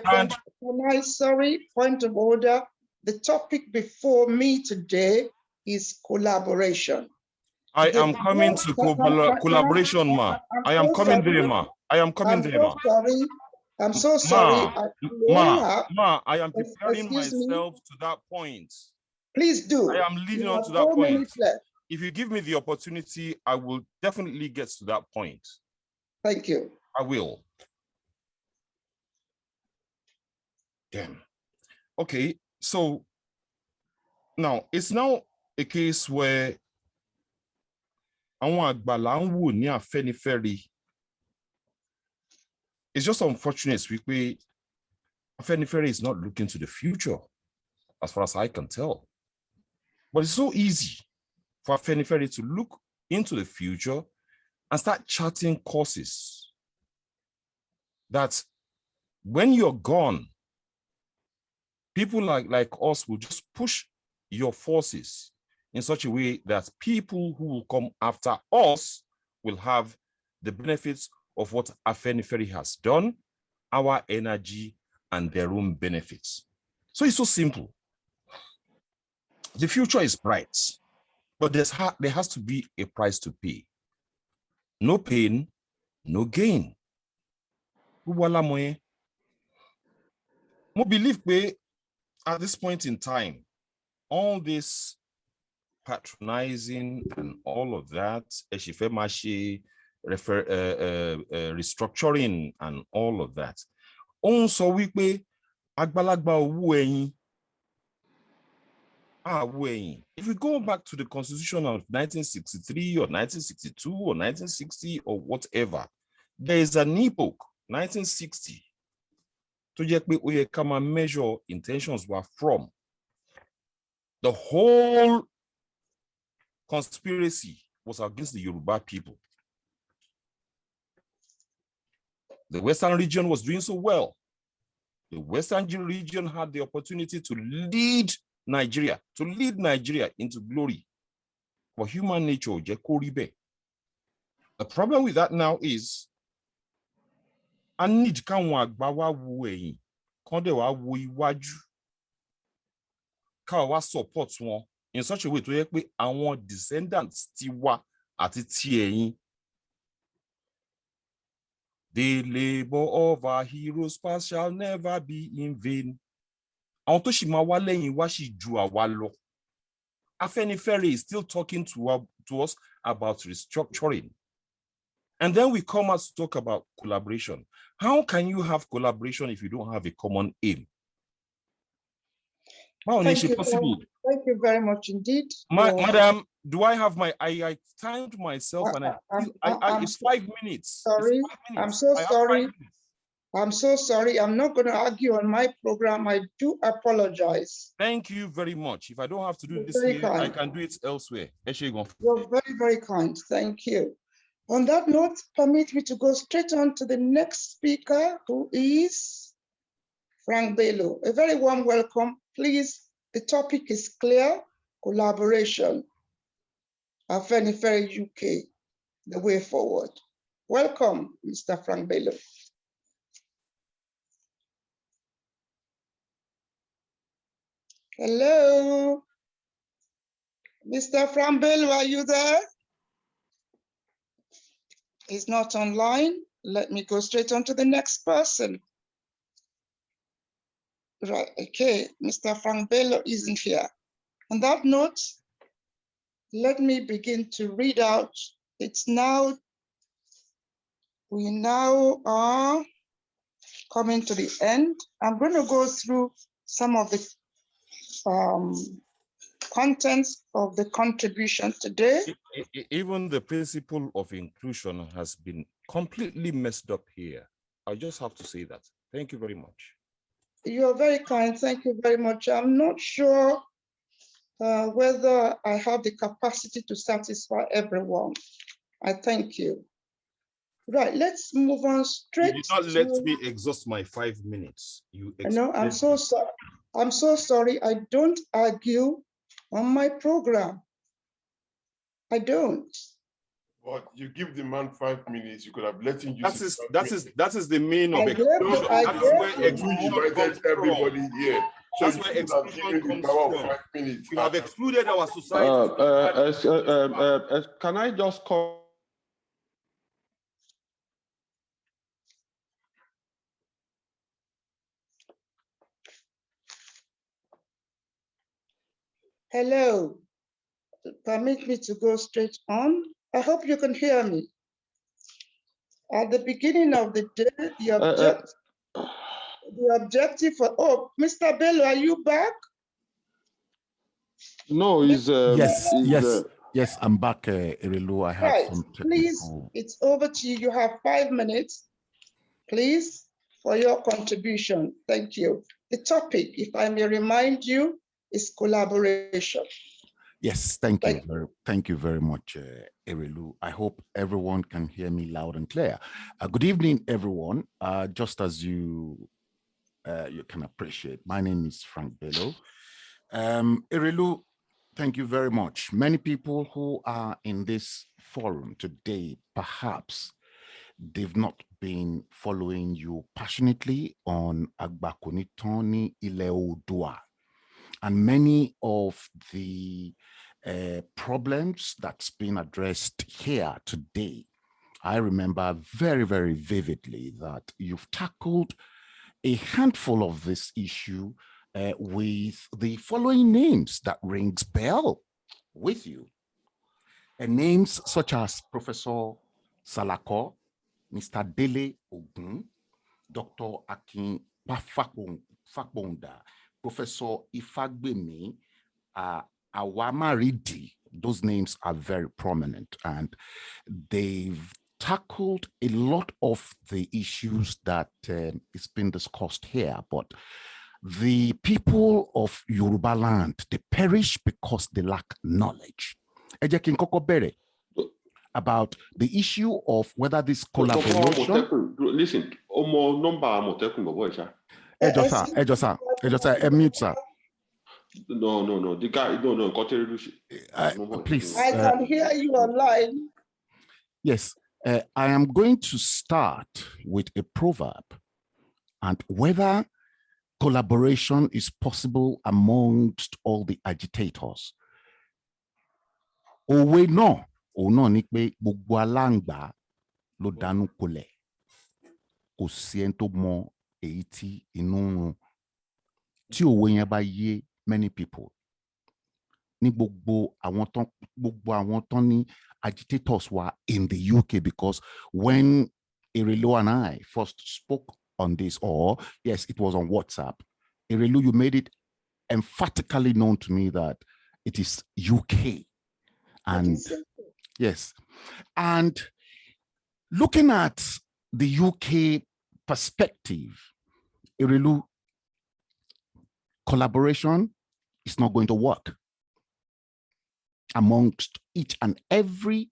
point of order? The topic before me today is collaboration. I am coming to collaboration, ma. I am coming there, ma. I am coming there, ma. I'm so sorry. Ma, I am preparing myself to that point. Please do. I am leading on to that point. If you give me the opportunity, I will definitely get to that point. Thank you. I will. Damn. Okay, so now it's now a case where àwọn àgbàlá ń wò ní Afẹ́nifẹ́re. It's just unfortunate wípé Afẹ́nifẹ́re is not looking to the future, as far as I can tell. But it's so easy for Afẹ́nifẹ́re to look into the future and start charting courses that when you're gone, people like us will just push your forces in such a way that people who will come after us will have the benefits of what Afẹ́nifẹ́re has done, our energy, and their own benefits. So it's so simple. The future is bright, but there has to be a price to pay. No pain, no gain. Mo believe at this point in time, all this patronizing and all of that, restructuring and all of that. Ó sọ wípé àgbàlagbà owó ẹ̀yìn. If we go back to the Constitution of 1963 or 1962 or 1960 or whatever, there is an epoch, 1960, to jẹ́ pé ó yẹ ká máa measure intentions were from. The whole conspiracy was against the Yoruba people. The Western region was doing so well. The Western region had the opportunity to lead Nigeria into glory. But human nature, jẹ́ kó rí bẹ́ẹ̀. The problem with that now is, I need káwọn àgbà wá wo ẹ̀yìn, kán dẹ̀ wá wo iwájú, káwa wá support wọn in such a way tó yẹ pé àwọn descendants ti wá àti ti ẹ̀yìn. The labor of our heroes past shall never be in vain. Àwọn tó ṣì máa wá lẹ́yìn wá ṣì ju àwa lọ. Afenifere is still talking to us about restructuring. And then we come out to talk about collaboration. How can you have collaboration if you don't have a common aim? Thank you very much indeed. Madam, do I have I timed myself and it's 5 minutes. Sorry, 5 minutes. I'm so sorry. I'm so sorry. I'm not going to argue on my program. I do apologize. Thank you very much. If I don't have to do this here, I can do it elsewhere. You're very, very kind. Thank you. On that note, permit me to go straight on to the next speaker, who is Frank Bello. A very warm welcome. Please, the topic is clear: collaboration. Afenifere UK, the way forward. Welcome, Mr. Frank Bello. Hello, Mr. Frank Bello, are you there? He's not online. Let me go straight on to the next person. Right, okay, Mr. Frank Bello isn't here. On that note, let me begin to read out. We now are coming to the end. I'm going to go through some of the contents of the contribution today. Even the principle of inclusion has been completely messed up here. I just have to say that. Thank you very much. You're very kind. Thank you very much. I'm not sure whether I have the capacity to satisfy everyone. I thank you. Right, let's move on straight. You did not let me exhaust my 5 minutes. No, I'm so sorry. I'm so sorry. I don't argue on my program. I don't. But you give the man 5 minutes. You could have let him use that is the mean of it. You invited everybody here. So that's where exclusion comes from. We have excluded our society. Can I just call? Hello. Permit me to go straight on. I hope you can hear me. At the beginning of the day, the objective for, oh, Mr. Bello, are you back? No, he's yes, I'm back, Erelu. I have some technical... Please, it's over to you. You have 5 minutes, please, for your contribution. Thank you. The topic, if I may remind you, is collaboration. Yes, thank you very much, Erelu. I hope everyone can hear me loud and clear. Good evening, everyone. Just as you can appreciate, my name is Frank Bello. Erelu, thank you very much. Many people who are in this forum today, perhaps they've not been following you passionately on Agbakonitoni Ile Oodua. And many of the problems that's been addressed here today, I remember very, very vividly that you've tackled a handful of this issue with the following names that rings bell with you. And names such as Professor Salako, Mr. Dele Ogun, Dr. Akin Fakbonda, Professor Ifagbemi, Awamaridi. Those names are very prominent, and they've tackled a lot of the issues that is been discussed here. But the people of Yoruba land, they perish because they lack knowledge. Ẹ jẹ́ kí n kọ́kọ́ bẹ̀rẹ̀ about the issue of whether this collaboration. Listen, Omo number Amotekun Bobo Isha. Mute, sir. No. The guy, no. Please. I can hear you online. Yes. I am going to start with a proverb and whether collaboration is possible amongst all the agitators. Òwe náà ni pé gbogbo alangba ló dánú kolẹ̀. Kò sí ẹni tó mọ èyí tí inú ń run. Tí òwe yẹn bá yé many people. Ní gbogbo àwọn tán ní agitators were in the UK, because when Erelo and I first spoke on this, or yes, it was on WhatsApp, Erelo, you made it emphatically known to me that it is UK. And yes, and looking at the UK perspective, Erelo, collaboration is not going to work amongst each and every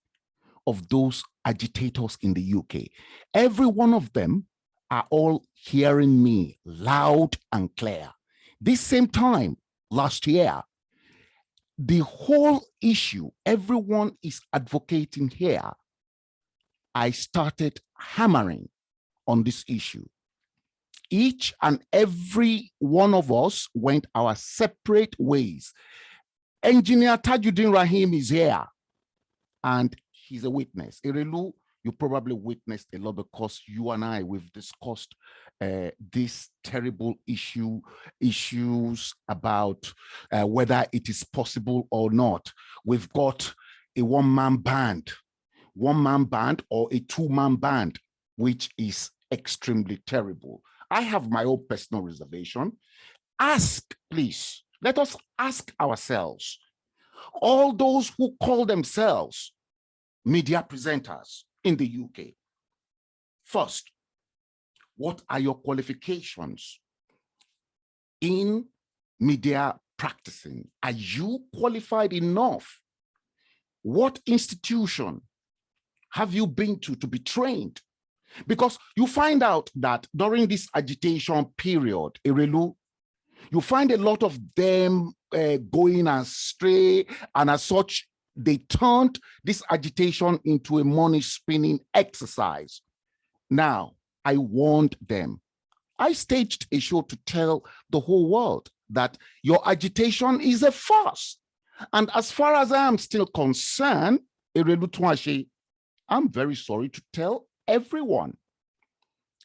of those agitators in the UK. Every one of them are all hearing me loud and clear. This same time last year, the whole issue everyone is advocating here, I started hammering on this issue. Each and every one of us went our separate ways. Engineer Tajuddin Rahim is here, and he's a witness. Erelu, you probably witnessed a lot because you and I, we've discussed this terrible issues about whether it is possible or not. We've got a one-man band or a two-man band, which is extremely terrible. I have my own personal reservation. Please, let us ask ourselves, all those who call themselves media presenters in the UK, first, what are your qualifications in media practicing? Are you qualified enough? What institution have you been to be trained? Because you find out that during this agitation period, Erelu, you find a lot of them going astray, and as such, they turned this agitation into a money spinning exercise. Now, I warned them. I staged a show to tell the whole world that your agitation is a farce. And as far as I am still concerned, Erelu Tuashe, I'm very sorry to tell everyone,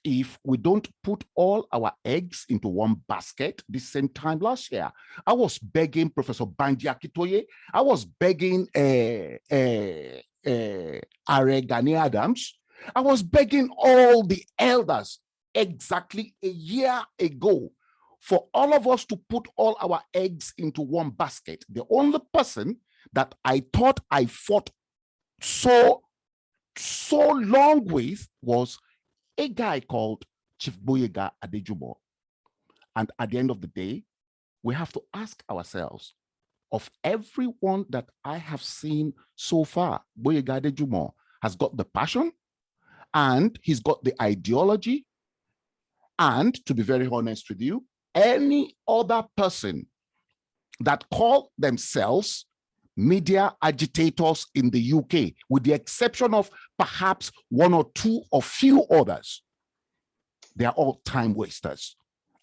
if we don't put all our eggs into one basket the same time last year. I was begging Professor Banji Akitoye, I was begging Are Gani Adams, I was begging all the elders exactly a year ago for all of us to put all our eggs into one basket. The only person that I thought I fought so long with was a guy called Chief Boyega Adejumo. And at the end of the day, we have to ask ourselves, of everyone that I have seen so far, Boyega Adejumo has got the passion, and he's got the ideology, and to be very honest with you, any other person that call themselves media agitators in the UK, with the exception of perhaps one or two or few others, they are all time wasters.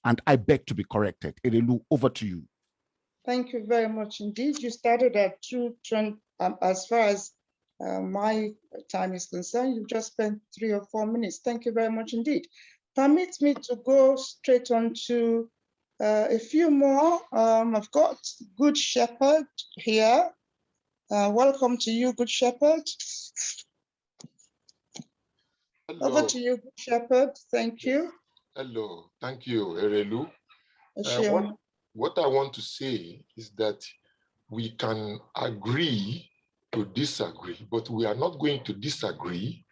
And I beg to be corrected. Erelu, over to you. Thank you very much indeed. You started at 2:20. As far as my time is concerned, you just spent 3 or 4 minutes. Thank you very much indeed. Permit me to go straight on to a few more. I've got Good Shepherd here. Welcome to you, Good Shepherd. Over Hello. to you, Shepherd. Thank you. Hello. Thank you, Erelu. Sure. What I want to say is that we can agree to disagree, but we are not going to disagree.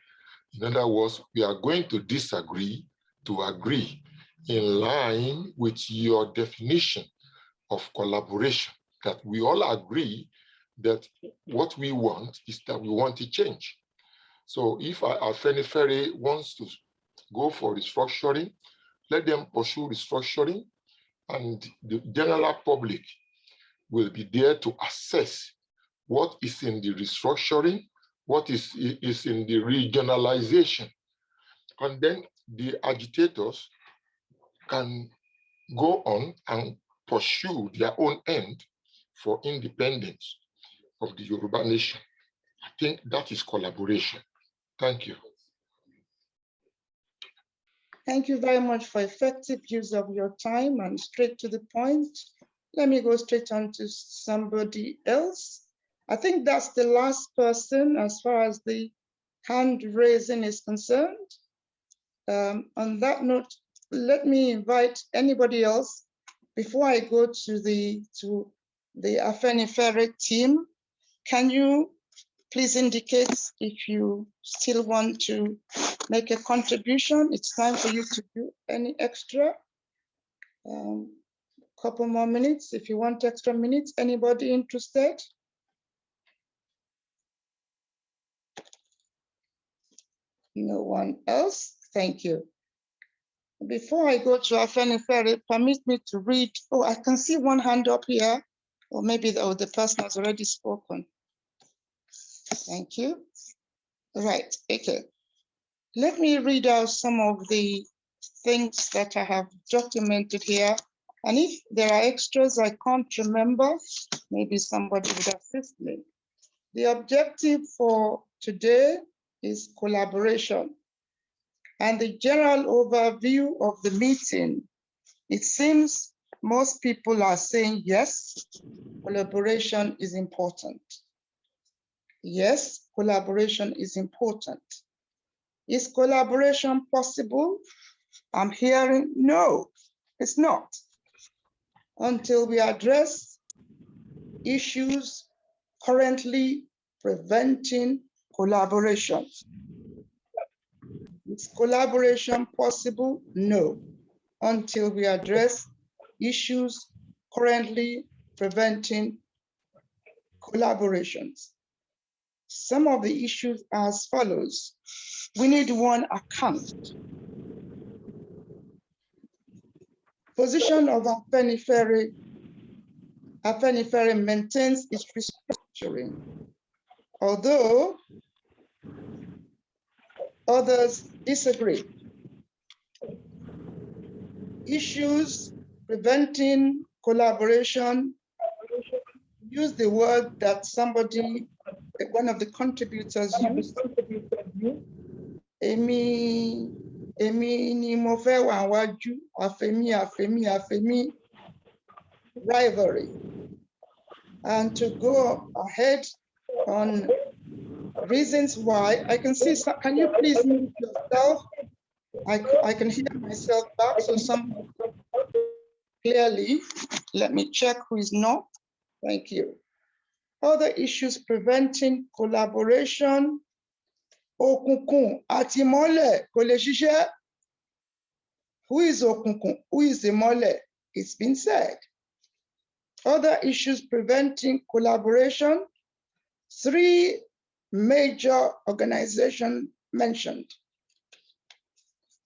In other words, we are going to disagree to agree in line with your definition of collaboration, that we all agree that what we want is that we want to change. So if Afenifere wants to go for restructuring, let them pursue restructuring, and the general public will be there to assess what is in the restructuring, what is in the regionalization. And then the agitators can go on and pursue their own end for independence of the Yoruba nation. I think that is collaboration. Thank you. Thank you very much for effective use of your time and straight to the point. Let me go straight on to somebody else. I think that's the last person as far as the hand raising is concerned. On that note, let me invite anybody else before I go to the Afenifere team. Can you please indicate if you still want to make a contribution? It's time for you to do any extra. Couple more minutes if you want extra minutes. Anybody interested? No one else? Thank you. Before I go to Afenifere, permit me to read. Oh, I can see one hand up here. Or maybe the person has already spoken. Thank you. Right, okay. Let me read out some of the things that I have documented here. And if there are extras I can't remember, maybe somebody would assist me. The objective for today is collaboration. And the general overview of the meeting, it seems most people are saying, yes, collaboration is important. Yes, collaboration is important. Is collaboration possible? I'm hearing no, it's not. Until we address issues currently preventing collaboration. Is collaboration possible? No, until we address issues currently preventing collaborations. Some of the issues are as follows. We need one account. Position of Afenifere maintains its restructuring, although others disagree. Issues preventing collaboration, use the word that somebody, one of the contributors used. Èmi ni mo fẹ́ wà wájú, àfẹ́mí, rivalry. And to go ahead on reasons why, I can see, can you please mute yourself? I can hear myself back, so some clearly. Let me check who is not. Thank you. Other issues preventing collaboration. Òkùnkùn àti ìmọ́lẹ̀ kò lè ṣiṣẹ́. Who is òkùnkùn? Who is ìmọ́lẹ̀? It's been said. Other issues preventing collaboration. 3 major organizations mentioned.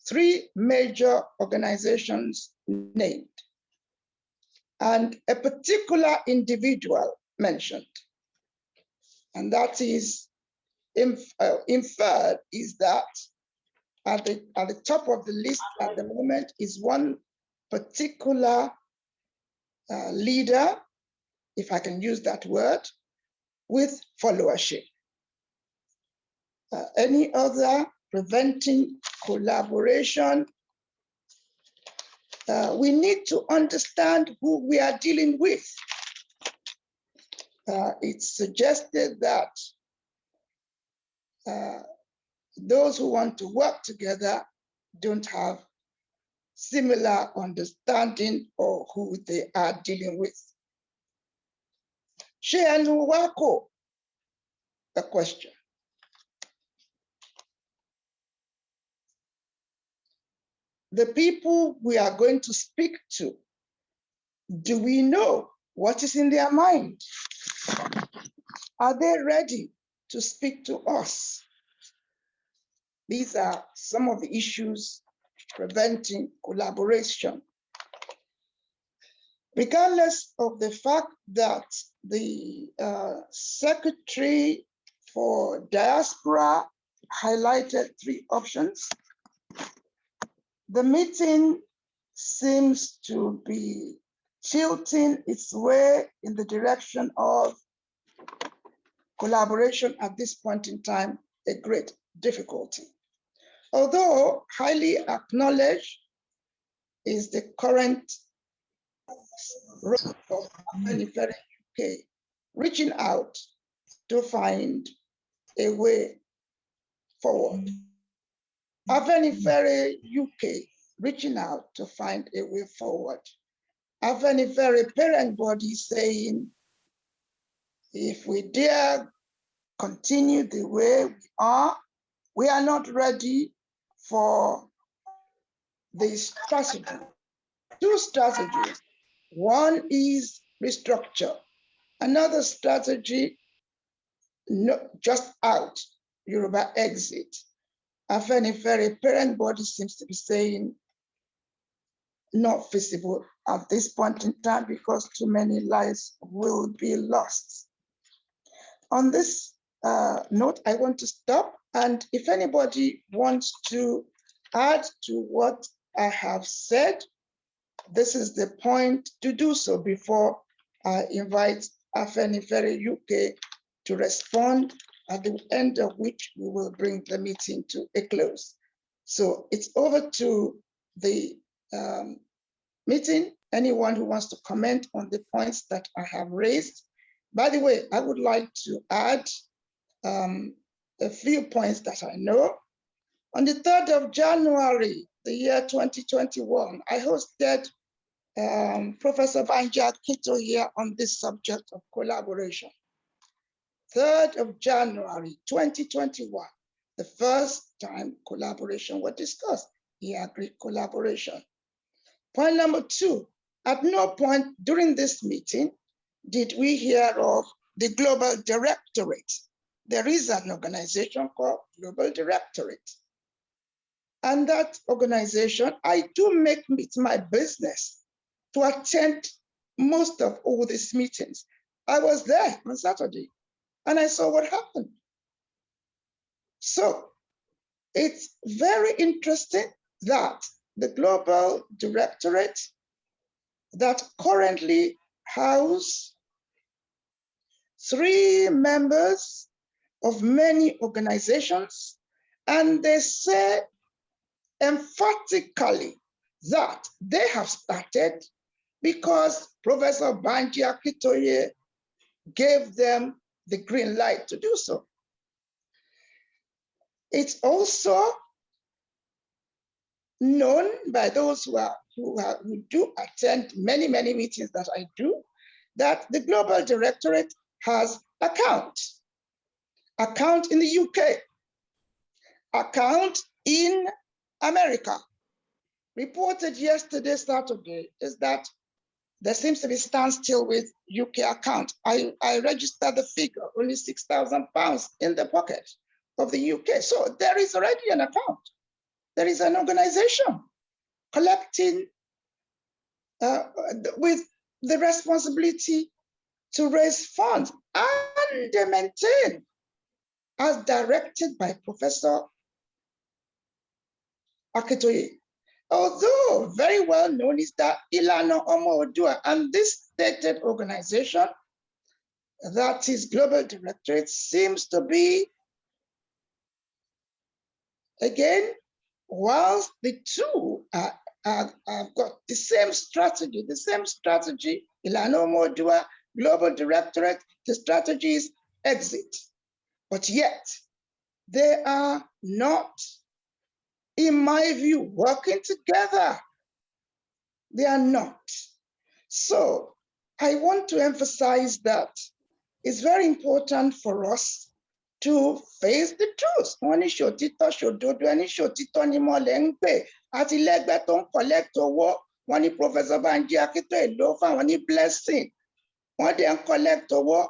3 major organizations named. And a particular individual mentioned. And that is inferred is that at the top of the list at the moment is one particular leader, if I can use that word, with followership. Any other preventing collaboration? We need to understand who we are dealing with. It's suggested that those who want to work together don't have similar understanding of who they are dealing with. Sheanuwako, a question. The people we are going to speak to, do we know what is in their mind? Are they ready to speak to us? These are some of the issues preventing collaboration. Regardless of the fact that the Secretary for Diaspora highlighted 3 options, the meeting seems to be tilting its way in the direction of collaboration at this point in time, a great difficulty. Although highly acknowledged is the current role of Afenifere UK, reaching out to find a way forward. Afenifere UK reaching out to find a way forward. Afenifere parent body saying, if we dare continue the way we are not ready for this strategy. 2 strategies. One is restructure. Another strategy, just out, Yoruba exit. Afenifere parent body seems to be saying not feasible at this point in time because too many lives will be lost. On this note, I want to stop, and if anybody wants to add to what I have said, this is the point to do so before I invite Afenifere UK to respond, at the end of which we will bring the meeting to a close. So it's over to the meeting. Anyone who wants to comment on the points that I have raised. By the way, I would like to add a few points that I know. On the 3rd of January, the year 2021, I hosted Professor Banja Kito here on this subject of collaboration. 3rd of January, 2021, the first time collaboration was discussed. He agreed collaboration. Point number 2, at no point during this meeting did we hear of the Global Directorate. There is an organization called Global Directorate. And that organization, I do make it my business to attend most of all these meetings. I was there on Saturday and I saw what happened. So it's very interesting that the Global Directorate that currently house 3 members of many organizations, and they say emphatically that they have started because Professor Banji Akitoye gave them the green light to do so. It's also known by those who do attend many meetings that I do, that the Global Directorate has account in the UK, account in America. Reported yesterday, Saturday, is that there seems to be standstill with UK account. I registered the figure, only £6,000 in the pocket of the UK. So there is already an account. There is an organization collecting with the responsibility to raise funds and maintain, as directed by Professor Akitoye. Although very well known is that Ilana Omo Odua and this stated organization, that is Global Directorate, seems to be, again, whilst the 2 have got the same strategy, Ilana Omo Odua, Global Directorate, the strategy is exit. But yet, They are not, in my view, working together. They are not. So I want to emphasize that it's very important for us to face the truth. Wọ́n ní ṣòtítọ́ ṣòdodo, ẹni ṣòtítọ́ ni mọ́lẹ̀ ń pè, àti lẹ́gbẹ́ tó ń collect owó. Wọ́n ní Professor Banji Akintoye ló fáwọn ní blessing. Wọ́n dẹ̀ ń collect owó.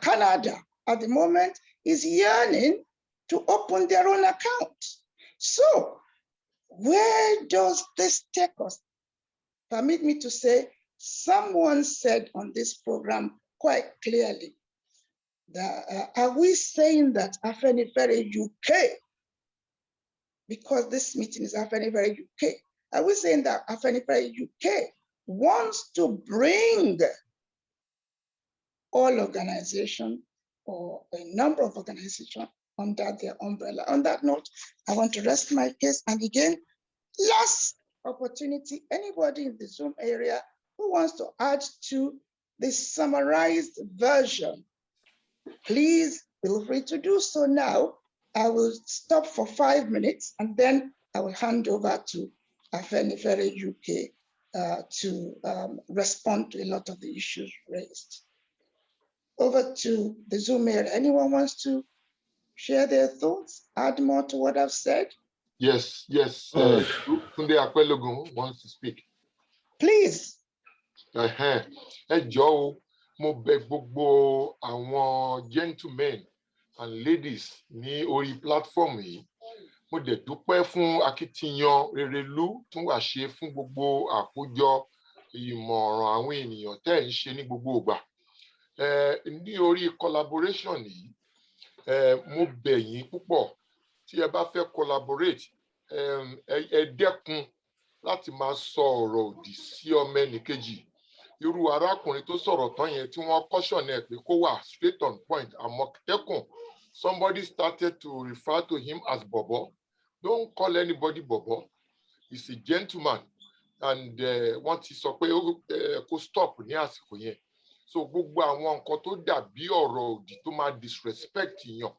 Canada at the moment is yearning to open their own account. So where does this take us? Permit me to say, someone said on this program quite clearly that are we saying that Afenifere UK, because this meeting is Afenifere UK, are we saying that Afenifere UK wants to bring all organizations or a number of organizations under their umbrella? On that note, I want to rest my case. And again, last opportunity, anybody in the Zoom area who wants to add to the summarized version, please feel free to do so now. I will stop for 5 minutes and then I will hand over to Afenifere UK to respond to a lot of the issues raised. Over to the Zoom area. Anyone wants to share their thoughts, add more to what I've said? Yes. Tunde Akwelogun wants to speak. Please. Ẹ jọ̀ọ́ o, mo bẹ̀ gbogbo àwọn gentlemen and ladies ní orí platform yìí. Mo dẹ̀ dúpẹ́ fún akitiyan Erelu tún wà ṣe fún gbogbo àkójọ ìmọ̀ràn àwọn ènìyàn tẹ́ ń ṣe ní gbogbo ìgbà. Ní orí collaboration yìí, mo bẹ̀ yín púpọ̀ tí ẹ bá fẹ́ collaborate, ẹ dẹ́kun láti máa sọ ọ̀rọ̀ òdì sí ọmọ ẹnìkejì. Irú arákùnrin tó sọ̀rọ̀ tán yẹn tí wọ́n caution ẹ̀ pé kó wà straight on point. Àmọ̀tẹ́kùn, somebody started to refer to him as Bobo. Don't call anybody Bobo. He's a gentleman. And wọ́n ti sọ pé kó stop ní àsìkò yẹn. So gbogbo àwọn nǹkan tó dàbí ọ̀rọ̀ òdì tó máa disrespect yàn,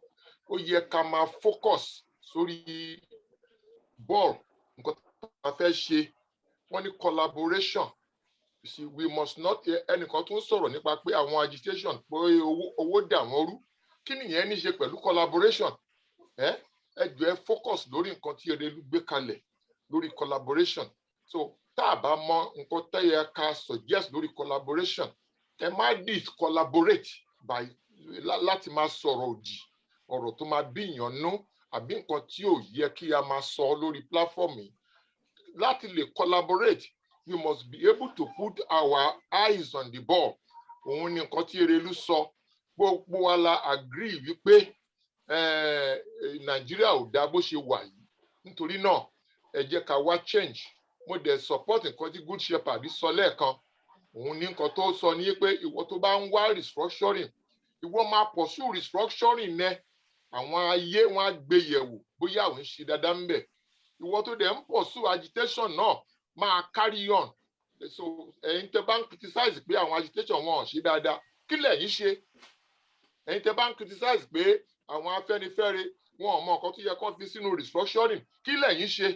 ó yẹ ká máa focus sórí ball, nǹkan tó máa fẹ́ ṣe. Wọ́n ní collaboration. You see, we must not, ẹnìkan tó ń sọ̀rọ̀ nípa pé àwọn agitation pé owó dà wọ́n rú. Kí nìyẹn ní ṣe pẹ̀lú collaboration? Ẹ jọ̀ọ́ ẹ focus lórí nǹkan tí Erelu gbé kalẹ̀ lórí collaboration. So tá a bá mọ nǹkan tó yẹ ká suggest lórí collaboration, ẹ má collaborate by láti máa sọ̀rọ̀ òdì, ọ̀rọ̀ tó máa bí ìyànnú àbí nǹkan tí ò yẹ kí a máa sọ lórí platform yìí. Láti lè collaborate, we must be able to put our eyes on the ball. Òun ni nǹkan tí Erelu sọ. Gbogbo wa la agree wípé Nàìjíríà ò dá bó ṣe wà yìí. Nítorí náà, ẹ jẹ́ ká wá change. Mo dẹ̀ support nǹkan tí Good Shepherd sọ lẹ́ẹ̀kan. Òun ní nǹkan tó sọ ní pé ìwọ tó bá ń wá restructuring, ìwọ máa pursue restructuring nẹ. Àwọn ayé wọn á gbé yẹ̀wò bóyá àwọn ń ṣe dáadáa ń bẹ̀. Ìwọ tó dẹ̀ ń pursue agitation náà máa carry on. So ẹ̀yin tẹ́ bá ń criticize pé àwọn agitation wọn ò ṣe dáadáa, kí lẹ̀yin ṣe? Ẹ̀yin tẹ́ bá ń criticize pé àwọn Afẹ́nifẹ́re wọn ò mọ nǹkan tó yẹ kó fi sínú restructuring, kí lẹ̀yin ṣe?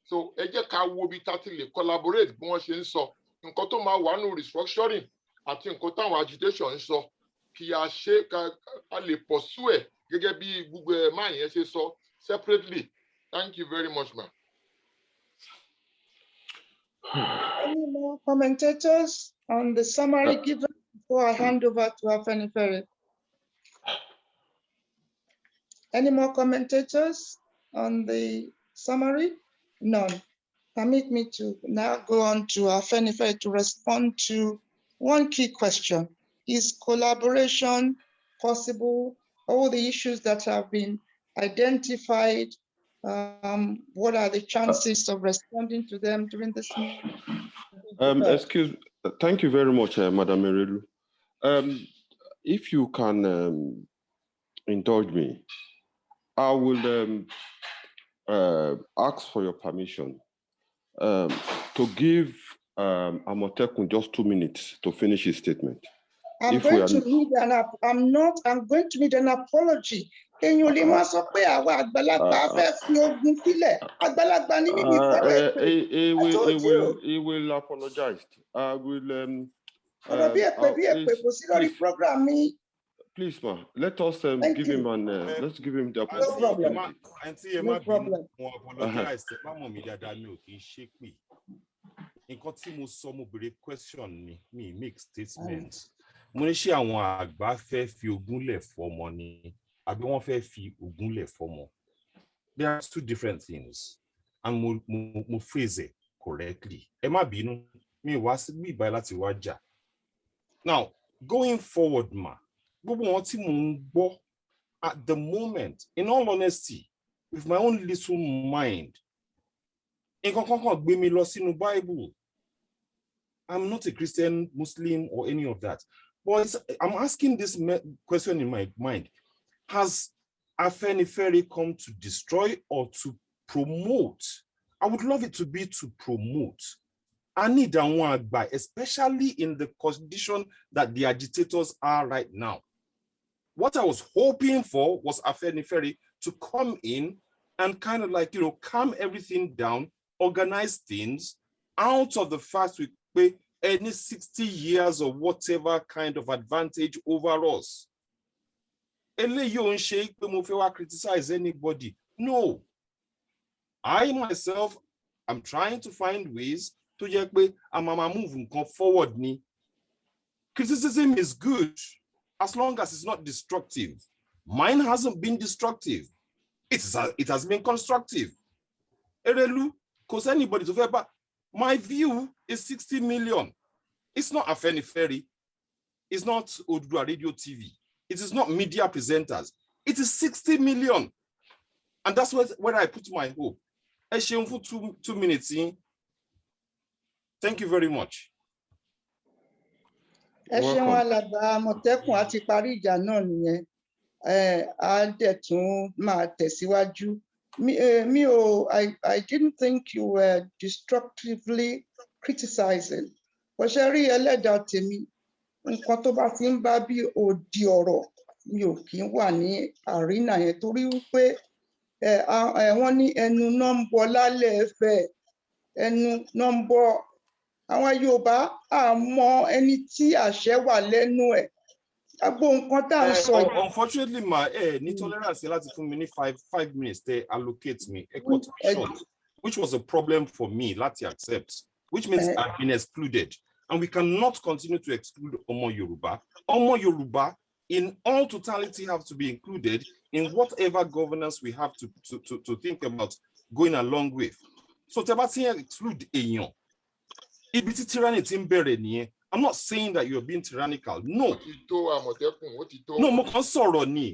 So ẹ jẹ́ ká wo bí tá ti lè collaborate bí wọ́n ṣe ń sọ. Nǹkan tó máa wà nínú restructuring àti nǹkan táwọn agitation ń sọ, kí a ṣe ká lè pursue ẹ̀ gẹ́gẹ́ bí gbogbo ẹ̀ máa yẹn ṣe sọ separately. Thank you very much, ma. Any more commentators on the summary given before I hand over to Afenifere? Any more commentators on the summary? None. Permit me to now go on to Afenifere to respond to one key question. Is collaboration possible? All the issues that have been identified, what are the chances of responding to them during this meeting? Thank you very much, Madam Erelu. If you can indulge me, I will ask for your permission to give Amotekun just 2 minutes to finish his statement. I'm going to need an apology. èèyàn lè máa sọ pé àwa àgbàlagbà fẹ́ fi ogun sílẹ̀ àgbàlagbà ní níbi ìfọ̀rọ̀ èpè. He will apologize. I will ọ̀rọ̀ bí èpè kò sí lórí program mi. Please, ma, let us give him let's give him the opportunity. No problem. Nǹkan tí mo sọ mo béèrè question ni mi make statement. Mo ní ṣé àwọn àgbà fẹ́ fi ogún lẹ̀ fọ́mọ ni àbí wọ́n fẹ́ fi ogún lẹ̀ fọ́mọ. There are two different things and mo phrase it correctly. Ẹ má bínú mi wá sí bí ìbáyìí láti wá jà. Now going forward ma gbogbo wọn tí mo ń gbọ́ at the moment in all honesty with my own little mind nǹkan kankan gbé mi lọ sínú Bible. I'm not a Christian, Muslim, or any of that. But I'm asking this question in my mind. Has Afenifere come to destroy or to promote? I would love it to be to promote. I need àwọn àgbà, especially in the condition that the agitators are right now. What I was hoping for was Afenifere to come in and kind of like, calm everything down, organize things out of the fact we pay any 60 years or whatever kind of advantage over us. Criticize anybody. No. I myself, I'm trying to find ways to move forward. Criticism is good as long as it's not destructive. Mine hasn't been destructive. It has been constructive. Because anybody to but my view is 60 million. It's not Afenifere. It's not Odua Radio TV. It is not media presenters. It is 60 million. And that's where I put my hope. I share for 2 minutes. Thank you very much. Ẹ ṣeun alàgbà Àmọ̀tẹ́kùn àti parí ìjà náà nìyẹn. Á dẹ̀ tún máa tẹ̀síwájú. I didn't think you were destructively criticizing. Bó ṣe rí ẹlẹ́dàá tèmi, nǹkan tó bá ti ń bá bí òdì ọ̀rọ̀ mi ò kí ń wà ní àrínà yẹn torí wípé wọ́n ní ẹnu náà ń bọ lálẹ́ ẹ̀fẹ̀, ẹnu náà ń bọ. Àwọn Yorùbá àmọ́ ẹni tí àṣẹ wà lẹ́nu ẹ̀. Unfortunately, ma, ní tolerance láti fún mi ní 5 minutes they allocate me. Short, which was a problem for me láti accept, which means I've been excluded. And we cannot continue to exclude Omo Yoruba. Omo Yoruba, in all totality, have to be included in whatever governance we have to think about going along with. So, Tebati exclude Eyon. Ibiti tyranny timbere niye. I'm not saying that you're being tyrannical. No. No, mo kan sọ̀rọ̀ ni.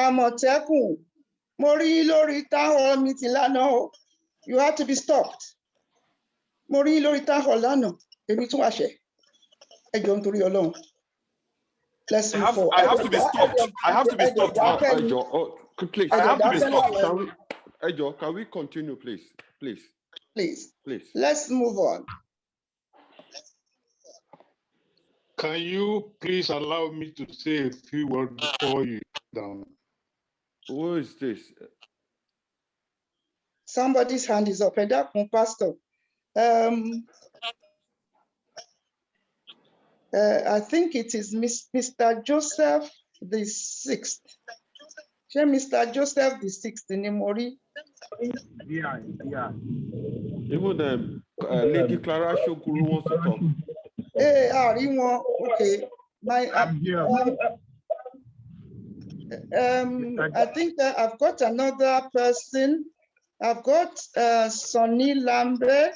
Àmọ̀tẹ́kùn, mo rí lórí táwọn mi ti lánàá o. You have to be stopped. Mo rí lórí táwọn lánàá. Èmi tún wá ṣe. Ẹ jọ̀ọ́ nítorí Ọlọ́run. Let's move forward. I have to be stopped. I have to be stopped. Please. I have to be stopped. Ejo, can we continue, please? Please. Let's move on. Can you please allow me to say a few words before you down? Who is this? Somebody's hand is up. Pastor. I think it is Mr. Joseph the Sixth. Mr. Joseph the Sixth in Imori. Yeah. Even Lady Clara Shokuru wants to talk. Hey, okay. I think I've got another person. I've got Sonny Lambe,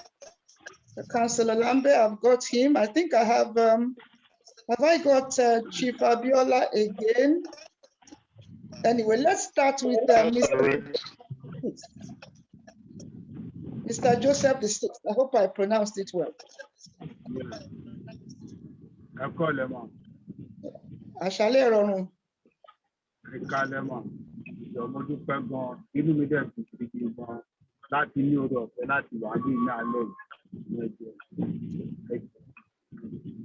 Councillor Lambe. I've got him. I think I have I got Chief Abiola again? Anyway, let's start with Mr. Joseph the Sixth. I hope I pronounced it well. I call him on. Àṣálẹ́ rọrùn. I call him on. Mo dúpẹ́ gan, inú mi dẹ̀ kù kìkì gan láti ní oore ọ̀fẹ́ láti wà ní alẹ́ yìí.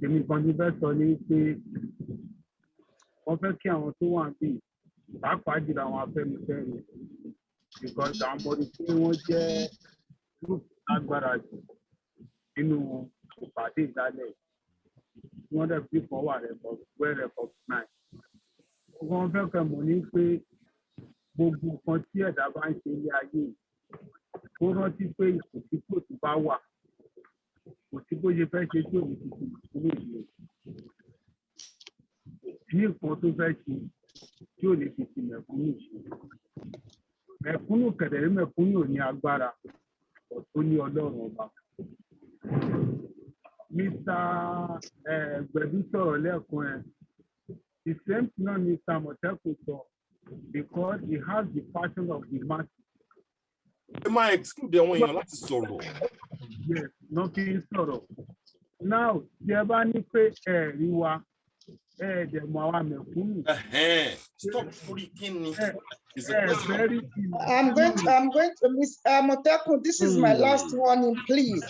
The èmi kan ní fẹ́ sọ ní pé wọ́n fẹ́ kí àwọn tó wà bí pàápàá jùlọ àwọn Afẹ́nifẹ́re because àwọn ọmọdé tí wọ́n jẹ́ group lágbára jù nínú ìpàdé ìdálẹ̀ wọ́n dẹ̀ fi kan wà well recognized. Wọ́n fẹ́ kẹ́ mọ̀ ní pé gbogbo nǹkan tí ẹ̀dá bá ń ṣe ilé ayé ó rántí pé ìkòsíkò tó bá wà kò sí bó ṣe fẹ́ ṣe tí òun ti fi ìṣúná ìlú ní nǹkan tó fẹ́ ṣe tí ò lè fi ti mẹ̀kúnnù ṣe. Mẹ̀kúnnù kẹ̀dẹ̀rí mẹ̀kúnnù ò ní agbára tó ní Ọlọ́run ọba. Mr. Gbẹ̀dú sọ̀rọ̀ lẹ́ẹ̀kan ẹ̀. The same thing on Mr. Moteku sọ because he has the passion of the masses. Ẹ máa exclude àwọn èèyàn láti sọ̀rọ̀. Yes, no kí n sọ̀rọ̀. Now, tí ẹ bá ní pé ẹ̀rí wa, ẹ̀ẹ́dẹ̀mọ̀ àwa mẹ̀kúnnù. Stop freaking me. I'm going to Miss Moteku. This is my last warning, please.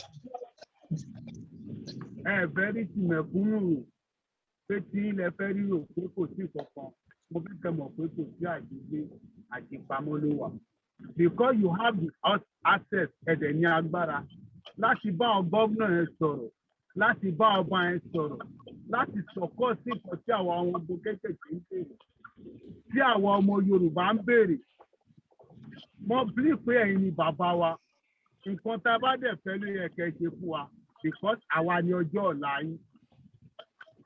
Very mẹ̀kúnnù pé tí ilẹ̀ fẹ́ rí rò pé kò sí kankan. Mo fi kẹ́ mọ̀ pé kò sí àdígbé àdìpamọ́ ló wà. Because you have the access ẹ̀dẹ̀ ní agbára láti bá ọ gómìnà yẹn sọ̀rọ̀, láti bá ọba yẹn sọ̀rọ̀, láti sọ̀kọ́ sí nǹkan tí àwọn ọmọ ogun kéékèèké ń béèrè, tí àwọn ọmọ Yorùbá ń béèrè. Mo bí pé ẹ̀yin ni bàbá wa, nǹkan tá a bá dẹ̀ fẹ́ ló yẹ kẹ́ ṣe fún wa because àwa ni ọjọ́ ọ̀la yín.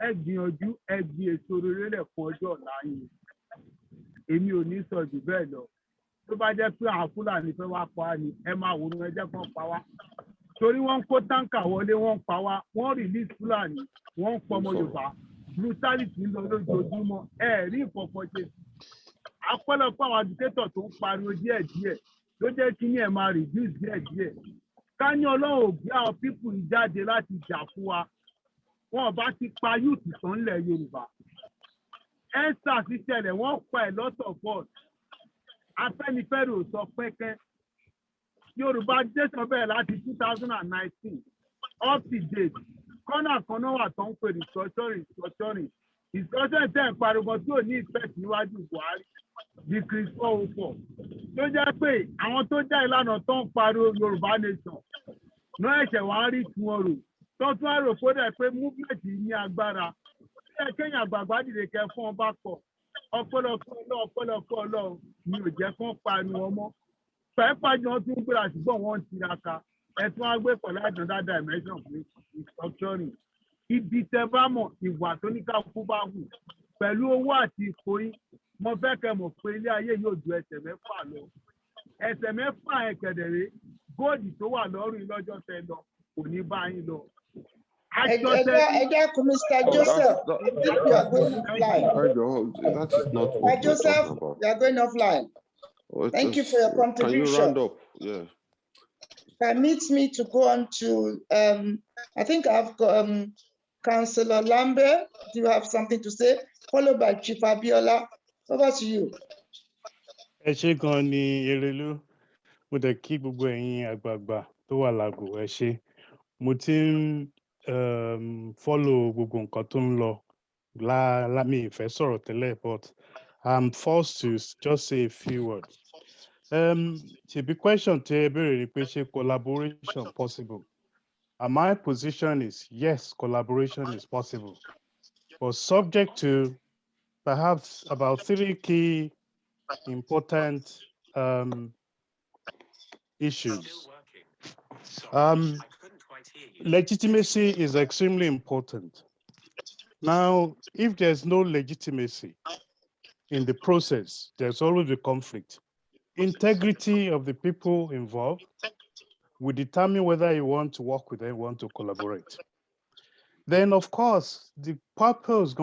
Ẹ gbìyànjú ẹ gbin èso rere lẹ̀ fún ọjọ́ ọ̀la yín. Èmi ò ní sọ jù bẹ́ẹ̀ lọ. Tó bá jẹ́ pé àwọn Fúlàní fẹ́ wá pa á ni ẹ máa wò ó ẹjẹ́ kan pa wá. Torí wọ́n ń kó táǹkà wọlé wọ́n ń pa wá, wọ́n release Fúlàní, wọ́n ń pọ ọmọ Yorùbá. Brutality ń lọ lójoojúmọ́, rí ìkọ̀kọ̀ ṣe. Apọ́lọpọ̀ àwọn agitator tó ń pariwo díẹ̀díẹ̀ ló jẹ́ kí ní ẹ̀ máa reduce díẹ̀díẹ̀. Ká ní Ọlọ́run ò gbé àwọn pípù yìí jáde láti jà fún wa. Wọn ò bá ti pa youth tán nílẹ̀ Yorùbá. Ẹ́sà ti ṣẹlẹ̀ wọ́n pa ẹ̀ lọ́tọ̀ fọ́ọ̀t. Afẹ́nifẹ́re ò sọ pẹ́kẹ́. Yorùbá nation bẹ̀rẹ̀ láti 2019 up to date. Kọ́nà kan náà wà tó ń pè restructuring. Restructuring tẹ̀ ń pariwo tí ò ní ìfẹ́ níwájú Buhari. Decrease 404. Tó jẹ́ pé àwọn tó já ìlànà tó ń pariwo Yorùbá nation náà ẹ̀ṣẹ̀ wá rí tiwọn rò. Tó tún á rò pé dẹ̀ pé movement yìí ní agbára. Ṣé kéèyàn àgbààgbà dìde kẹ fún ọba pọ̀? Ọ̀pọ̀lọpọ̀ Ọlọ́run ni ò jẹ́ kán pariwo ọmọ. Pẹ́ẹ́pàjọ wọn tún gbéra ṣùgbọ́n wọ́n ń tiraka. Ẹ̀tún á gbé pẹ̀lú àjọ̀dá dimension fún restructuring. Ibi tẹ bá mọ̀ ìwà tó ní káàkú bá hù. Pẹ̀lú owó àti ipò yín, mo fẹ́ kẹ́ mọ̀ pé ilé ayé yóò ju ẹsẹ̀ mẹ́fà lọ. Ẹsẹ̀ mẹ́fà ẹ̀kẹ̀dẹ̀rẹ́ góòdì tó wà lọ́rùn lọ́jọ́ tẹ lọ kò ní bá yín lọ. Mr. Joseph, you are going offline. That is not what Joseph, you are going offline. Thank you for your contribution. Can you round up? Yeah. Permit me to go on to, I think I've got Councillor Lambert. Do you have something to say? Followed by Chief Abiola. Over to you. Ẹ ṣé gan ni Erelu, mo dẹ̀ kí gbogbo ẹ̀yin àgbààgbà tó wà lágbo ẹ ṣé. Mo ti ń follow gbogbo nǹkan tó ń lọ lámì ìfẹ́ sọ̀rọ̀ tẹ́lẹ̀, but I'm forced to just say a few words. The question to ẹ béèrè ni pé ṣé collaboration possible? And my position is yes, collaboration is possible, but subject to perhaps about 3 key important issues. Legitimacy is extremely important. Now, if there's no legitimacy in the process, there's always a conflict. Integrity of the people involved will determine whether you want to work with them, want to collaborate. Then, of course, the purpose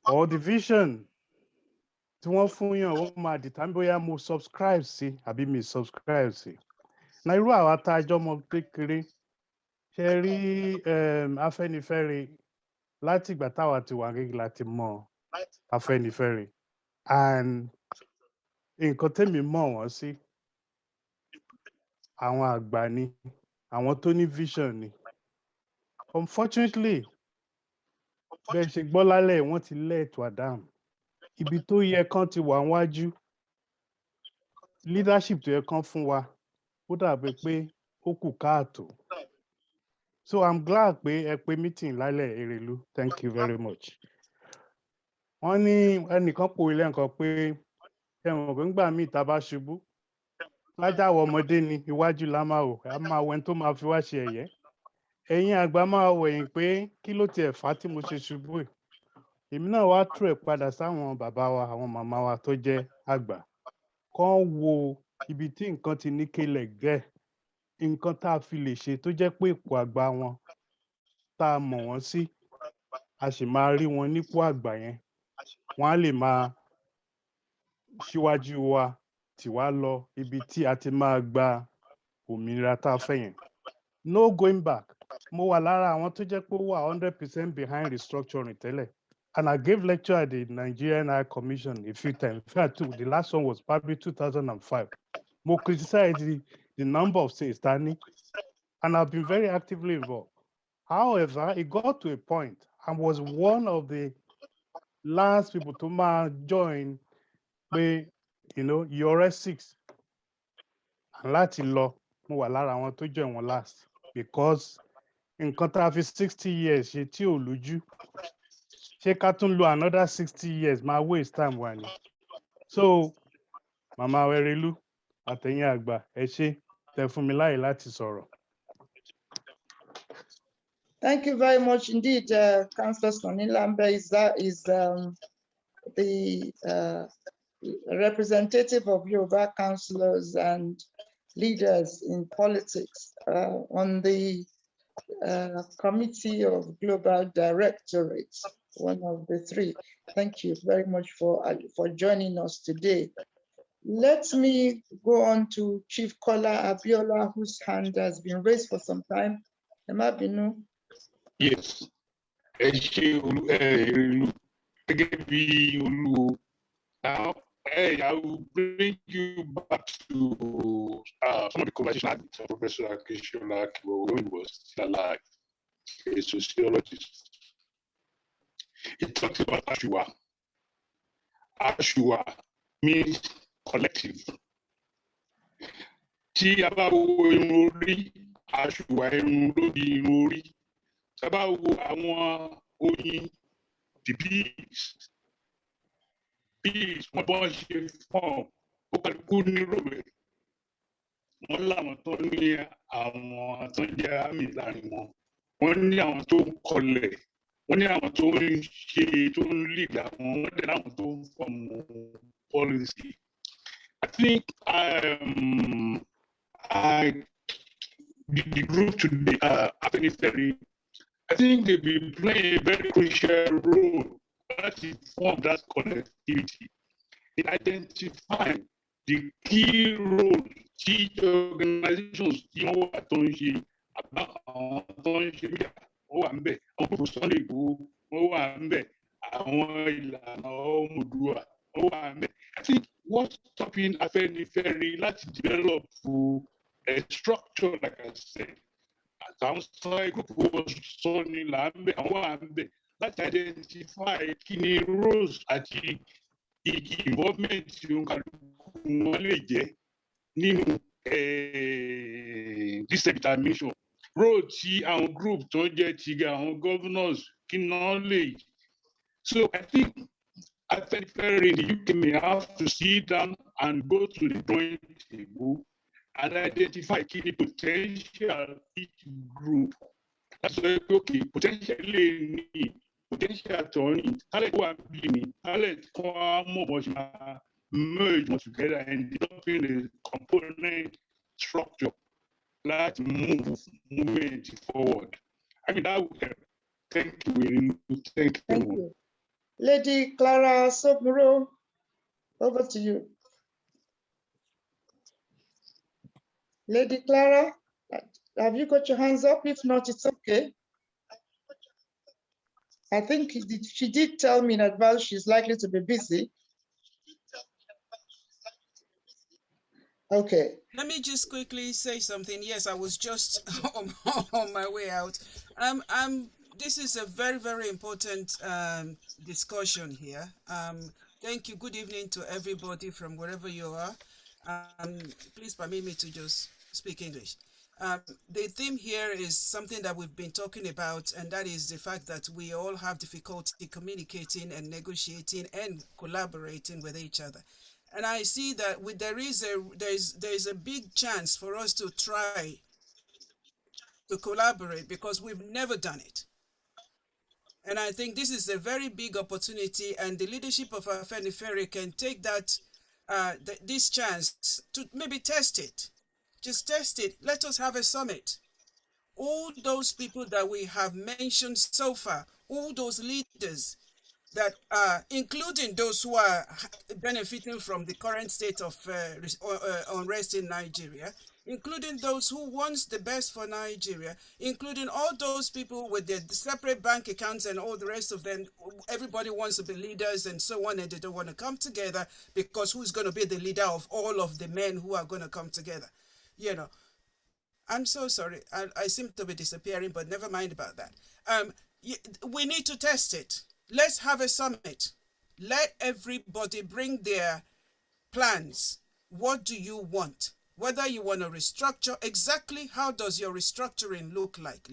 or the vision tí wọ́n fún yàn ó máa determine bóyá mo subscribe sí àbí mi subscribe sí. Na irú àwa tá a jọ ọmọ kékeré ṣe rí Afẹ́nifẹ́re láti ìgbà táwa ti wà gẹ́gẹ́ láti mọ Afẹ́nifẹ́re, and nǹkan tẹ́mi mọ̀ wọ́n sí àwọn àgbà ni, àwọn tó ní vision ni, Unfortunately, bẹ́ẹ̀ ṣe gbọ́ lálẹ́ wọ́n ti let wa down. Ibi tó yẹ kán ti wà níwájú, leadership tó yẹ kán fún wa, ó dàbí pé ó kù káàtó. So I'm glad pé ẹ pé meeting lálẹ́ Erelu. Thank you very much. Wọ́n ní ẹnìkan pòwe lẹ́ǹkan pé ẹ̀wọ̀n pé ńgbà míì tá a bá ṣubú. Lájàwọ̀ ọmọdé ni iwájú la máa wò, a máa wọ ẹni tó máa fi wá ṣe ẹ̀yẹ́. Ẹ̀yin àgbà máa wẹ̀yìn pé kí ló tiẹ̀ fà á tí mo ṣe ṣubú yìí. Èmi náà wá tú ẹ̀ padà sáwọn bàbá wa, àwọn màmá wa tó jẹ́ àgbà. Kán wo ibi tí nǹkan ti ní kélẹ̀ gẹ́, nǹkan tá a fi lè ṣe tó jẹ́ pé ipò àgbà wọn tá a mọ̀ wọ́n sí, a sì máa rí wọn nípò àgbà yẹn. Wọ́n á lè máa síwájú wa tì wá lọ ibi tí a ti máa gba òmìnira tá a fẹ́ yẹn. No going back. Mo wà lára àwọn tó jẹ́ pé ó wà 100% behind restructuring tẹ́lẹ̀. And I gave lecture at the Nigerian High Commission a few times. In fact, the last one was probably 2005. Mo criticized the number of states, Danny, and I've been very actively involved. However, it got to a point and was one of the last people to join, you're 6. And láti lọ, mo wà lára àwọn tó join wọn last because nǹkan tá a fi 60 years ṣe tí ò lójú. Ṣé ká tún lo another 60 years máa waste time wa ni? So, Màmá Erelu, àtẹ̀yin àgbà, ẹ ṣé tẹ́ fún mi láyè láti sọ̀rọ̀. Thank you very much indeed, Councillor Sonny Lambe is the representative of Yoruba councillors and leaders in politics on the Committee of Global Directorates, one of the 3. Thank you very much for joining us today. Let me go on to Chief Kola Abiola, whose hand has been raised for some time. Emma Binu. Yes. Now, I will bring you back to some of the conversation I had with Professor Akishola when he was still alive, a sociologist. He talked about Ashua. Ashua means collective. Tí a bá wo irun orí, Ashua irun ló di irun orí. Tí a bá wo àwọn oyin, the bees, wọ́n bọ́ ṣe fọ́n, ó kálukú ní rògbè. Wọ́n láwọn tó ní àwọn tó jẹ́ àmì láàrin wọn. Wọ́n ní àwọn tó ń kọlẹ̀. Wọ́n ní àwọn tó ń ṣe tó ń lead àwọn. Wọ́n dẹ̀ láwọn tó ń form policy. I think the group today, Afenifere, I think they've been playing a very crucial role to form that connectivity in identifying the key role tí organizations tí wọ́n wà tó ń ṣe àbá àwọn tó ń ṣe bí ó wà ń bẹ̀, àwọn gbogbo Sunday Igboho ó wà ń bẹ̀, àwọn ìlànà Ọmọdúà ó wà ń bẹ̀. I think what's stopping Afenifere láti develop a structure, like I said, àtàwọn sọ ìgbòho sọ ni là ń bẹ̀, àwọn wà ń bẹ̀ láti identify kí ni roles àti involvement tí wọ́n lè jẹ́ nínú this determination. Role tí àwọn group tó jẹ́ ti àwọn governors kí náà lè. So I think Afenifere in the UK may have to sit down and go to the drawing table and identify key potential each group. That's why, okay, potential potential turning, talent who are being, talent more merge together and developing a component structure that movement forward. I mean, that would help. Thank you. Thank you. Lady Clara Soburo, over to you. Lady Clara, have you got your hands up? If not, it's okay. I think she did tell me in advance she's likely to be busy. Okay. Let me just quickly say something. Yes, I was just on my way out. This is a very, very important discussion here. Thank you. Good evening to everybody from wherever you are. Please permit me to just speak English. The theme here is something that we've been talking about, and that is the fact that we all have difficulty communicating and negotiating and collaborating with each other. And I see that there is a big chance for us to try to collaborate because we've never done it. And I think this is a very big opportunity, and the leadership of Afenifere can take this chance to maybe test it. Just test it. Let us have a summit. All those people that we have mentioned so far, all those leaders that including those who are benefiting from the current state of unrest in Nigeria, including those who wants the best for Nigeria, including all those people with their separate bank accounts and all the rest of them. Everybody wants to be leaders and so on, and they don't want to come together because who's going to be the leader of all of the men who are going to come together? You know, I'm so sorry. I seem to be disappearing, but never mind about that. We need to test it. Let's have a summit. Let everybody bring their plans. What do you want? Whether you want to restructure, exactly how does your restructuring look like?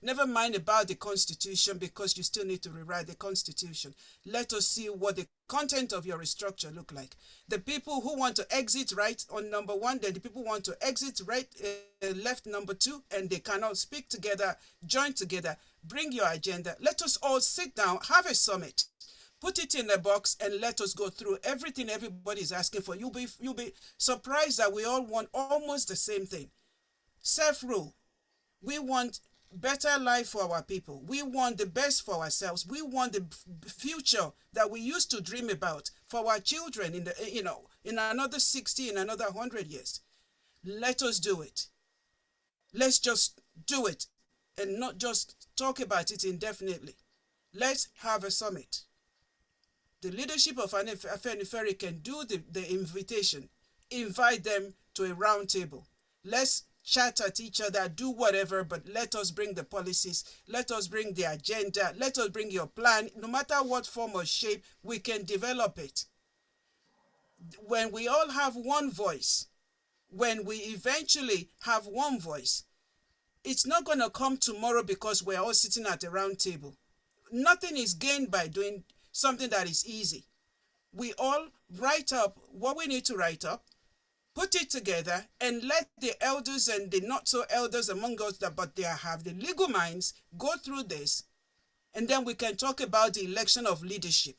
Never mind about the Constitution, because you still need to rewrite the Constitution. Let us see what the content of your restructure look like. The people who want to exit right on number one, then the people who want to exit right left number two, and they cannot speak together, join together, bring your agenda. Let us all sit down, have a summit. Put it in a box and let us go through everything everybody is asking for. You'll be surprised that we all want almost the same thing. Self-rule. We want better life for our people. We want the best for ourselves. We want the future that we used to dream about for our children in another 60, in another 100 years. Let us do it. Let's just do it and not just talk about it indefinitely. Let's have a summit. The leadership of Afenifere can do the invitation, invite them to a round table. Let's chat at each other, do whatever, but let us bring the policies, let us bring the agenda, let us bring your plan. No matter what form or shape, we can develop it. When we all have one voice, when we eventually have one voice, it's not going to come tomorrow because we're all sitting at a round table. Nothing is gained by doing something that is easy. We all write up what we need to write up, put it together, and let the elders and the not so elders among us but they have the legal minds go through this, and then we can talk about the election of leadership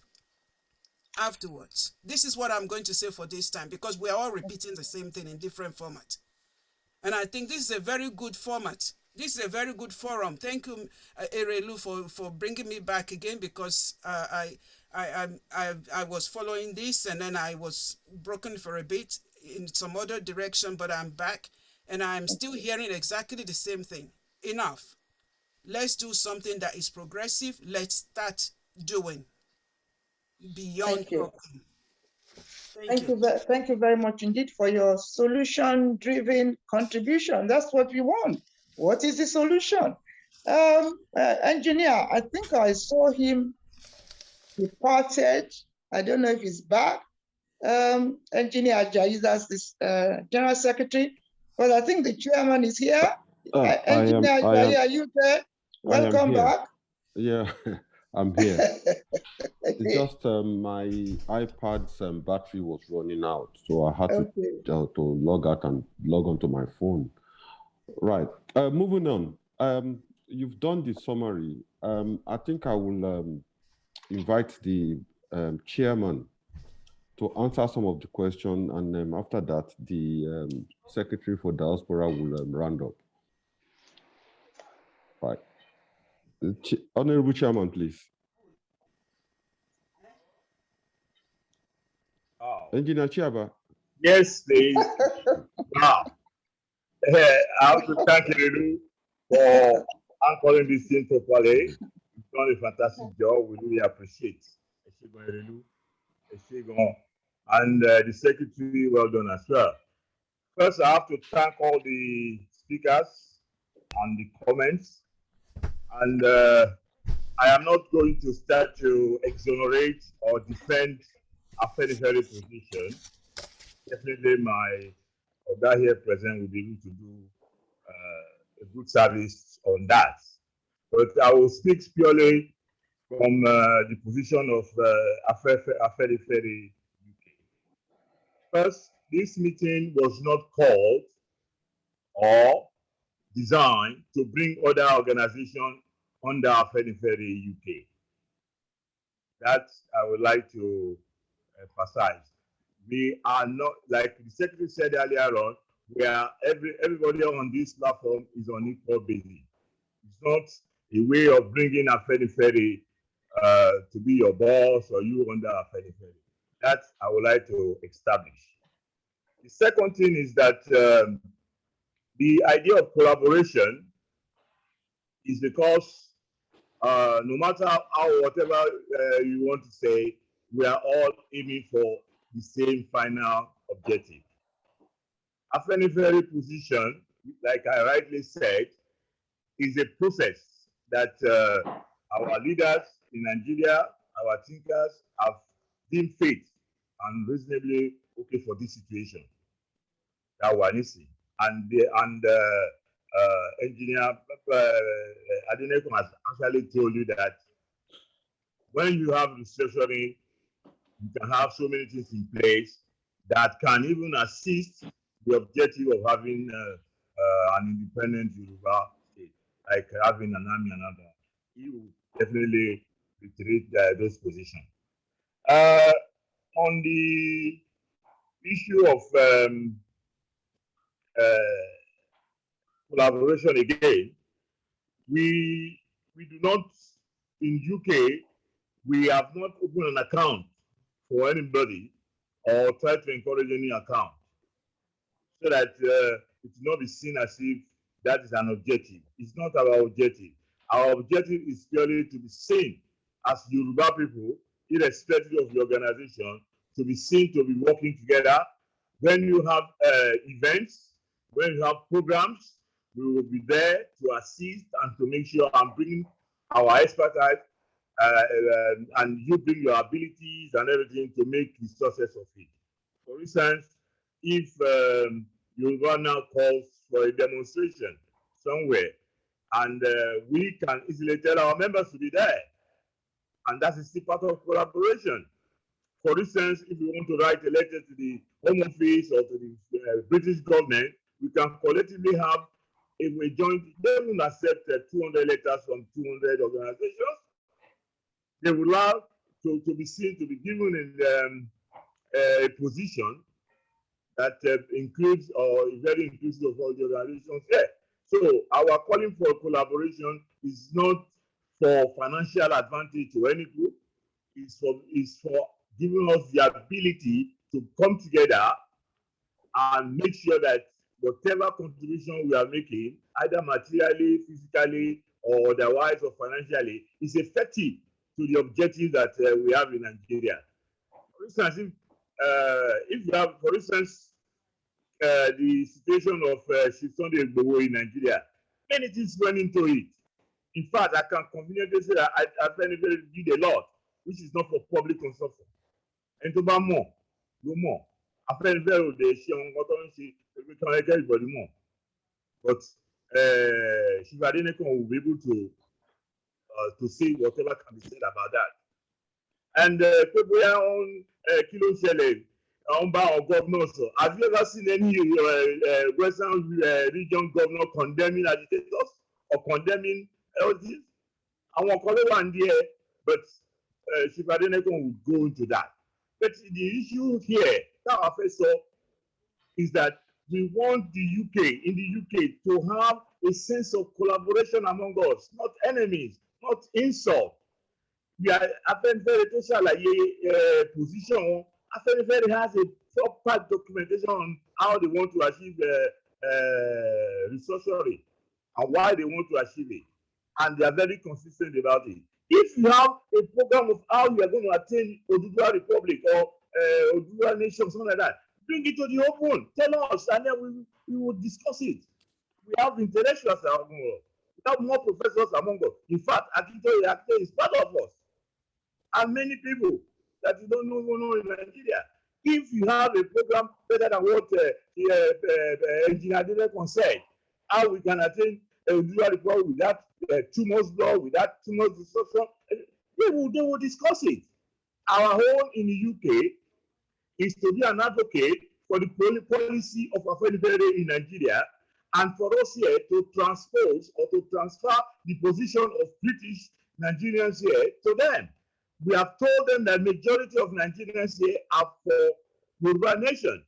afterwards. This is what I'm going to say for this time, because we are all repeating the same thing in different formats. And I think this is a very good format. This is a very good forum. Thank you, Erelu, for bringing me back again, because I was following this and then I was broken for a bit in some other direction, but I'm back and I'm still hearing exactly the same thing. Enough. Let's do something that is progressive. Let's start doing beyond talking. Thank you very much indeed for your solution-driven contribution. That's what we want. What is the solution? Engineer, I think I saw him departed. I don't know if he's back. Engineer Ajayi, that's this General Secretary, but I think the chairman is here. Engineer Ajayi, are you there? Welcome back. Yeah, I'm here. It's just my iPad's battery was running out, so I had to log out and log onto my phone. Right. Moving on. You've done the summary. I think I will invite the chairman to answer some of the questions, and after that, the Secretary for Diaspora will round up. Right. Honorable Chairman, please. Engineer Chiaba. Yes, please. Wow. I have to thank you for anchoring this thing properly. You've done a fantastic job. We really appreciate it. And the secretary, well done as well. First, I have to thank all the speakers and the comments And I am not going to start to exonerate or defend a very position. Definitely my other here present will be able to do a good service on that. But I will speak purely from the position of Afenifere UK. First, this meeting was not called or designed to bring other organizations under Afenifere UK. That I would like to emphasize. We are not, like the secretary said earlier on, we are everybody on this platform is on equal basis. It's not a way of bringing Afenifere to be your boss or you under Afenifere. That I would like to establish. The second thing is that the idea of collaboration is because no matter how whatever you want to say, we are all aiming for the same final objective. Afenifere position, like I rightly said, is a process that our leaders in Nigeria, our thinkers have deemed fit and reasonably okay for this situation. That one is it. And engineer Adenekun has actually told you that when you have restructuring, you can have so many things in place that can even assist the objective of having an independent Yoruba state, like having an army and other. He will definitely reiterate those positions. On the issue of collaboration again, we do not, in UK, we have not opened an account for anybody or try to encourage any account so that it will not be seen as if that is an objective. It's not our objective. Our objective is purely to be seen as Yoruba people, irrespective of the organization, to be seen to be working together. When you have events, when you have programs, we will be there to assist and to make sure I'm bringing our expertise and you bring your abilities and everything to make the success of it. For instance, if Yoruba now calls for a demonstration somewhere, and we can easily tell our members to be there, and that is still part of collaboration. For instance, if we want to write a letter to the Home Office or to the British government, we can collectively have a joint. They will accept 200 letters from 200 organizations. They will have to be seen to be given in a position that includes or is very inclusive of all the organizations there. So our calling for collaboration is not for financial advantage to any group. It's for giving us the ability to come together and make sure that whatever contribution we are making, either materially, physically, or otherwise, or financially, is effective to the objective that we have in Nigeria. For instance, if you have, for instance, the situation of Sunday Igboho in Nigeria, many things went into it. In fact, I can conveniently say that I did a lot, which is not for public consumption. And to buy more, no more. I felt very they share on what I see, we can make everybody more. But Shiva Adenekun will be able to say whatever can be said about that. And people on Kilo Shele, on our governors, have you ever seen any Western region governor condemning agitators or condemning all this? I won't call it one day, but Shiva Adenekun will go into that. But the issue here, that I first saw, is that we want the UK, in the UK, to have a sense of collaboration among us, not enemies, not insult. We are Afenifere to ṣàlàyé position. Afenifere has a proper documentation on how they want to achieve restructuring and why they want to achieve it, and they are very consistent about it. If you have a program of how you are going to attain Oduduwa Republic or Oduduwa Nation, something like that, bring it to the open. Tell us, and then we will discuss it. We have intellectuals. have more professors among us. In fact, Akintoye is part of us. And many people that you don't know in Nigeria. If you have a program better than what Engineer Adelekun said, how we can attain a rural reform without too much law, without too much discussion, they will discuss it. Our own in the UK is to be an advocate for the policy of Afenifere in Nigeria, and for us here to transpose or to transfer the position of British Nigerians here to them. We have told them that majority of Nigerians here are for Yoruba nation.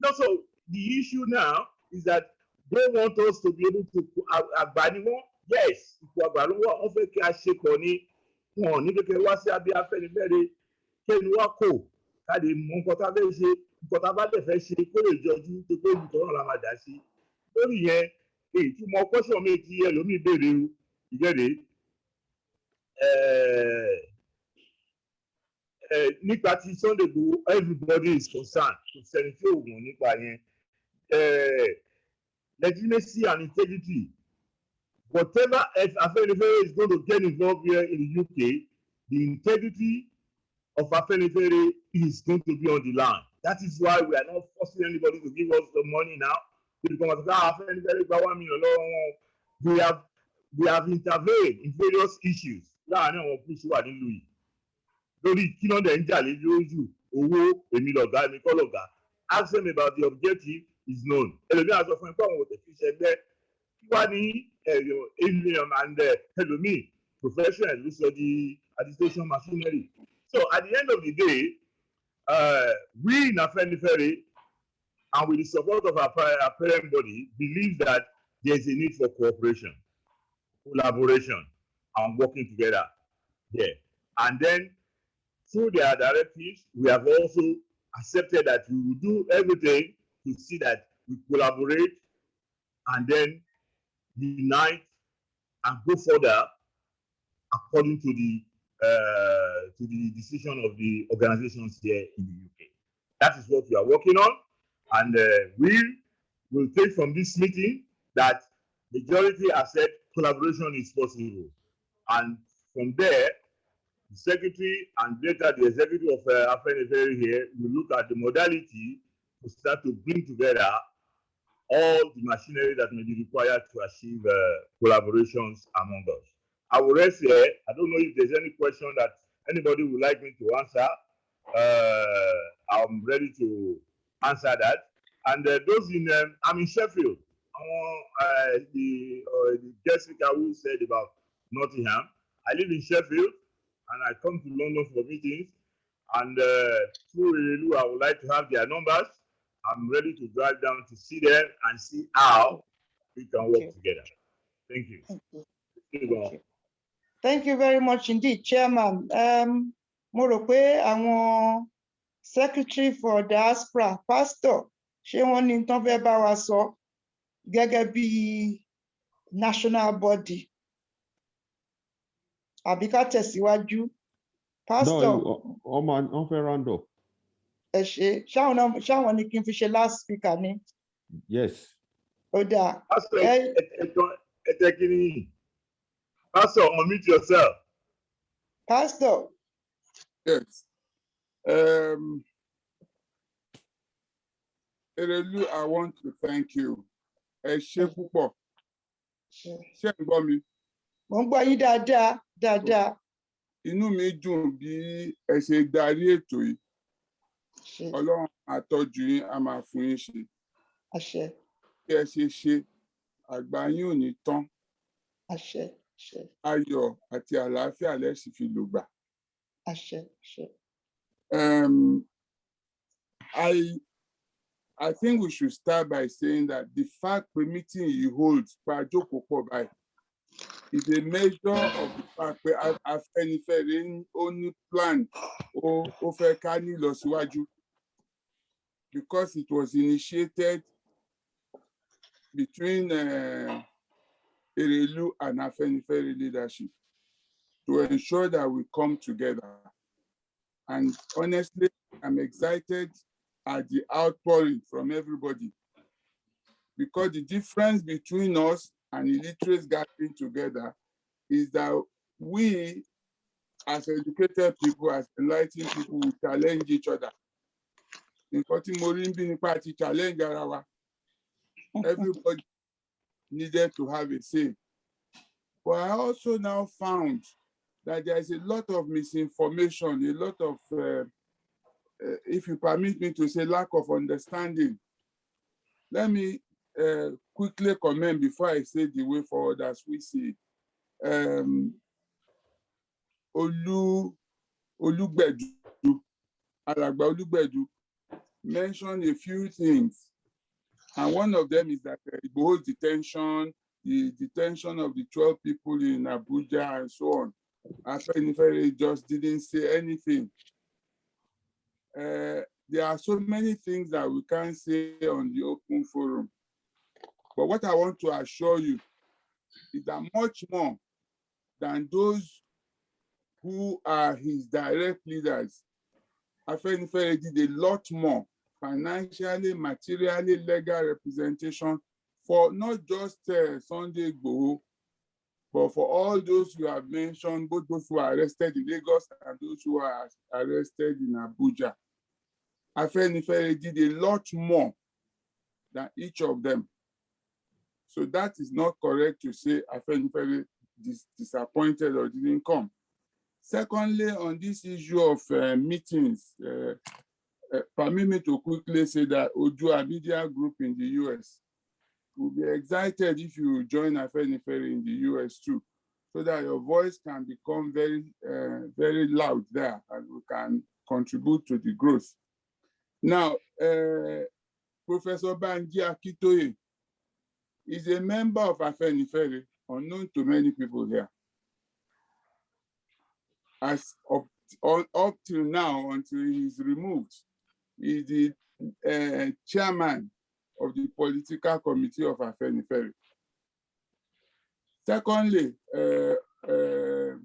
Now, so the issue now is that they want us to be able to Agbanimo, yes, Agbanimo of a cash money, one, if you want to be a very Kenuako, had a Moncotabe, Cotabate Feshi, College Judge, to go to Ramadasi. Lórí yẹn, èyí tí mo kọ́sọ̀ mi ti ẹlòmíì béèrè ìjẹ́rìí nípa ti Sunday Igboho, everybody is concerned kò sẹ́ni tí ò mọ̀ nípa yẹn. Legitimacy and integrity, whatever Afenifere is going to get involved here in the UK, the integrity of Afenifere is going to be on the line. That is why we are not forcing anybody to give us the money now. We have intervened in various issues. Ask them about the objective is known. And professional use of the administration machinery. So at the end of the day, we in Afenifere, and with the support of our parent body, believe that there is a need for cooperation, collaboration, and working together here. And then through their directives, we have also accepted that we will do everything to see that we collaborate and then unite and go further according to the decision of the organizations here in the UK. That is what we are working on, and we will take from this meeting that majority have said collaboration is possible, and from there, the secretary and later the executive of Afenifere here will look at the modality to start to bring together all the machinery that may be required to achieve collaborations among us. I will rest here. I don't know if there's any question that anybody would like me to answer. I'm ready to answer that. And those in, I'm in Sheffield. The guest speaker who said about Nottingham. I live in Sheffield and I come to London for meetings. And through Irelu, I would like to have their numbers. I'm ready to drive down to see them and see how we can work together. Thank you. Thank you. Thank you very much indeed, Chairman. Mo rò pé àwọn Secretary for Diaspora, Pastor, ṣé wọ́n ní tán fẹ́ bá wa sọ gẹ́gẹ́ bí national body? Àbí ká tẹ̀síwájú? Pastor. No, on fẹ́ round up. Ẹ ṣé, ṣáwọn ni kí n fi ṣe last speaker ni? Yes. Ó dáa. Pastor, unmute yourself. Pastor. Yes. Irelu, I want to thank you. Ẹ ṣé púpọ̀. Ṣé ń gbọ́ mi? Mo ń gbọ́ yín dáadáa, dáadáa. Inú mi dùn bí ẹ ṣe darí ètò yìí. Ọlọ́run á tọ́jú yín, á máa fún yín ṣe. Àṣẹ. Bí ẹ ṣe ṣe, àgbà yín ò ní tán. Àṣẹ. Ayọ̀ àti àlàáfíà lẹ sì fi lògbà. Àṣẹ. I think we should start by saying that the fact the meeting you hold is a measure of the fact that Afenifere only plan or Ofekani Losiwaju, because it was initiated between Irelu and Afenifere leadership to ensure that we come together. And honestly, I'm excited at the outpouring from everybody, because the difference between us and illiterates gathering together is that we, as educated people, as enlightened people, will challenge each other. Challenge ara. Everybody needed to have a say. But I also now found that there is a lot of misinformation, a lot of, if you permit me to say, lack of understanding. Let me quickly comment before I say the way forward as we see. Alagba Olugbedu mentioned a few things. And one of them is that Igboho's detention, the detention of the 12 people in Abuja and so on. Afenifere just didn't say anything. There are so many things that we can't say on the open forum. But what I want to assure you is that much more than those who are his direct leaders, Afenifere did a lot more financially, materially, legal representation for not just Sunday Igboho, but for all those who have mentioned, both those who are arrested in Lagos and those who are arrested in Abuja. Afenifere did a lot more than each of them. So that is not correct to say Afenifere disappointed or didn't come. Secondly, on this issue of meetings, permit me to quickly say that Odua Media Group in the US will be excited if you join Afenifere in the US too, so that your voice can become very, very loud there and we can contribute to the growth. Now, Professor Banji Akitoye is a member of Afenifere, unknown to many people here. As up till now, until he's removed, is the chairman of the political committee of Afenifere. Secondly, Ààrẹ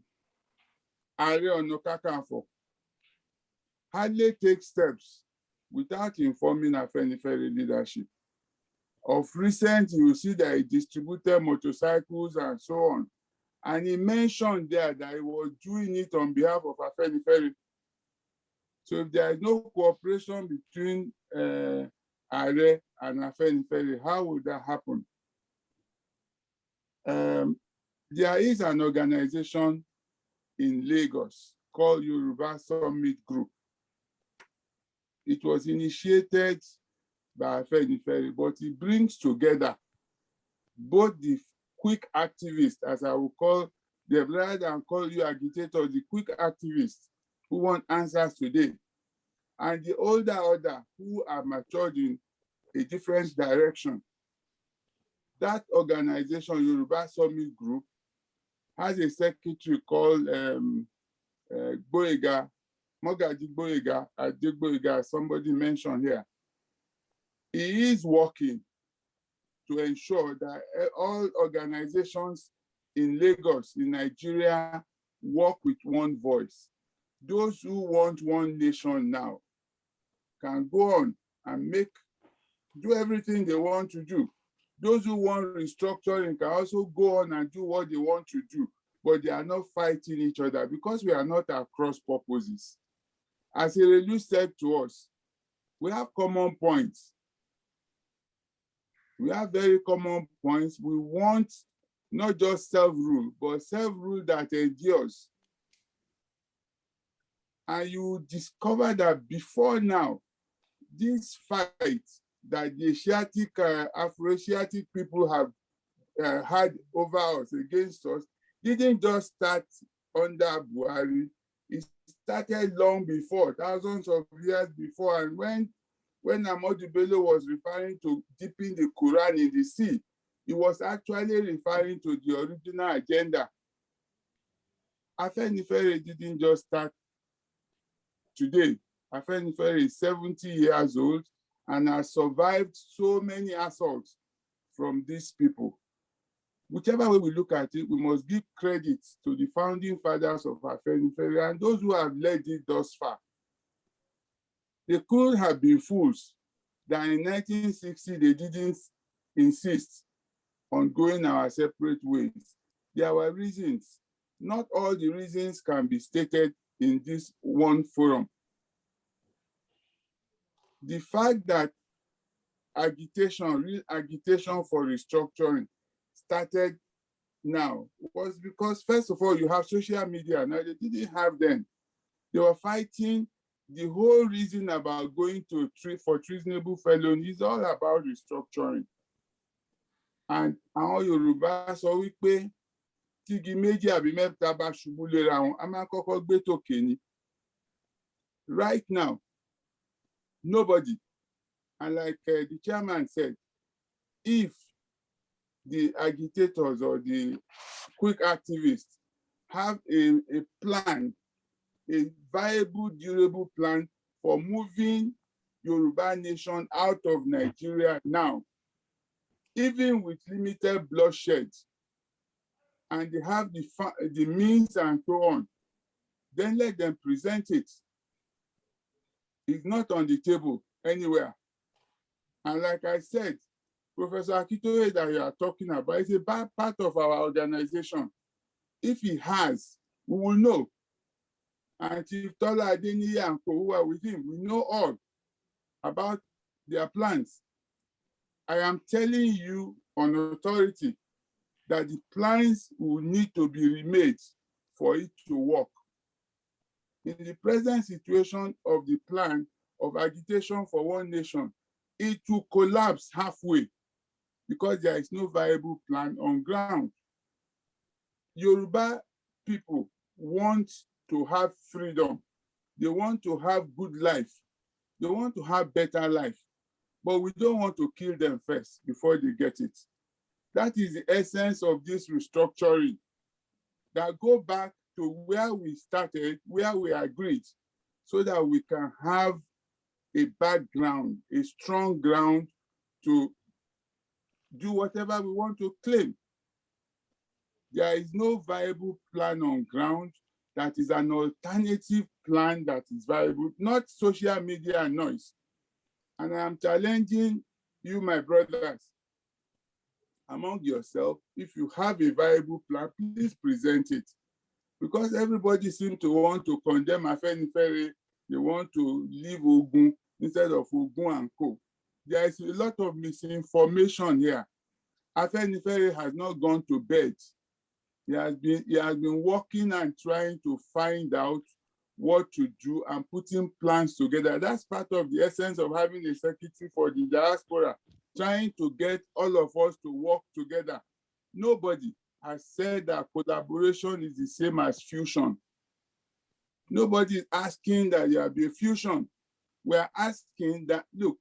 Ọ̀nà Kakanfò hardly takes steps without informing Afenifere leadership. Of recent, you will see that he distributed motorcycles and so on. And he mentioned there that he was doing it on behalf of Afenifere. So if there is no cooperation between Ààrẹ and Afenifere, how would that happen? There is an organization in Lagos called Yoruba Summit Group. It was initiated by Afenifere, but it brings together both the quick activists, as I will call them, rather than call you agitators, the quick activists who want answers today, and the older order who are matured in a different direction. That organization, Yoruba Summit Group, has a secretary called Gboyega, Mogaji Gboyega, Adegboyega, somebody mentioned here. He is working to ensure that all organizations in Lagos, in Nigeria, work with one voice. Those who want one nation now can go on and do everything they want to do. Those who want restructuring can also go on and do what they want to do, but they are not fighting each other because we are not across purposes. As Erelu said to us, we have common points. We have very common points. We want not just self-rule, but self-rule that endures. And you discover that before now, this fight that the Asiatic, Afro-Asiatic people have had over us, against us, didn't just start under Buhari. It started long before, thousands of years before. And when Ahmadu Bello was referring to dipping the Quran in the sea, he was actually referring to the original agenda. Afenifere didn't just start today. Afenifere is 70 years old and has survived so many assaults from these people. Whichever way we look at it, we must give credit to the founding fathers of Afenifere and those who have led it thus far. They could have been fools that in 1960 they didn't insist on going our separate ways. There were reasons. Not all the reasons can be stated in this one forum. The fact that agitation, real agitation for restructuring started now was because, first of all, you have social media. Now, they didn't have them. They were fighting. The whole reason about going to for treasonable felony is all about restructuring. And àwọn Yorùbá sọ wípé tígi méjì àbí mẹ́ta bá ṣubú léra wọn, a máa kọ́kọ́ gbé tòkè ni. Right now, nobody, and like the chairman said, if the agitators or the quick activists have a plan, a viable, durable plan for moving Yoruba nation out of Nigeria now, even with limited bloodshed, and they have the means and so on, then let them present it. It's not on the table anywhere. And like I said, Professor Akitoye that you are talking about is a bad part of our organization. If he has, we will know. And Chief Tola Adeniyi and who are with him, we know all about their plans. I am telling you on authority that the plans will need to be remade for it to work. In the present situation of the plan of agitation for one nation, it will collapse halfway because there is no viable plan on ground. Yoruba people want to have freedom. They want to have good life. They want to have better life. But we don't want to kill them first before they get it. That is the essence of this restructuring. That go back to where we started, where we agreed, so that we can have a background, a strong ground to do whatever we want to claim. There is no viable plan on ground that is an alternative plan that is viable, not social media noise. And I am challenging you, my brothers, among yourself, if you have a viable plan, please present it. Because everybody seems to want to condemn Afenifere, they want to leave Ogun instead of Ogun and Co. There is a lot of misinformation here. Afenifere has not gone to bed. He has been working and trying to find out what to do and putting plans together. That's part of the essence of having a secretary for the diaspora, trying to get all of us to work together. Nobody has said that collaboration is the same as fusion. Nobody is asking that there be a fusion. We are asking that, look,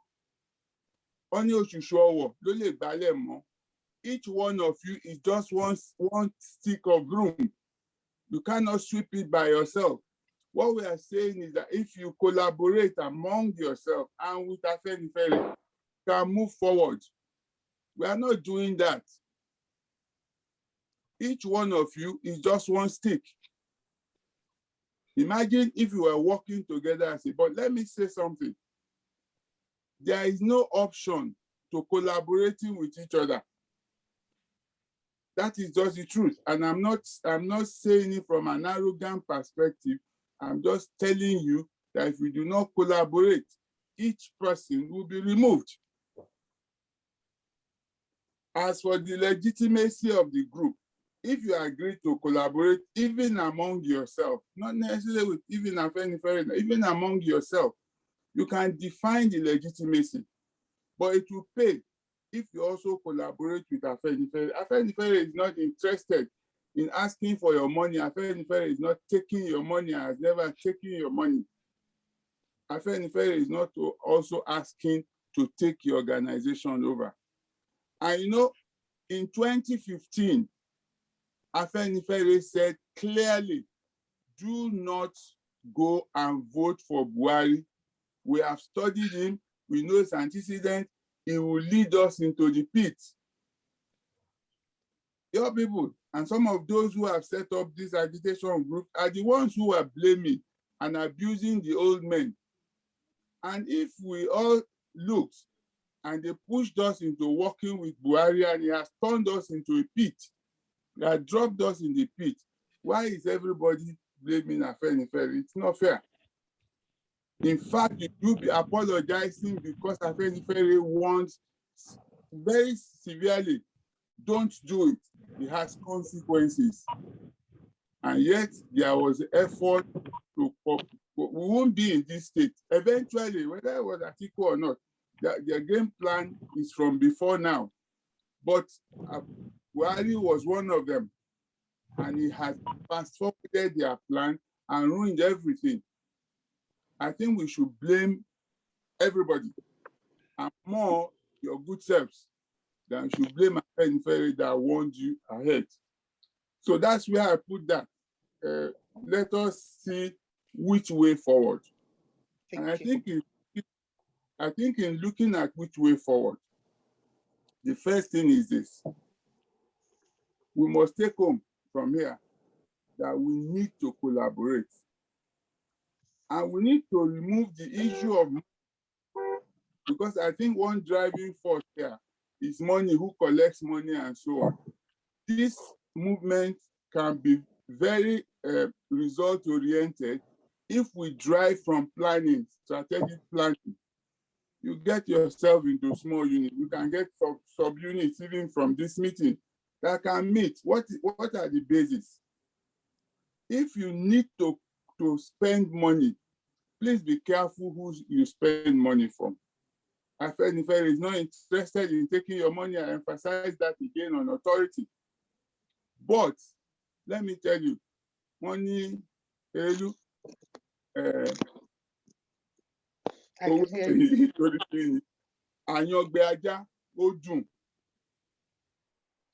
each one of you is just one stick of broom. You cannot sweep it by yourself. What we are saying is that if you collaborate among yourself and with Afenifere, you can move forward. We are not doing that. Each one of you is just one stick. Imagine if you were working together and say, but let me say something. There is no option to collaborating with each other. That is just the truth. And I'm not saying it from an arrogant perspective. I'm just telling you that if we do not collaborate, each person will be removed. As for the legitimacy of the group, if you agree to collaborate, even among yourself, not necessarily with even Afenifere, even among yourself, you can define the legitimacy, but it will pay if you also collaborate with Afenifere. Afenifere is not interested in asking for your money. Afenifere is not taking your money, has never taken your money. Afenifere is not also asking to take your organization over. And you know, in 2015, Afenifere said clearly, do not go and vote for Buhari. We have studied him. We know his antecedent. He will lead us into the pit. Your people and some of those who have set up this agitation group are the ones who are blaming and abusing the old men. And if we all look And they pushed us into working with Buhari, and he has turned us into a pit. He has dropped us in the pit. Why is everybody blaming Afenifere? It's not fair. In fact, you do be apologizing because Afenifere wants very severely, don't do it. It has consequences. And yet there was effort to, we won't be in this state. Eventually, whether it was Atiku or not, their game plan is from before now. But Buhari was one of them. And he has fast-forwarded their plan and ruined everything. I think we should blame everybody and more your good selves than you should blame Afenifere that warned you ahead. So that's where I put that. Let us see which way forward. And I think in looking at which way forward, the first thing is this. We must take home from here that we need to collaborate. And we need to remove the issue of money, because I think one driving force here is money, who collects money and so on. This movement can be very result-oriented if we drive from planning, strategic planning. You get yourself into small units. You can get sub-units even from this meeting that can meet. What are the bases? If you need to spend money, please be careful who you spend money from. Afenifere is not interested in taking your money. I emphasize that again on authority. But let me tell you, money, àyàngbẹ ajá ó dùn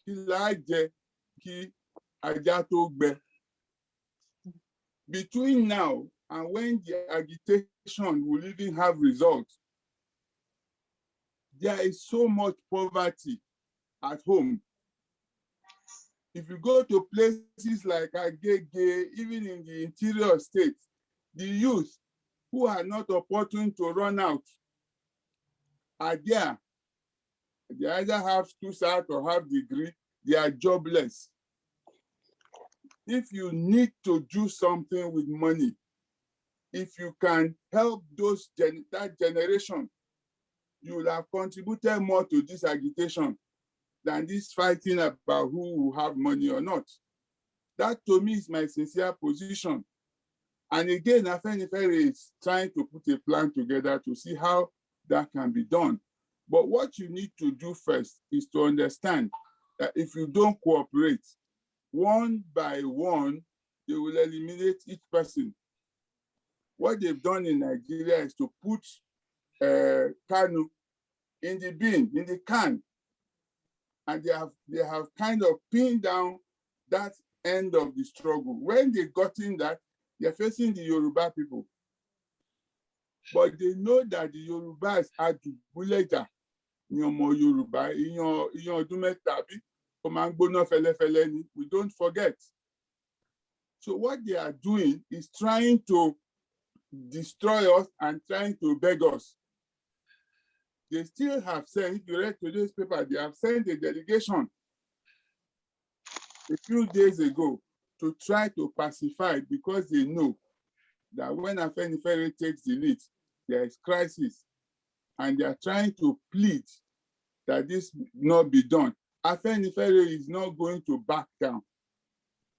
kí láá jẹ kí ajá tó gbẹ. Between now and when the agitation will even have results, there is so much poverty at home. If you go to places like Agege, even in the interior states, the youth who are not opportune to run out are there. They either have SCOOSAT or have degree, they are jobless. If you need to do something with money, if you can help that generation, you will have contributed more to this agitation than this fighting about who will have money or not. That to me is my sincere position. And again, Afenifere is trying to put a plan together to see how that can be done. But what you need to do first is to understand that if you don't cooperate, one by one, they will eliminate each person. What they've done in Nigeria is to put Kanu in the bin, in the can, and they have kind of pinned down that end of the struggle. When they got in that, they're facing the Yoruba people. But they know that the Yorubas are the bulleter. Yoruba, we don't forget. So what they are doing is trying to destroy us and trying to beg us. They still have sent, if you read today's paper, they have sent a delegation a few days ago to try to pacify, because they know that when Afenifere takes the lead, there is crisis, and they are trying to plead that this not be done. Afenifere is not going to back down,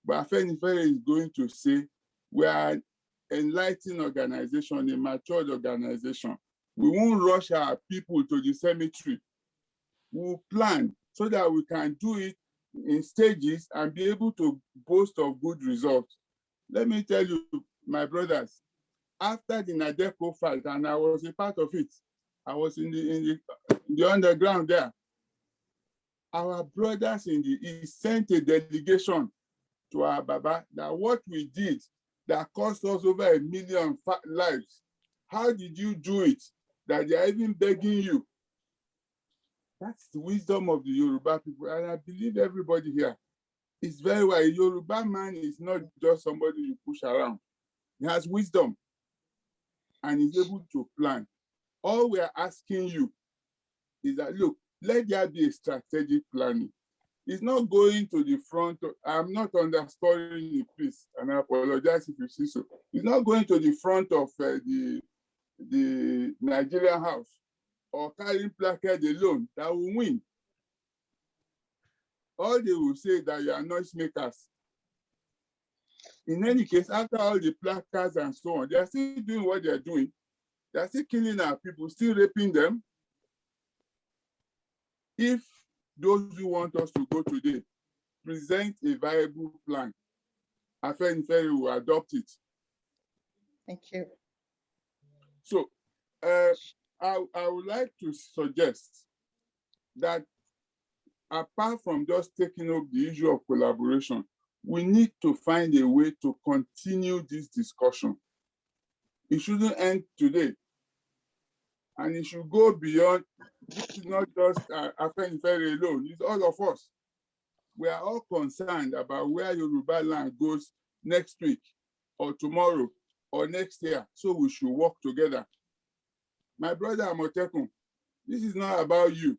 but Afenifere is going to say, we are an enlightened organization, a matured organization. We won't rush our people to the cemetery. We'll plan so that we can do it in stages and be able to boast of good results. Let me tell you, my brothers, after the Nadeco fight, and I was a part of it, I was in the underground there. Our brothers in the East sent a delegation to our Baba that what we did that cost us over 1 million lives, how did you do it? That they are even begging you. That's the wisdom of the Yoruba people. And I believe everybody here is very well. A Yoruba man is not just somebody you push around. He has wisdom and is able to plan. All we are asking you is that, look, let there be a strategic planning. It's not going to the front. I'm not underscoring it, please, and I apologize if you see so. It's not going to the front of the Nigerian House or carrying placard alone that will win. All they will say that you are noisemakers. In any case, after all the placards and so on, they are still doing what they are doing. They are still killing our people, still raping them. If those who want us to go today present a viable plan, Afenifere will adopt it. Thank you. So I would like to suggest that apart from just taking up the issue of collaboration, we need to find a way to continue this discussion. It shouldn't end today. And it should go beyond. This is not just Afenifere alone, it's all of us. We are all concerned about where Yoruba land goes next week or tomorrow or next year. So we should work together. My brother Amotekun, this is not about you.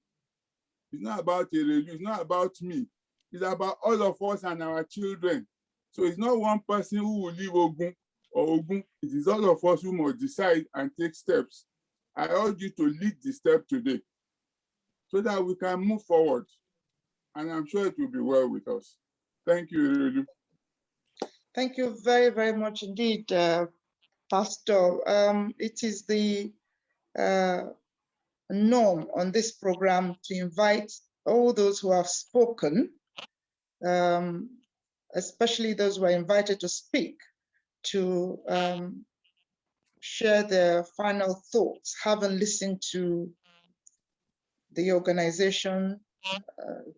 It's not about Erelu. It's not about me. It's about all of us and our children. So it's not one person who will leave Ogun or Ogun. It is all of us who must decide and take steps. I urge you to lead the step today so that we can move forward. And I'm sure it will be well with us. Thank you, Erelu. Thank you very, very much indeed, Pastor. It is the norm on this program to invite all those who have spoken, especially those who are invited to speak, to share their final thoughts, having listened to the organization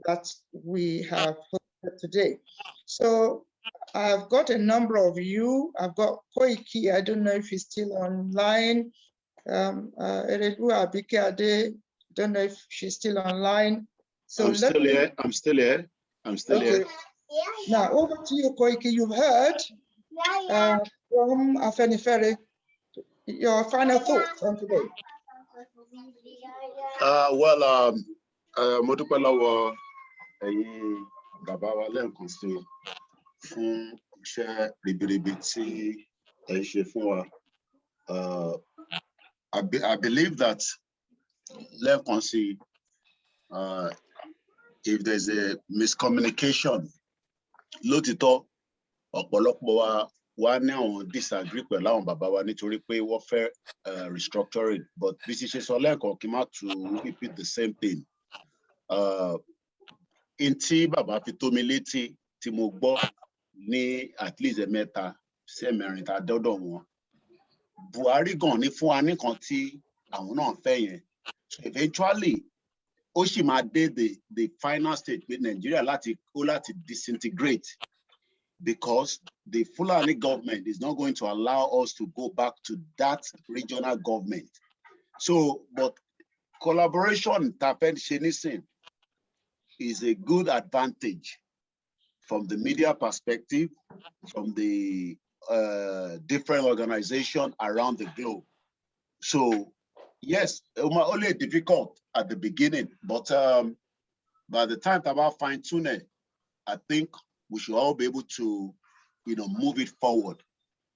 that we have hosted today. So I've got a number of you. I've got Koiki, I don't know if he's still online. Erelu Abike-Ade, don't know if she's still online. So I'm still here. I'm still here. I'm still here. Now over to you, Koiki. You've heard from Afenifere your final thoughts on today. Mo dúpẹ́ lọ́wọ́ ẹ̀yin bàbá wa lẹ́ẹ̀kan sí fún iṣẹ́ ribiribi tí ẹ ṣe fún wa. I believe that lẹ́ẹ̀kan sí if there's a miscommunication, lótìtọ́ ọ̀pọ̀lọpọ̀ wa ní àwọn disagree pẹ̀lú àwọn bàbá wa nítorí pé wọ́n fẹ́ restructuring, but bí ti ṣe sọ lẹ́ẹ̀kan kí n má tún repeat the same thing. In tí bàbá fi tó mi létí tí mo gbọ́ ní at least ẹ̀mẹ́ta sí ẹ̀mẹ́rin tá a dọ́dọ̀ wọn. Buhari gan ní fún wa nìkan tí àwọn náà fẹ́ yẹn. So eventually ó sì máa dé the final stage pé Nigeria láti disintegrate, because the Fulani government is not going to allow us to go back to that regional government. So, but collaboration is a good advantage from the media perspective, from the different organizations around the globe. So, yes, it was only difficult at the beginning, but by the time about fine-tune it, I think we should all be able to, move it forward.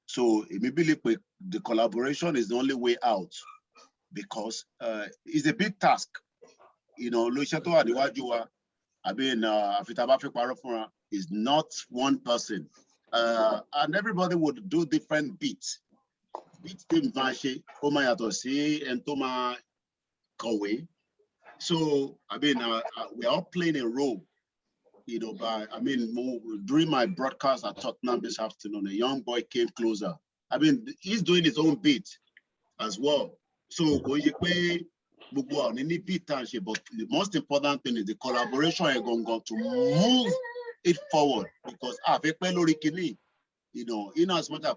So immediately the collaboration is the only way out, because it's a big task. I mean, is not one person, and everybody would do different beats. So I mean, we are all playing a role. During my broadcast at Tottenham this afternoon, a young boy came closer. I mean, he's doing his own beat as well. So, but the most important thing is the collaboration is going to move it forward, because in as much as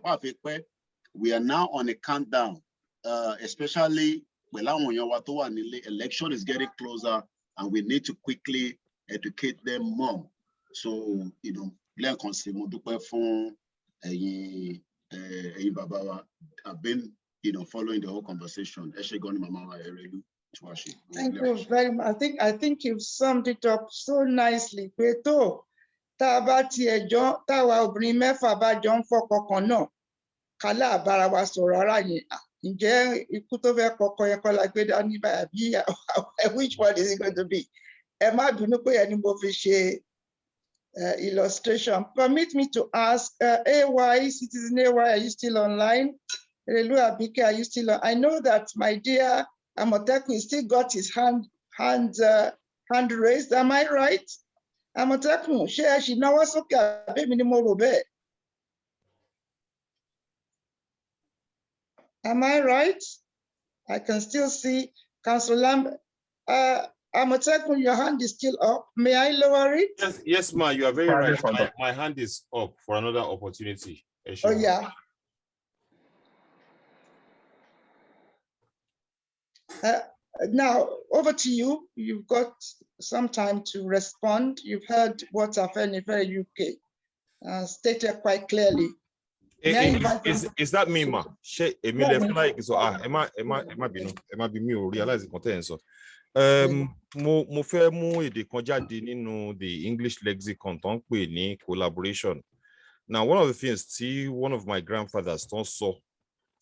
we are now on a countdown, especially when election is getting closer and we need to quickly educate them more. So, I've been, following the whole conversation. Thank you very much. I think you've summed it up so nicely. Pé tó tá a bá tiẹ̀ jọ táwa obìnrin mẹ́fà bá jọ ń fọkọ kan náà kálá àbára wa sọ̀rọ̀ ara yẹn. Ǹjẹ́ ikú tó fẹ́ kọkọ yẹn kọ́ la gbé dání báyà bí which one is it going to be? Ẹ má bínú pé ẹni mo fi ṣe illustration. Permit me to ask AY, Citizen AY, are you still online? Relu Abike, are you still on? I know that my dear Amotekun still got his hand raised. Am I right? Amotekun, ṣé ṣì náwó sókè àbẹ́mi ni mo rò bẹ́ẹ̀? Am I right? I can still see Councillor Lambert. Amotekun, your hand is still up. May I lower it? Yes, ma, you are very right. My hand is up for another opportunity. Oh, yeah. Now, over to you. You've got some time to respond. You've heard what Afenifere UK stated quite clearly. Is that me, ma? Mo fẹ́ mú èdè kan jáde nínú the English lexicon tó ń pè ní collaboration. Now, one of the things one of my grandfathers saw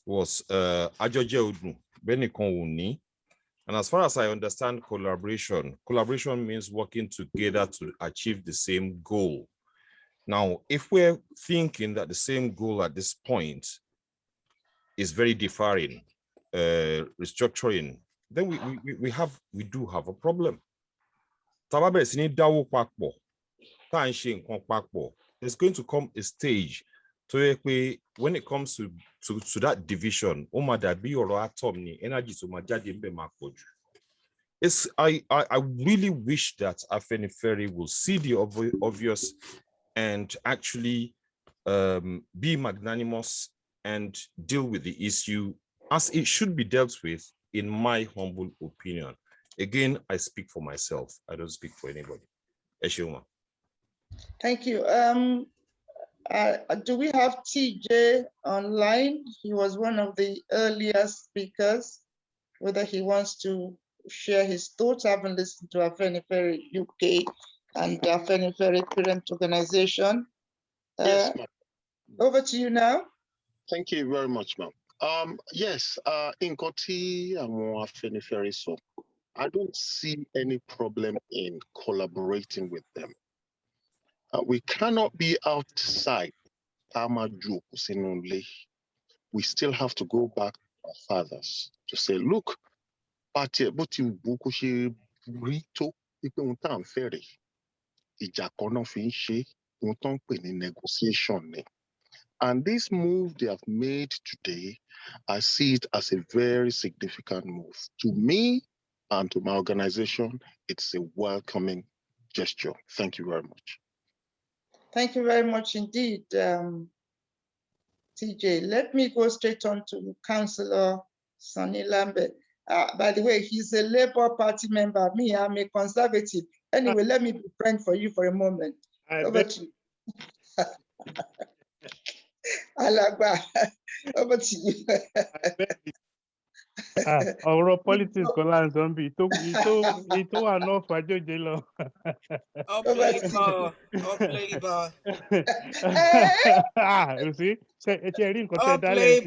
was Ajoje Odun, Benikan Uni. And as far as I understand collaboration means working together to achieve the same goal. Now, if we're thinking that the same goal at this point is very differing, restructuring, then we do have a problem. There's going to come a stage to when it comes to that division, I really wish that Afenifere will see the obvious and actually be magnanimous and deal with the issue as it should be dealt with, in my humble opinion. Again, I speak for myself. I don't speak for anybody. Eshuma. Thank you. Do we have TJ online? He was one of the earlier speakers. Whether he wants to share his thoughts. I haven't listened to Afenifere UK and Afenifere parent organization. Yes, ma'am. Over to you now. Thank you very much, ma'am. Yes, in Koti and Afenifere, so I don't see any problem in collaborating with them. We cannot be outside Amaju Sinunle. We still have to go back to our fathers to say, look, negotiation. And this move they have made today, I see it as a very significant move. To me and to my organization, it's a welcoming gesture. Thank you very much. Thank you very much indeed, TJ. Let me go straight on to Councillor Sonny Lambert. By the way, he's a Labour Party member. Me, I'm a conservative. Anyway, let me be friend for you for a moment. Over to you. Alagba, over to you. Ọ̀rọ̀ politics kan láti sọ bí ìtò wà náà fàájòjé lọ. You see, ẹ ti rí nǹkan tẹ́ dálẹ̀ sí.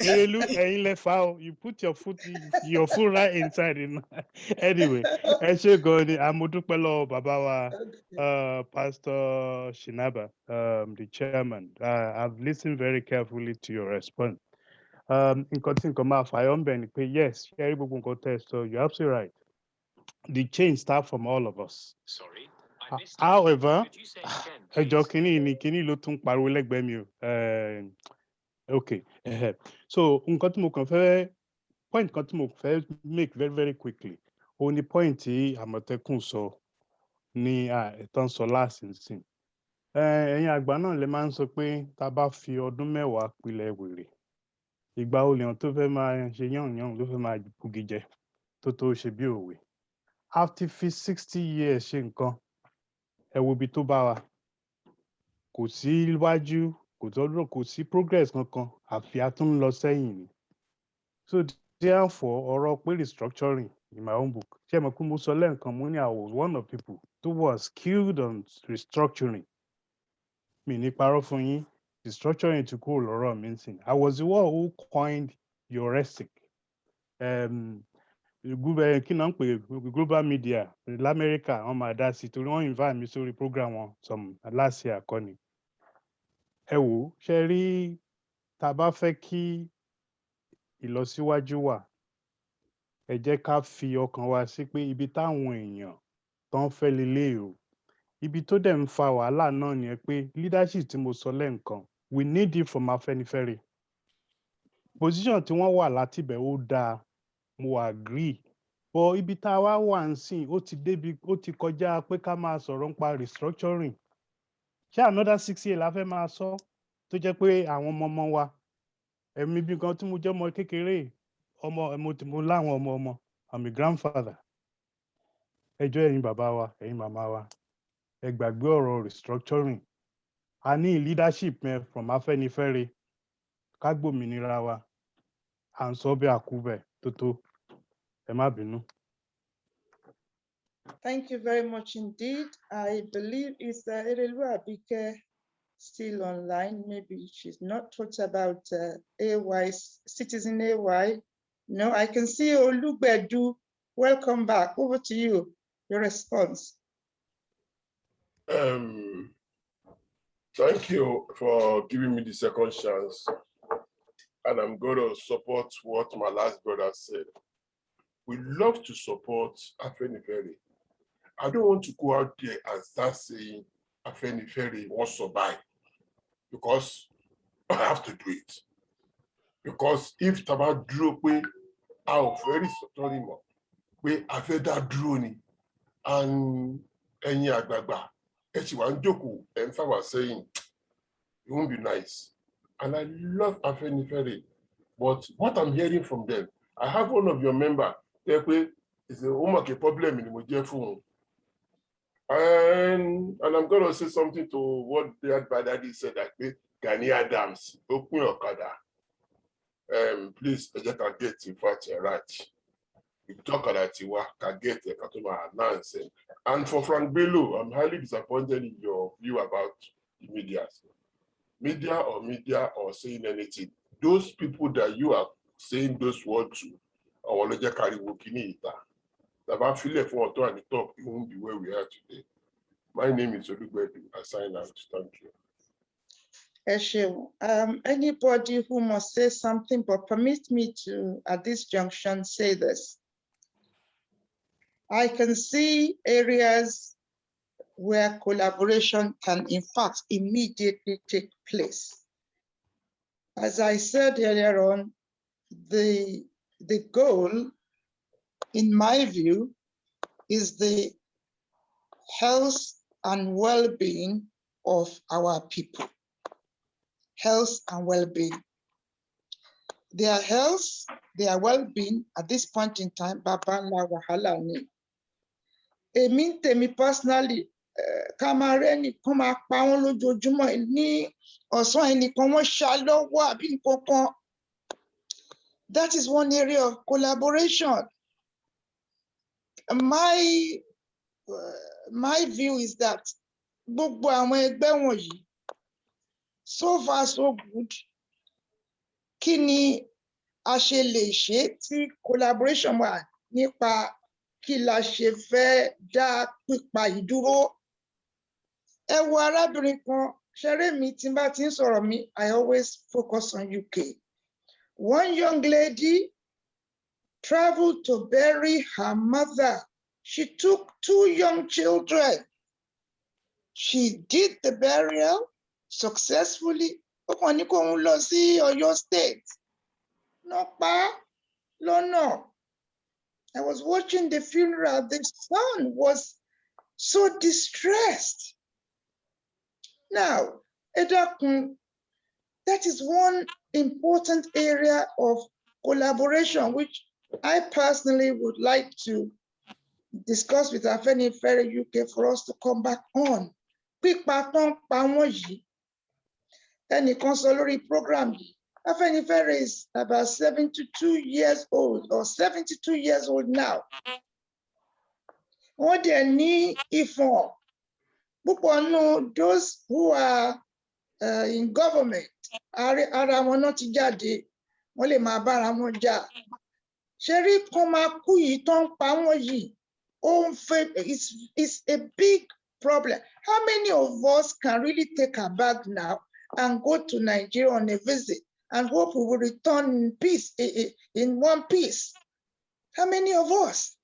Erelu, ẹ̀yin lẹ fà o. You put your foot right inside it. Anyway, ẹ ṣé gan ni, àmọ̀dúpẹ́ lọ́wọ́ bàbá wa, Pastor Shinaba, the chairman. I've listened very carefully to your response. Nǹkan tí nǹkan máa fàyọ́ ń bẹ̀ ni pé yes, ṣe rí gbogbo nǹkan tẹ́ so you're absolutely right. The change starts from all of us. Sorry, I missed however, ẹjọ́ kínní ló tún pariwo lẹ́gbẹ̀ẹ́ mi o. Okay. So nǹkan tí mo kàn fẹ́ point kan tí mo fẹ́ make very very quickly. O ní point tí Àmọ̀tẹ́kùn sọ ní ìtàn sọ last nsìn. Ẹ̀yin àgbà náà lè máa ń sọ pé tá a bá fi ọdún mẹ́wàá pilẹ̀ wèrè. Ìgbà olè hàn tó fẹ́ máa ṣe yànyàn ló fẹ́ máa bugi jẹ tó ṣe bí òwe. A ti fi 60 years ṣe nǹkan. Ẹ wo ibi tó bá wa. Kò sí iwájú, kò sí progress kankan, àfi a tún lọ sẹ́yìn ni. So for or restructuring in my own book. I was one of people who was skilled on restructuring. Restructuring to cool or meaning. I was the one who coined heuristic. Global media, America, on my dad, to invite me to the program some last year, Connie. Ewo, Sherry, Tabafeki, ìlọsíwájú wà. Ẹ jẹ́ ká fi ọkàn wa sí pé ibi táwọn èèyàn tó ń fẹ́ lélẹ̀ o. Ibi tó dẹ̀ ń fa wàhálà náà ni pé leadership tí mo sọ lẹ́ǹkan, we need it from Afẹ́nifẹ́re. Position tí wọ́n wà látibẹ̀ ó dáa, mo agree. But ibi tá a wá wà ń sìn, ó ti kọjá pé ká máa sọ̀rọ̀ nípa restructuring. Ṣé another 6 years la fẹ́ máa sọ tó jẹ́ pé àwọn ọmọ wa, ẹ̀mí bí nǹkan tí mo jẹ́ ọmọ kékeré, mo láwọn ọmọ, I'm a grandfather. Ẹjọ́ ẹ̀yin bàbá wa, ẹ̀yin màmá wa, ẹ gbàgbé ọ̀rọ̀ restructuring. A ní leadership from Afẹ́nifẹ́re, ká gbòmìnira wa, à ń sọ bí àkúbẹ̀ tó, ẹ má bínú. Thank you very much indeed. I believe it's Erelu Abike still online. Maybe she's not talked about AY, Citizen AY. No, I can see Olugbedu. Welcome back. Over to you. Your response. Thank you for giving me the second chance. And I'm going to support what my last brother said. We love to support Afenifere. I don't want to go out there and start saying Afenifere wants to buy, because I have to do it. Because if Taba drew we are very sorry, we have that drone and any agbagba, one joke, and I was saying it won't be nice. And I love Afenifere, but what I'm hearing from them, I have one of your members, is a homework problem in the phone. And I'm going to say something to what the daddy said, that Gani Adams, open your kada. Please, I just can get in fact right. You talk about it, can get a customer announcing. And for Frank Bello, I'm highly disappointed in your view about the media. Media or saying anything. Those people that you are saying those words to, I want to just carry working it. I feel like for at the top, it won't be where we are today. My name is Olugbedu. I sign out. Thank you. Eshe, anybody who must say something, but permit me to, at this junction, say this. I can see areas where collaboration can, in fact, immediately take place. As I said earlier on, the goal, in my view, is the health and well-being of our people. Health and well-being. Their health, their well-being at this point in time, Baba la wahala ni. Èmi tèmi personally, kamare ni kan máa pa wọ́n lójoojúmọ́ ní ọ̀sán ẹnìkan wọ́n ṣá lọ́wọ́ àbí nǹkankan. That is one area of collaboration. My view is that gbogbo àwọn ẹgbẹ́ wọ̀nyí, so far so good, kí ni a ṣe lè ṣe tí collaboration wà nípa kí la ṣe fẹ́ dá pípa ìdúró. Ẹ wo arábìnrin kan, ṣeré mi tí n bá ti ń sọ̀rọ̀ mi, I always focus on UK. One young lady traveled to bury her mother. She took 2 young children. She did the burial successfully. Ó kàn ní kó ń lọ sí Ọ̀yọ́ State. No pa, no. I was watching the funeral. The son was so distressed. Now, ẹ dákun, that is one important area of collaboration, which I personally would like to discuss with Afenifere UK for us to come back on. Pípa tán pa wọ́n yìí. Ẹnìkan sọ lórí program yìí, Afenifere is about 72 years old or 72 years old now. Wọ́n dẹ̀ ní ìfọ̀n púpọ̀ nù those who are in government. Ara wọn náà ti jáde, wọ́n lè máa bára wọn jà. Ṣé rí kan máa kú yìí tó ń pa wọ́n yìí? It's a big problem. How many of us can really take our bag now and go to Nigeria on a visit and hope we will return in peace, in one piece? How many of us?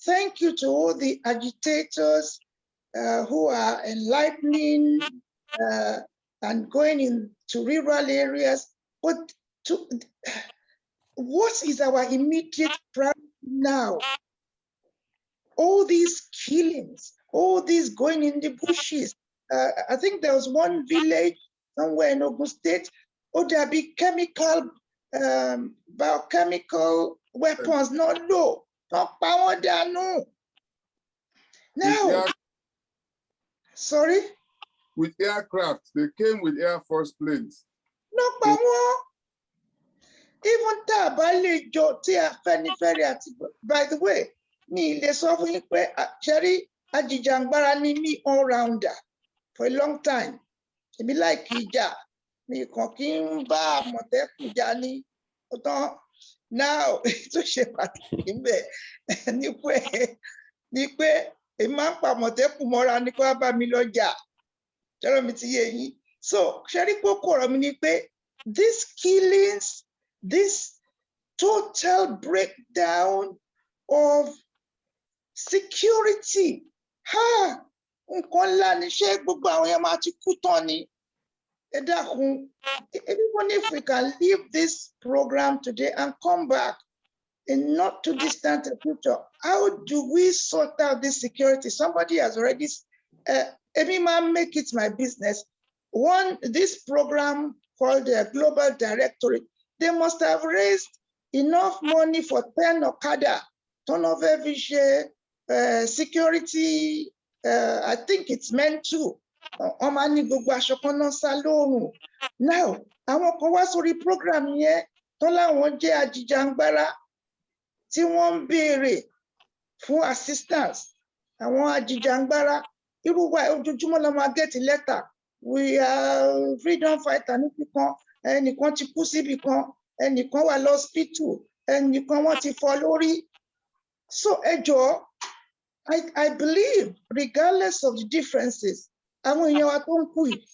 Thank you to all the agitators who are enlightening and going into rural areas. But what is our immediate priority now? All these killings, all these going in the bushes. I think there was one village somewhere in Ogun State, there be chemical, biochemical weapons, not low, not power down, no. Now, sorry? With aircraft, they came with Air Force planes. No power. Even Tabale Jotia Afenifere, by the way, me le sọ fún yín pé ṣẹ́rí ajìjàngbara ni me all rounder for a long time. Èmi like ìjà, mi kàn kí n bá Àmọ̀tẹ́kùn jà ní ọ̀tán. Now, tó ṣe pàtàkì ńbẹ̀ ni pé èmi máa ń pa Àmọ̀tẹ́kùn mọ́ra ní kó wá bá mi lọ́jà. Ṣọ́rọ̀ mi ti yé yín. So, ṣẹ́rí kókó ọ̀rọ̀ mi ni pé these killings, this total breakdown of security. Nǹkan ńlá ni ṣé gbogbo àwọn yẹn máa ti kú tán ni. Ẹ dákun, even if we can leave this program today and come back in not too distant future, how do we sort out this security? Somebody has already, make it my business. This program called the Global Directorate, they must have raised enough money for 10 Okada, ton of every share, security, I think it's meant to. Now, àwọn kan wá sórí program yẹn tó láwọn jẹ́ ajìjàngbara tí wọ́n ń béèrè fún assistance. Àwọn ajìjàngbara, irú wa ojoojúmọ́ la máa get letter. We are freedom fighter níbi kan, ẹnìkan ti kú síbi kan, ẹnìkan wà lọ́spítù, ẹnìkan wọ́n ti fọ́ lórí. So ẹ jọ̀ọ́, I believe, regardless of the differences, àwọn èèyàn wa tó ń kú yìí,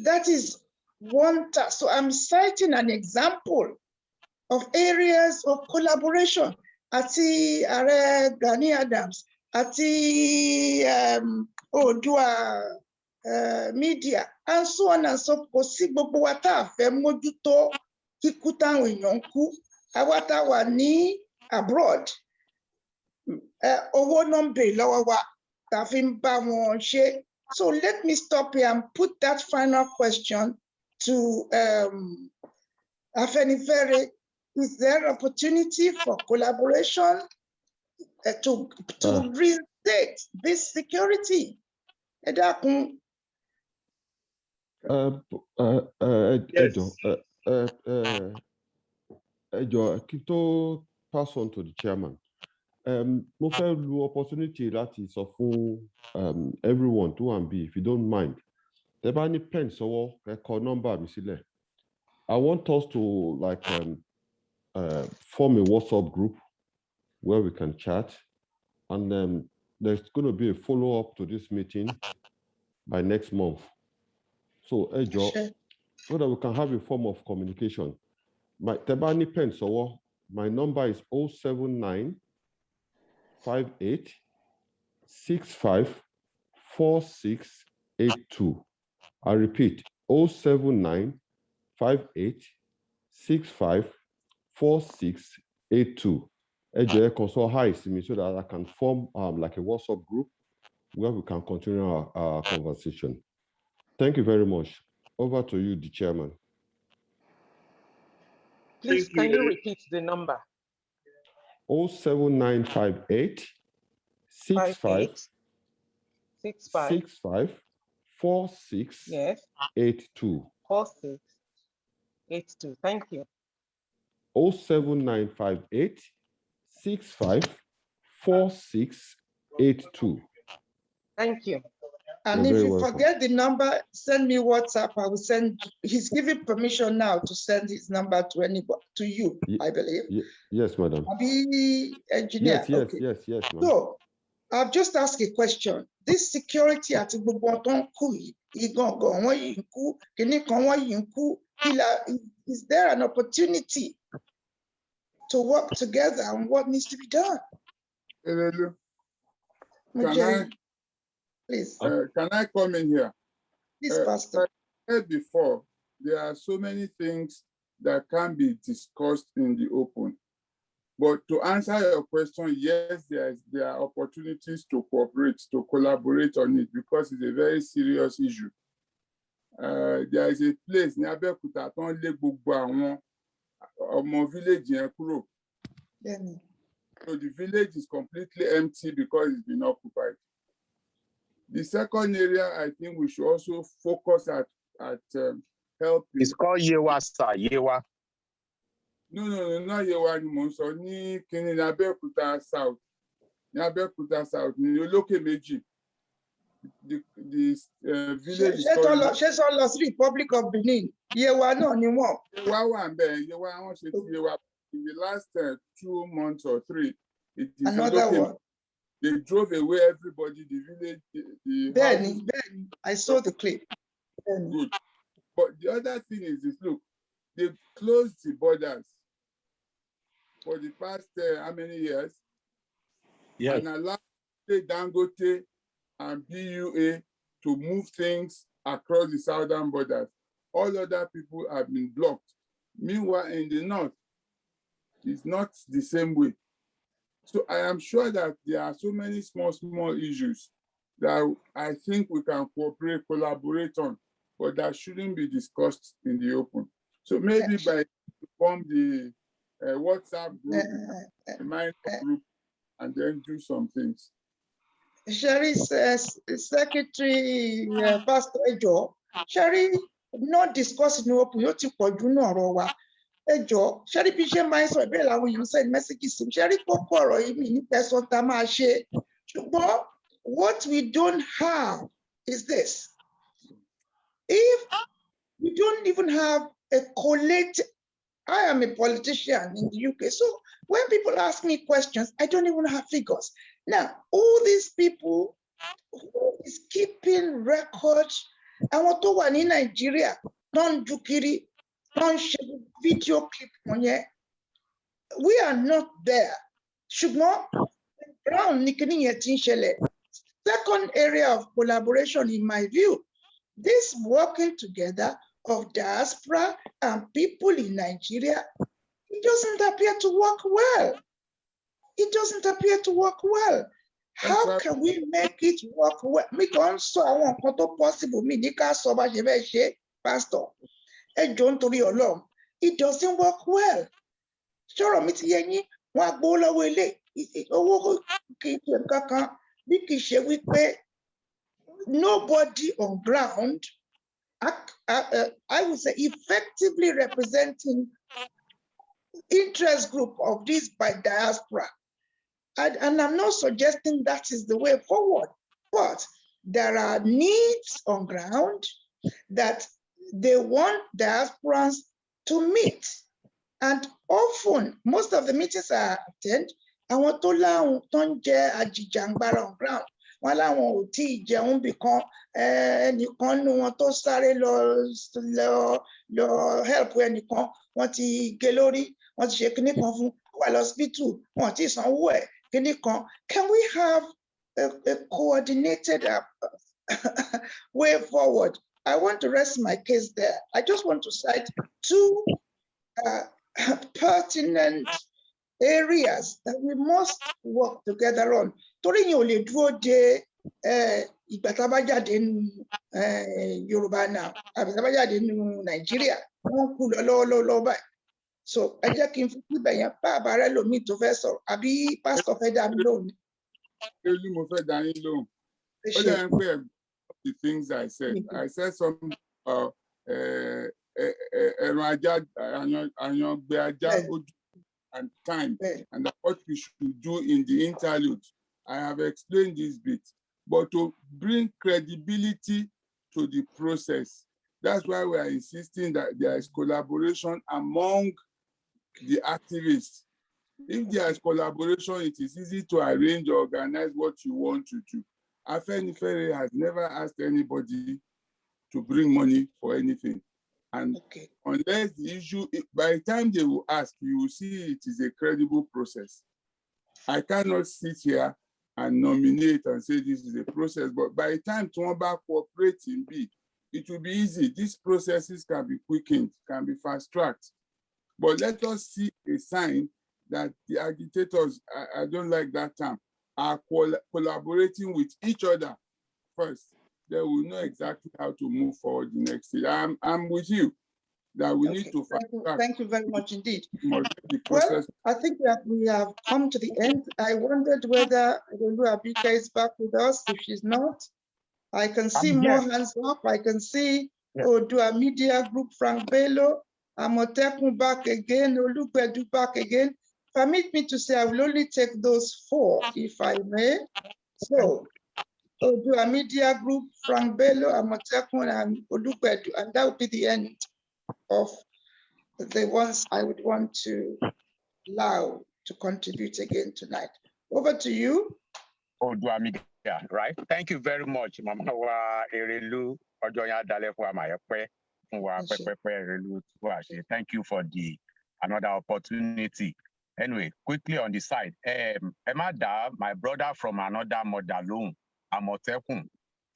that is one task. So I'm citing an example of areas of collaboration. Àti Ààrẹ Gani Adams, àti Oòduà media, and so on and so forth. Sí gbogbo wa tá a fẹ́ mójútó kíkú táwọn èèyàn ń kú, àwa tá a wà ní abroad. Owó náà ń béèrè lọ́wọ́ wa tá a fi ń bá wọn ṣe. So let me stop here and put that final question to Afenifere. Is there opportunity for collaboration to reinstate this security? Ẹ dákun. Kí tó pass on to the chairman. Mo fẹ́ lu opportunity láti sọ fún everyone tó wà níbí, if you don't mind. Tẹ́ bá ní pen sọ́wọ́, ẹ kọ number mi sílẹ̀. I want us to form a WhatsApp group where we can chat, and there's going to be a follow-up to this meeting by next month. So, so that we can have a form of communication. My Tebani pen, so my number is 079 58 65 4682. I repeat, 079 58 65 4682. Console hi to me so that I can form like a WhatsApp group where we can continue our conversation. Thank you very much. Over to you, the chairman. Please, can you repeat the number? 07958 65 4682. 46. 82. Thank you. 07958 654682. Thank you. And You're if very you welcome. forget the number, send me WhatsApp. I will send. He's giving permission now to send his number to anybody, to you, I believe. Yes, madam. Abi engineer. Yes, Okay. yes, ma'am. So I've just asked a question. This security at gbogbo tó ń kú yìí, ìgangan wọn yìí ń kú, kìíní kan wọn yìí ń kú, is there an opportunity to work together on what needs to be done? Erelu, Mujeri, please. Can I come in here? Please, Pastor. Like I said before, there are so many things that can be discussed in the open. But to answer your question, yes, there are opportunities to cooperate, to collaborate on it, because it's a very serious issue. There is a place ní Abẹ́òkúta tó ń lé gbogbo àwọn ọmọ village yẹn kúrò. So the village is completely empty because it's been occupied. The second area I think we should also focus at helping. It's called Yewa, sir. Yewa. No, not Yewa ni mo sọ ní kíní ní Abẹ́òkúta South. Ní Abẹ́òkúta South ní olókè méjì. The village is called. Ṣé sọ lọ sí Republic of Benin? Yewa náà ni wọ́n. Yewa wà ń bẹ̀, Yewa wọ́n ṣe ti Yewa. In the last 2 months or 3, it is another one. They drove away everybody, the village, Benny, I saw the clip. Good. But the other thing is this, look, they've closed the borders for the past how many years? Yes. And allowed Dangote and BUA to move things across the southern borders. All other people have been blocked. Meanwhile, in the north, it's not the same way. So I am sure that there are so many small issues that I think we can collaborate on, but that shouldn't be discussed in the open. So maybe by form the WhatsApp group, the Mind group, and then do some things. Sherry says, Secretary Pastor Ejo, Sherry, not discussing open, you ti pọ̀ jù náà ọ̀rọ̀ wa. Ejo, Sherry bí ṣe máa ń sọ ìbéèrè àwọn èèyàn send messages sí Sherry kókó ọ̀rọ̀ yìí mi ní tẹ̀sán tá máa ṣe. Ṣùgbọ́n what we don't have is this. If we don't even have a collective, I am a politician in the UK, so when people ask me questions, I don't even have figures. Now, all these people who is keeping records, àwọn tó wà ní Nigeria, don't ju kiri, don't share video clip on here. We are not there. Ṣùgbọ́n Brown ní kíní yẹn ti ń ṣẹlẹ̀. Second area of collaboration, in my view, this working together of diaspora and people in Nigeria, it doesn't appear to work well. It doesn't appear to work well. How can we make it work well? Me kàn sọ àwọn nǹkan tó possible, mi ní ká sọ bá ṣe fẹ́ ṣe, Pastor. Ẹ jọ̀ọ́ nítorí Ọlọ́run, it doesn't work well. Ṣọ́rọ̀ mi ti yé yín, wọ́n á gbowó lọ́wọ́ ilé, owó kì í ṣe nǹkan kan, bí kì í ṣe wípé nobody on ground, I would say, effectively representing interest group of this by diaspora. And I'm not suggesting that is the way forward, but there are needs on ground that they want diasporans to meet. And often, most of the meetings I attend, àwọn tó láwọn tó ń jẹ àjìjàngbara on ground, wọn láwọn ò tí ì jẹun bìkan, ẹnìkan nínú wọn tó sáré lọ help ẹnìkan, wọn ti gé lórí, wọn ti ṣe kinní kan fún, wà lọ́sibítù, wọn ti sanwó ẹ̀ kinní kan. Can we have a coordinated way forward? I want to rest my case there. I just want to cite two pertinent areas that we must work together on. Torí yín ò lè dúró de ìgbà tá a bá jáde nínú Yorùbá náà, àbí tá a bá jáde nínú Nàìjíríà, wọ́n kú lọ́wọ́lọ́wọ́ báyìí. So ẹ jẹ́ kí n fi síbẹ̀ yẹn bá àbárẹ́ lómi tó fẹ́ sọ̀rọ̀, àbí pásítọ̀ fẹ́ dá mi lóhùn. Really, mo fẹ́ dá yín lóhùn. Ó lè ń pè the things I said. I said something about and time, and what we should do in the interlude. I have explained this bit, but to bring credibility to the process, that's why we are insisting that there is collaboration among the activists. If there is collaboration, it is easy to arrange or organize what you want to do. Afenifere has never asked anybody to bring money for anything. And unless the issue, by the time they will ask, you will see it is a credible process. I cannot sit here and nominate and say this is a process, but by the time Tuamba cooperates in B, it will be easy. These processes can be quickened, can be fast-tracked. But let us see a sign that the agitators, I don't like that term, are collaborating with each other first. They will know exactly how to move forward the next stage. I'm with you that we need to fast-track. Thank you very much indeed. Well, I think that we have come to the end. I wondered whether Abika is back with us. If she's not, I can see more hands up. I can see Odua Media Group, Frank Bello, Amotekun back again, Olugbedu back again. Permit me to say I will only take those 4, if I may. So, Odua Media Group, Frank Bello, Amotekun, and Olugbedu, and that will be the end of the ones I would want to allow to contribute again tonight. Over to you. Odua Media, right? Thank you very much, Mama wa Erelu Ojoya Dalefwa Mayepe. Thank you for another opportunity. Anyway, quickly on the side, Emada, my brother from another mother loan, Amotekun.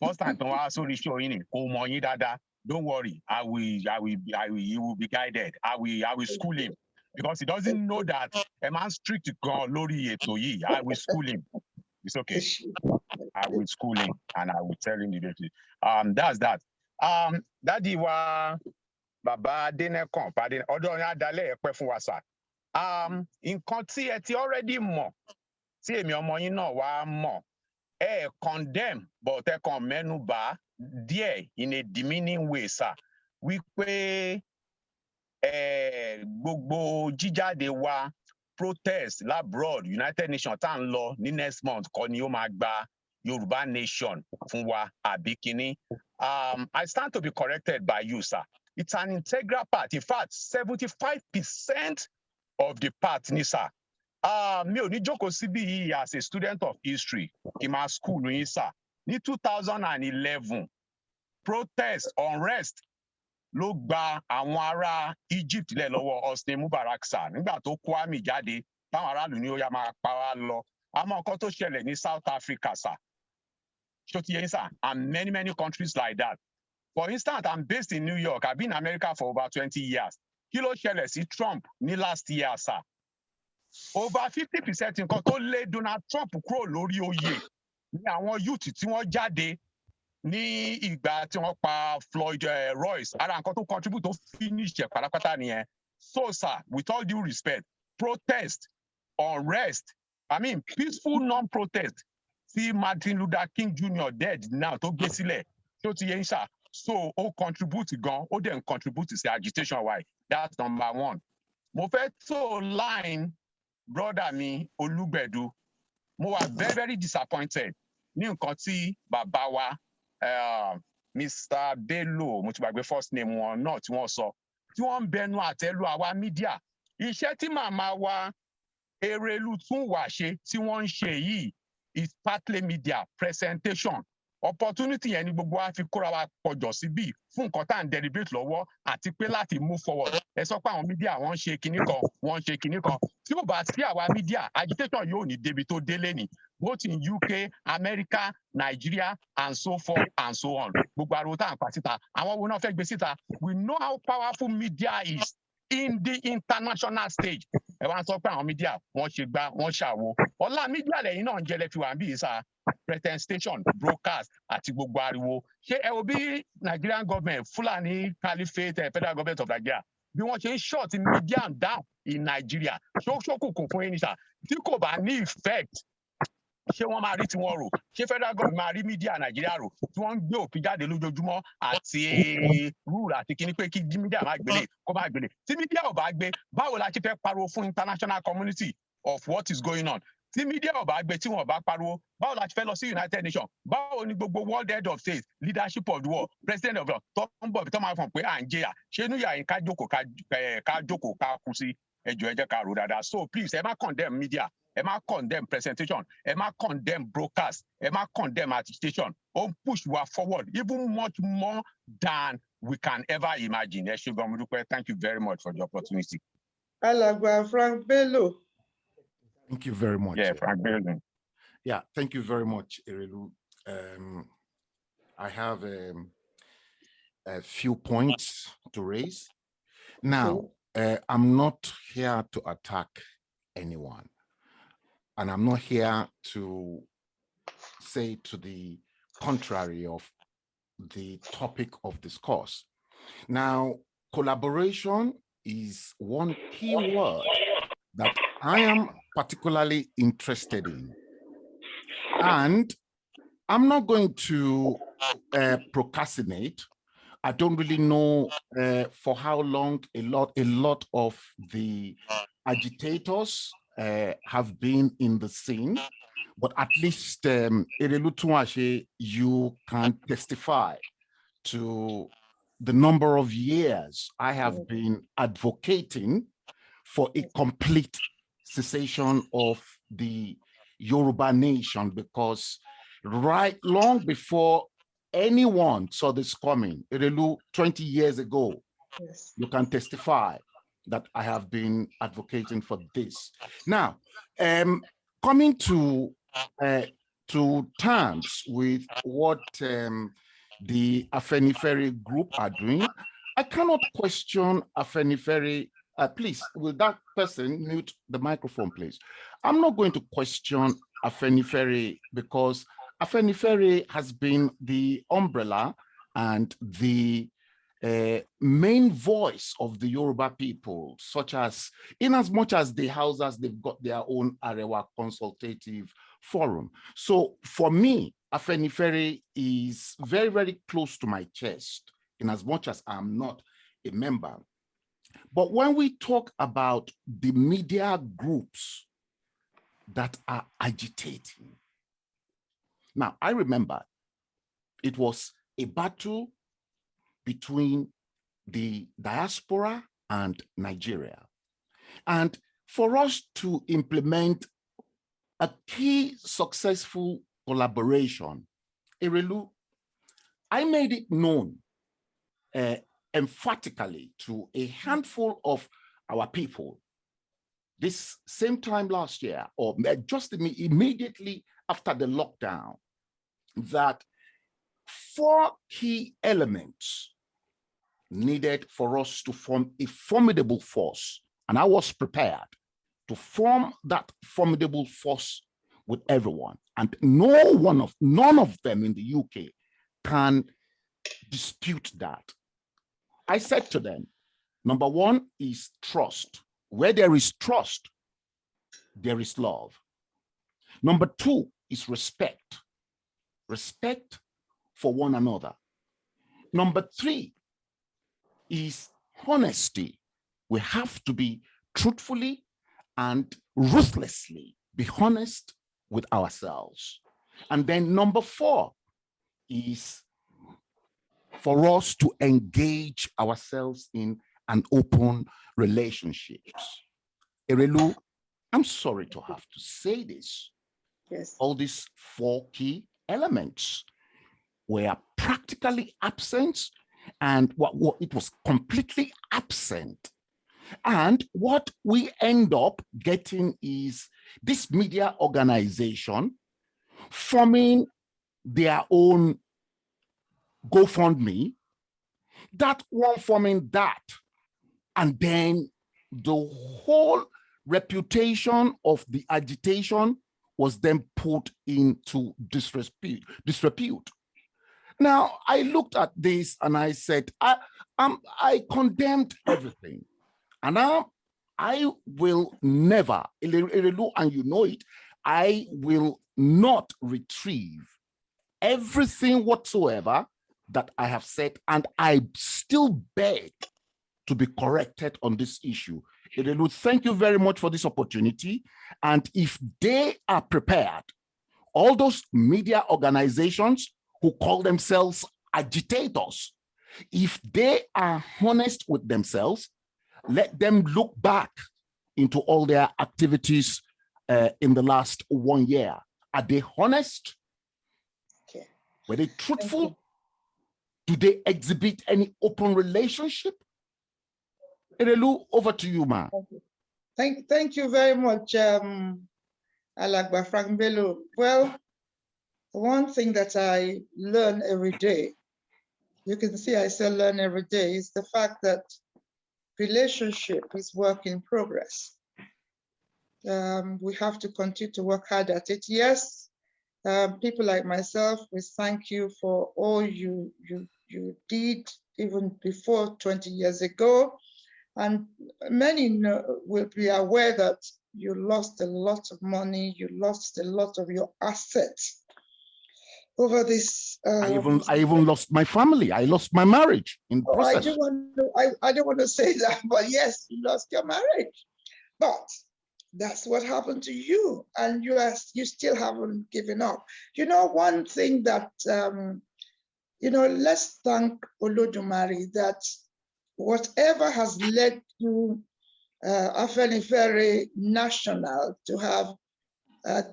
First time to show in it, don't worry, you will be guided. I will school him because he doesn't know that a man strict glory to I will school him. It's okay. I will school him and I will tell him the truth. That's that. Daddy wa Baba Denekon, pardon, Odonya Dale Epe fún wa sir. Nǹkan tí ẹ ti already mọ̀, tí èmi ọmọ yín náà wá mọ̀, condemn, but ẹ kàn mẹ́nu bà díẹ̀ in a demeaning way, sir. Wípé gbogbo jíjáde wa protest labroad United Nations tá ń lọ ní next month kọ́ ni ó máa gba Yoruba Nation fún wa àbí kíní. I stand to be corrected by you, sir. It's an integral part. In fact, 75% of the part, ni sir. Mi ò ní jókòó síbí yìí as a student of history, kí máa school yín, sir. Ní 2011, protest, unrest ló gba àwọn ará Egypt lẹ̀ lọ́wọ́ Hosni Mubarak, sir. Nígbà tó kó àmì jáde, táwọn aráàlú ní ó yá máa pa wá lọ. Àmọ́ nǹkan tó ṣẹlẹ̀ ní South Africa, sir. Ṣó ti yé yín, sir? And many countries like that. For instance, I'm based in New York. I've been in America for over 20 years. Kí ló ṣẹlẹ̀ sí Trump ní last year, sir? Over 50% nǹkan tó lé Donald Trump kúrò lórí oyè ní àwọn youth tí wọ́n jáde ní ìgbà tí wọ́n pa Floyd Royce. Ara nǹkan tó contribute tó finish ẹ̀ pátápátá nìyẹn. So, sir, with all due respect, protest, unrest, peaceful non-protest, tí Martin Luther King Jr. dead now tó gbé sílẹ̀, tó ti yé ń sà. So, ó contribute gan, ó dẹ̀ contribute sí agitation why. That's number one. Mo fẹ́ tó line brother mi Olugbedu. Mo wà very disappointed ní nǹkan tí bàbá wa Mr. Bello, mo ti gbàgbé first name wọn náà tí wọ́n sọ, tí wọ́n ń bẹnu àtẹ́lu àwa media. Iṣẹ́ tí màmá wa Erelu tún wà ṣe tí wọ́n ń ṣe yìí is partly media presentation. Opportunity yẹn ni gbogbo wa fi kóra wa pọ̀jọ̀ síbí fún nǹkan tá à ń deliberate lọ́wọ́ àti pé láti move forward. Ẹ sọ pé àwọn media wọ́n ń ṣe kinní kan, wọ́n ń ṣe kinní kan. Tí ó bá sí àwa media, agitation yóò ní débi tó délé ni. Both in UK, America, Nigeria, and so forth and so on. Gbogbo ariwo tá à ń pa síta, àwọn wo náà fẹ́ gbé síta. We know how powerful media is in the international stage. Ẹ wá sọ pé àwọn media wọ́n ṣe gbá, wọ́n ṣàwo. Ọlá media lẹ́yìn náà ń jẹ́ lẹ́fi wà ń bí ìsà presentation, broadcast àti gbogbo ariwo. Ṣé ẹ wo bí Nigerian government, Fulani Caliphate, Federal Government of Nigeria, bí wọ́n ṣe ń shut media down in Nigeria. Ṣókùnkùn fún yín ní sà. Tí kò bá ní effect ṣé wọ́n máa rí tiwọn rò ṣé federal government máa rí media Nàìjíríà rò tí wọ́n ń gbé òfin jáde lójoojúmọ́ àti rule àti kíní pé kí media máa gbélé kó máa gbélé tí media ò bá gbé báwo la ti fẹ́ pariwo fún international community of what is going on tí media ò bá gbé tí wọn ò bá pariwo báwo la ti fẹ́ lọ sí United Nations báwo ni gbogbo world head of state leadership of the world president of the world tó ń bọ̀ tó máa fọ̀n pé à ń jẹyà ṣé inú yà yín ká jókòó ká kú sí ẹjọ́ ẹ jẹ́ ká rò dáadáa so please ẹ má condemn media ẹ má condemn presentation ẹ má condemn broadcast ẹ má condemn agitation ó ń push wa forward even much more than we can ever imagine ẹ ṣé gan mo dúpẹ́ thank you very much for the opportunity. Alàgbà Frank Bello. Thank you very much. Yeah, Frank Bello. Yeah, thank you very much, Erelu. I have a few points to raise. Now, I'm not here to attack anyone, and I'm not here to say to the contrary of the topic of discourse. Now, collaboration is one key word that I am particularly interested in. And I'm not going to procrastinate. I don't really know for how long a lot of the agitators have been in the scene, but at least Erelu Tuashe, you can testify to the number of years I have been advocating for a complete cessation of the Yoruba nation, because right long before anyone saw this coming, Erelu, 20 years ago, you can testify that I have been advocating for this. Now, coming to terms with what the Afenifere group are doing, I cannot question Afenifere. Please, will that person mute the microphone, please? I'm not going to question Afenifere because Afenifere has been the umbrella and the main voice of the Yoruba people, such as, in as much as the Hausas, they've got their own Arewa consultative forum. So for me, Afenifere is very, very close to my chest, in as much as I'm not a member. But when we talk about the media groups that are agitating, now I remember it was a battle between the diaspora and Nigeria. And for us to implement a key successful collaboration, Erelu, I made it known emphatically to a handful of our people this same time last year, or just immediately after the lockdown, that 4 key elements needed for us to form a formidable force. And I was prepared to form that formidable force with everyone. And none of them in the UK can dispute that. I said to them, number 1 is trust. Where there is trust, there is love. Number 2 is respect. Respect for one another. Number 3 is honesty. We have to be truthfully and ruthlessly be honest with ourselves. And then number 4 is for us to engage ourselves in an open relationship. Erelu, I'm sorry to have to say this. Yes. All these 4 key elements were practically absent, and what it was completely absent. And what we end up getting is this media organization forming their own GoFundMe, that one forming that, and then the whole reputation of the agitation was then put into disrepute. Now, I looked at this and I said, I condemned everything. And now I will never, and you know it, I will not retrieve everything whatsoever that I have said, and I still beg to be corrected on this issue. Erelu, thank you very much for this opportunity. And if they are prepared, all those media organizations who call themselves agitators, if they are honest with themselves, let them look back into all their activities in the last 1 year. Are they honest? Okay. Were they truthful? Do they exhibit any open relationship? Erelu, over to you, ma. Thank you very much, Alagba Frank Bello. Well, one thing that I learn every day, you can see I still learn every day, is the fact that relationship is work in progress. We have to continue to work hard at it. Yes, people like myself, we thank you for all you did even before 20 years ago. And many will be aware that you lost a lot of money, you lost a lot of your assets over this. I even lost my family. I lost my marriage in the process. I don't want to say that, but yes, you lost your marriage. But that's what happened to you, and you still haven't given up. You know, one thing that let's thank Olodumare that whatever has led to Afenifere National to have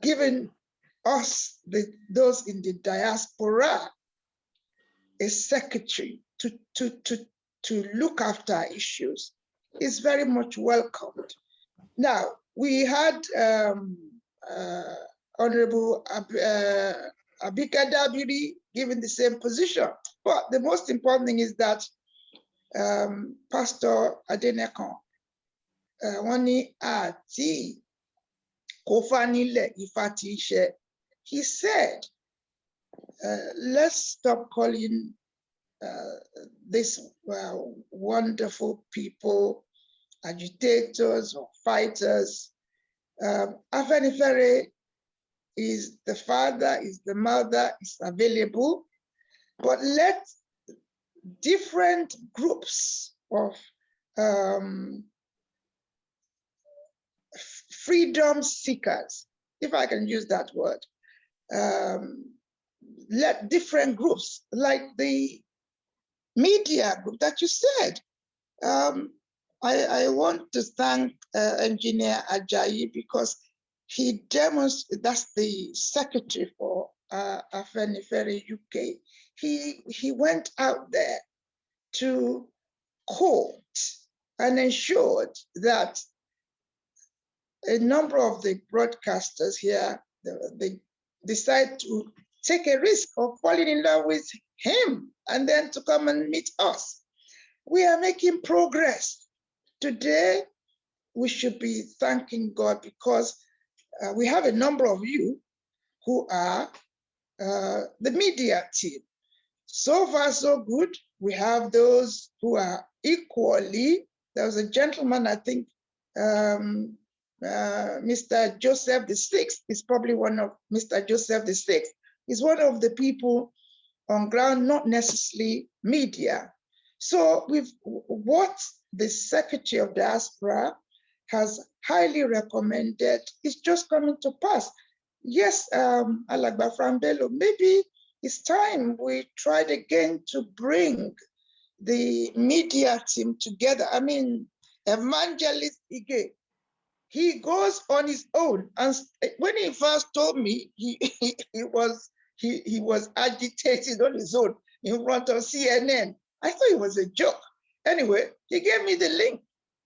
given us, those in the diaspora, a secretary to look after issues is very much welcomed. Now, we had Honorable Abika Dabiri given the same position, but the most important thing is that Pastor Adenekon, Wani Ati Kofanile Ifatishe, he said, let's stop calling these wonderful people agitators or fighters. Afenifere is the father, is the mother, is available, but let different groups of freedom seekers, if I can use that word, let different groups, like the media group that you said. I want to thank Engineer Ajayi because he demonstrated, that's the secretary for Afenifere UK. He went out there to court and ensured that a number of the broadcasters here, they decide to take a risk of falling in love with him and then to come and meet us. We are making progress. Today, we should be thanking God because we have a number of you who are the media team. So far, so good. We have those who are equally. There was a gentleman, I think, Mr. Joseph VI is probably one of Mr. Joseph VI. Is one of the people on ground, not necessarily media. So with what the Secretary of Diaspora has highly recommended is just coming to pass. Yes, Alagba Frambelo, maybe it's time we tried again to bring the media team together. I mean, Evangelist Ige, he goes on his own. And when he first told me he was agitated on his own in front of CNN, I thought it was a joke. Anyway, he gave me the link.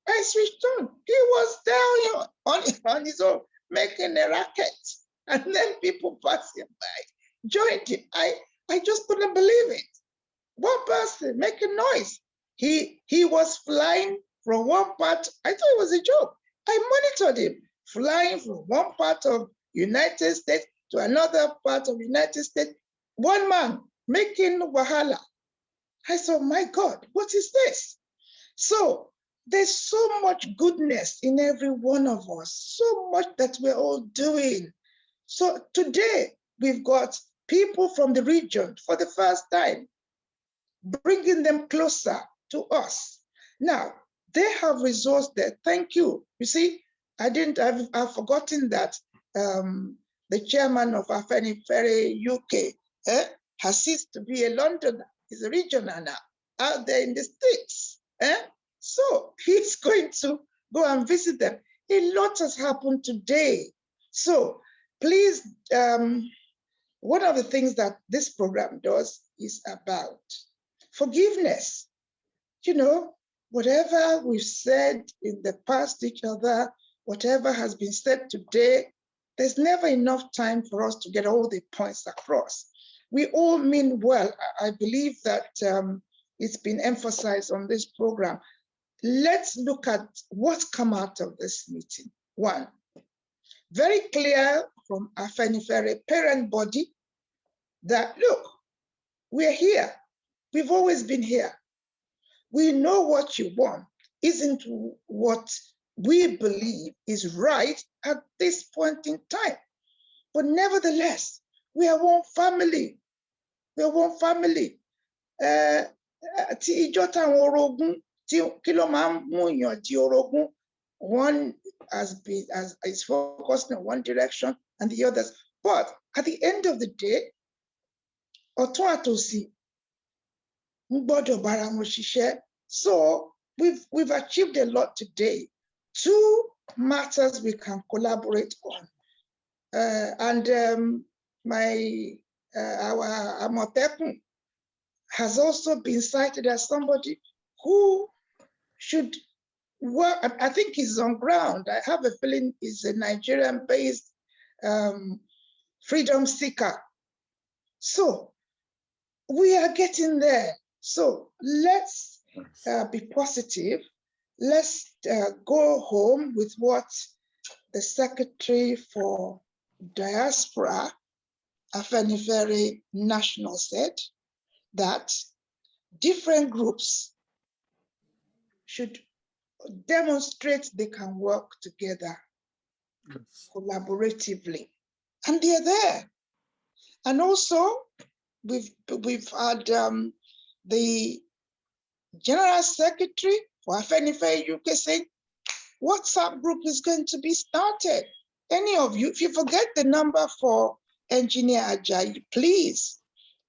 I switched on. He was down on his own, making a racket. And then people passing by joined him. I just couldn't believe it. One person making noise. He was flying from one part. I thought it was a joke. I monitored him flying from one part of United States to another part of United States. One man making wahala. I said, my God, what is this? So there's so much goodness in every one of us, so much that we're all doing So today, we've got people from the region for the first time, bringing them closer to us. Now, they have resourced there. Thank you. You see, I've forgotten that the chairman of Afenifere UK has ceased to be a Londoner. He's a regional now, out there in the States. So he's going to go and visit them. A lot has happened today. So please, one of the things that this program does is about forgiveness. You know, whatever we've said in the past to each other, whatever has been said today, there's never enough time for us to get all the points across. We all mean well. I believe that it's been emphasized on this program. Let's look at what's come out of this meeting. One, very clear from Afenifere parent body that, look, we're here. We've always been here. We know what you want isn't what we believe is right at this point in time. But nevertheless, we are one family. We are one family. One is focused in one direction and the others. But at the end of the day, so we've achieved a lot today. Two matters we can collaborate on. Our Amotekun has also been cited as somebody who should work. I think he's on ground. I have a feeling he's a Nigerian-based freedom seeker. So we are getting there. So let's be positive. Let's go home with what the Secretary for Diaspora, Afenifere National, said, that different groups should demonstrate they can work together collaboratively. And they're there. And also, we've had the General Secretary for Afenifere UK saying, WhatsApp group is going to be started. Any of you, if you forget the number for Engineer Ajayi, please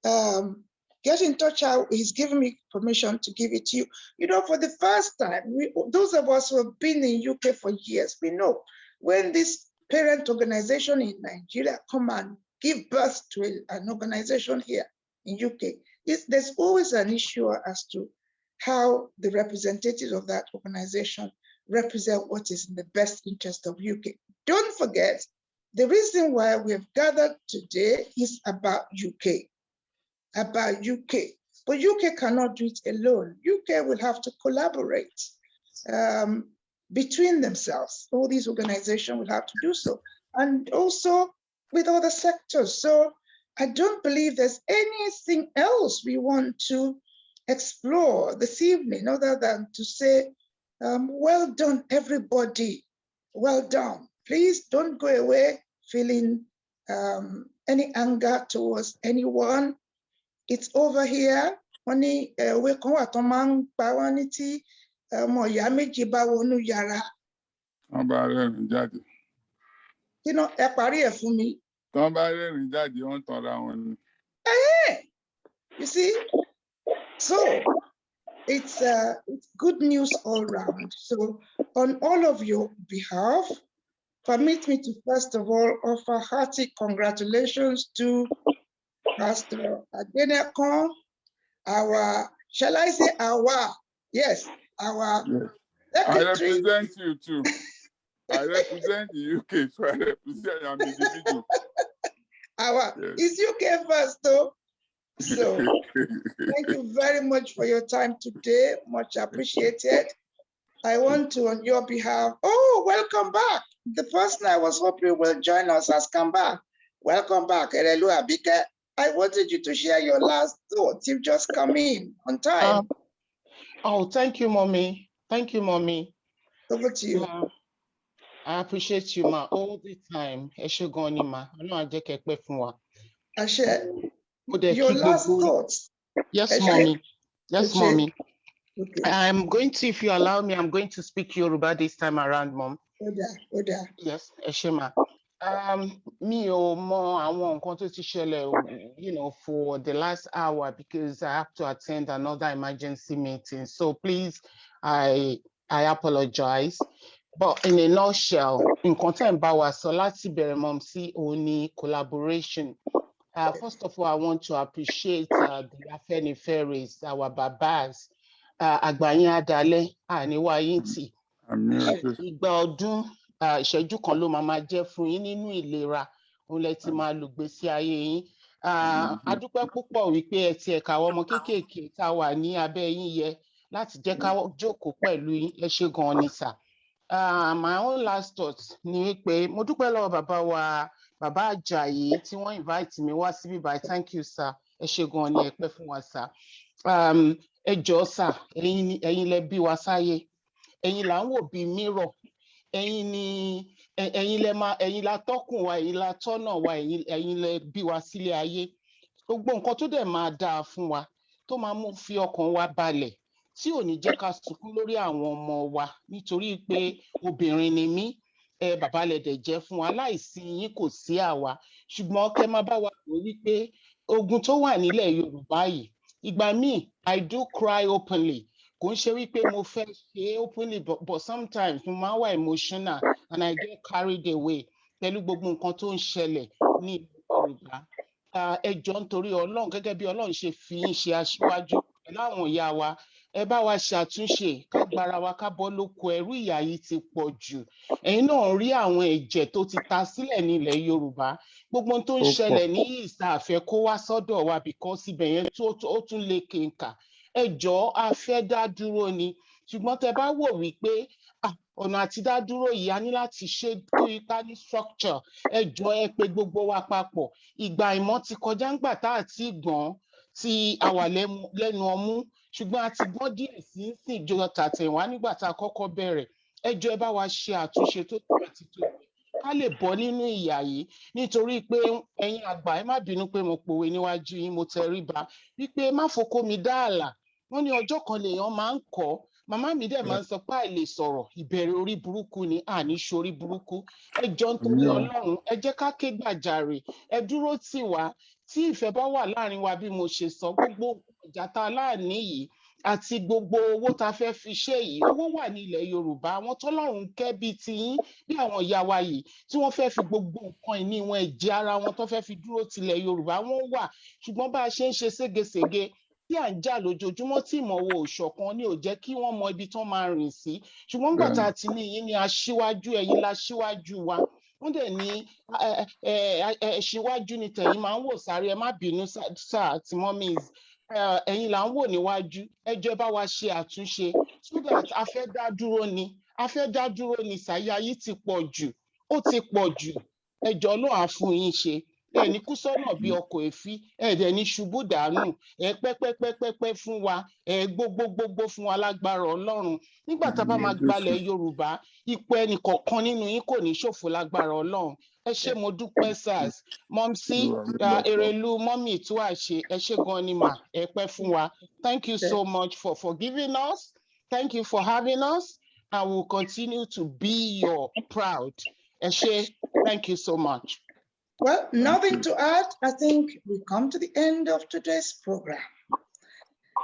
get in touch. He's given me permission to give it to you. You know, for the first time, those of us who have been in UK for years, we know when this parent organization in Nigeria come and give birth to an organization here in UK, there's always an issue as to how the representatives of that organization represent what is in the best interest of UK. Don't forget, the reason why we have gathered today is about UK. But UK cannot do it alone. UK will have to collaborate between themselves. All these organizations will have to do so. And also with other sectors. So I don't believe there's anything else we want to explore this evening other than to say, well done, everybody. Well done. Please don't go away feeling any anger towards anyone. It's over here. Only we come at among Bawanity, Moyami Jibawonu Yara. You know, a barrier for me. You see? So it's good news all round. So on all of your behalf, permit me to first of all offer hearty congratulations to Pastor Adenekon, shall I say our secretary. I represent you too. I represent the UK, so I represent an individual. It's UK first though. So thank you very much for your time today. Much appreciated. I want to, on your behalf, welcome back. The person I was hoping will join us has come back. Welcome back, Erelu Abike. I wanted you to share your last thoughts. You've just come in on time. Thank you, Mommy. Thank you, Mommy. Over to you. I appreciate you, ma, all the time. Ẹ ṣé gan ni, ma. Ọlọ́run á jẹ́ kẹ́ pẹ́ fún wa. Ashe, Mo dẹ̀ your kí last gbogbo. thoughts. Yes, Ashe, mommy. Yes, Ashe. mommy. Okay. I'm going to, if you allow me, I'm going to speak Yoruba this time around, mom. Oda. Yes, ẹ ṣé ma. Mi ò mọ àwọn nǹkan tó ti ṣẹlẹ̀, you know, for the last hour because I have to attend another emergency meeting. So please, I apologize. But in a nutshell, nǹkan tẹ́ ń bá wa sọ láti bẹ̀rẹ̀ mọ́ sí òun ni collaboration. First of all, I want to appreciate the Afeniferes, our babas, Àgbáyé Adalẹ́, àníwá yín tì. Ìgbà ọdún ìṣẹ́jú kan ló máa jẹ́ fún yín nínú ìlera, òun lẹ ti máa lùgbésí ayé yín. A dúpẹ́ púpọ̀ wípé ẹ ti ẹ̀ka àwọn ọmọ kéékèèké tá a wà ní abẹ́ yín yẹ láti jẹ́ ká jókòó pẹ̀lú yín. Ẹ ṣé gan ni sà. My own last thought ni wípé mo dúpẹ́ lọ́wọ́ bàbá wa, bàbá Àjàyí tí wọ́n invite mi wá síbí báyìí. Thank you sir. Ẹ ṣé gan ni, ẹ pẹ́ fún wa sà. Ẹ jọ̀ọ́ sà, ẹ̀yin lẹ bí wa sáyé. Ẹ̀yin là ń wò bí mirror. Ẹ̀yin la tọ́kùn wa, ẹ̀yin la tọ́nà wa, ẹ̀yin lẹ bí wa sílé ayé. Gbogbo nǹkan tó dẹ̀ máa dáa fún wa, tó máa mú fi ọkàn wa balẹ̀, tí ò ní jẹ́ ká sunkún lórí àwọn ọmọ wa nítorí pé obìnrin ni mí, bàbá lẹ dẹ̀ jẹ́ fún wa, láìsí yín kò sí àwa. Ṣùgbọ́n kẹ́ máa bá wa rò wípé ogun tó wà nílẹ̀ Yorùbá yìí, ìgbà míì I do cry openly. Kò ń ṣe wípé mo fẹ́ ṣe openly, but sometimes mo máa wà emotional and I get carried away pẹ̀lú gbogbo nǹkan tó ń ṣẹlẹ̀ ní Yorùbá. Ẹ jọ̀ọ́ nítorí Ọlọ́run, gẹ́gẹ́ bí Ọlọ́run ṣe fi yín ṣe aṣíwájú pẹ̀lú àwọn ìyá wa, ẹ bá wa ṣàtúnṣe, ká gbára wa ká bọ́ lóko ẹrú, ìyà yìí ti pọ̀ jù. Ẹ̀yin náà rí àwọn ẹ̀jẹ̀ tó ti ta sílẹ̀ ní ilẹ̀ Yorùbá. Gbogbo ohun tó ń ṣẹlẹ̀ ní ìsàfẹ́ kó wá sọ́dọ̀ wa because ibẹ̀ yẹn ó tún lè kéńkà. Ẹ jọ̀ọ́, a fẹ́ dá dúró ni, ṣùgbọ́n tẹ bá wò wípé ọ̀nà àti dá dúró yìí a ní láti ṣe kí ká ní structure. Ẹ jọ̀ọ́, ẹ pè gbogbo wa papọ̀. Ìgbà ìmọ̀ ti kọjá ńgbà tá àti gbọ́n tí a wà lẹ́nu ọmú, ṣùgbọ́n a ti gbọ́n díẹ̀ sí ìjọ tàtẹ̀wá nígbà tá a kọ́kọ́ bẹ̀rẹ̀. Ẹ jọ̀ọ́, ẹ bá wa ṣe àtúnṣe tó tó àti tó ká lè bọ́ nínú ìyà yìí, nítorí pé ẹ̀yin àgbà, ẹ má bínú pé mo pòwe níwájú yín, mo tẹríba wípé má foko mi dá àlà. Wọ́n ní ọjọ́ kan lèèyàn máa ń kọ́. Màmá mi dẹ̀ máa ń sọ pé àìlè sọ̀rọ̀ ìbẹ̀rẹ̀ orí burúkú ni, àní ṣorí burúkú. Ẹ jọ̀ọ́ nítorí Ọlọ́run, ẹ jẹ́ ká ké gbàjarè, ẹ dúró tì wá. Tí ìfẹ́ bá wà láàrin wa bí mo ṣe sọ, gbogbo ìjà tá a láàní yìí àti gbogbo owó tá a fẹ́ fi ṣe yìí, owó wà ní ilẹ̀ Yorùbá. Àwọn tọ́lọ́run kẹ́ bíi tiyín, bí àwọn ìyá wa yìí, tí wọ́n fẹ́ fi gbogbo nǹkan ìní wọn, ẹ̀jẹ̀ ara wọn tó fẹ́ fi dúró tilẹ̀ Yorùbá, wọ́n wà. Ṣùgbọ́n bá a ṣe ń ṣe ségesège tí à ń jà lójoojúmọ́ tí ìmọ̀wò òṣọ̀kan ni ò jẹ́ kí wọ́n mọ ibi tán máa rìn sí. Ṣùgbọ́n nígbà tá a ti ní yín ni aṣíwájú, ẹ̀yin la ṣíwájú wa. Wọ́n dẹ̀ ní ṣíwájú ni tẹ̀yin máa ń wò sáré, ẹ má bínú sáà àti mummies. Ẹ̀yin là ń wò níwájú. Ẹ jọ̀ọ́, ẹ bá wa ṣe àtúnṣe so that a fẹ́ dá dúró ni, sàyà yìí ti pọ̀ jù, ó ti pọ̀ jù. Ẹ jọ̀ọ́, Ọlọ́run á fún yín ṣe. Ẹ ní kú sọ́nà bí ọkọ̀ èéfín, ẹ dẹ̀ ní ṣubú dànù, ẹ pẹ́pẹ́pẹ́pẹ́ fún wa, ẹ gbogbogbò fún wa lágbára Ọlọ́run. Nígbà tá a bá máa gbalẹ̀ Yorùbá, ipò ẹnì kọ̀ọ̀kan nínú yín kò ní ṣòfò lágbára Ọlọ́run. Ẹ ṣé, mo dúpẹ́ SARS. Mọ́msí, Erelu, mọ́mì tó àṣẹ, ẹ ṣé gan ni mà, ẹ pẹ́ fún wa. Thank you so much for forgiving us. Thank you for having us. I will continue to be your proud. Ẹ ṣé, thank you so much. Well, nothing to add. I think we come to the end of today's program.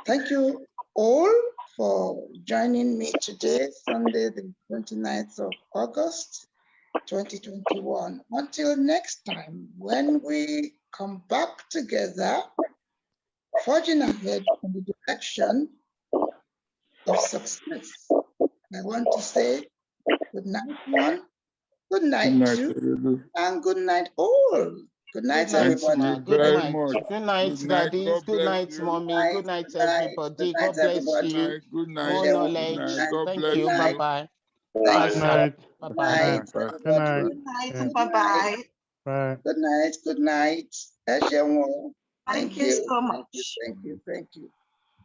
Thank you all for joining me today, Sunday, the 29th of August, 2021. Until next time, when we come back together, forging ahead in the direction of success. I want to say good night, one, good night, two, and good night, all. Good night, everybody. Good night. Good night, daddies. Good night, mommy. Good night, everybody. God bless you. More knowledge. Thank you. Bye-bye. Bye, sir. Bye-bye. Good night. Bye-bye. Bye. Good night. Good night. Thank you so much. Thank you.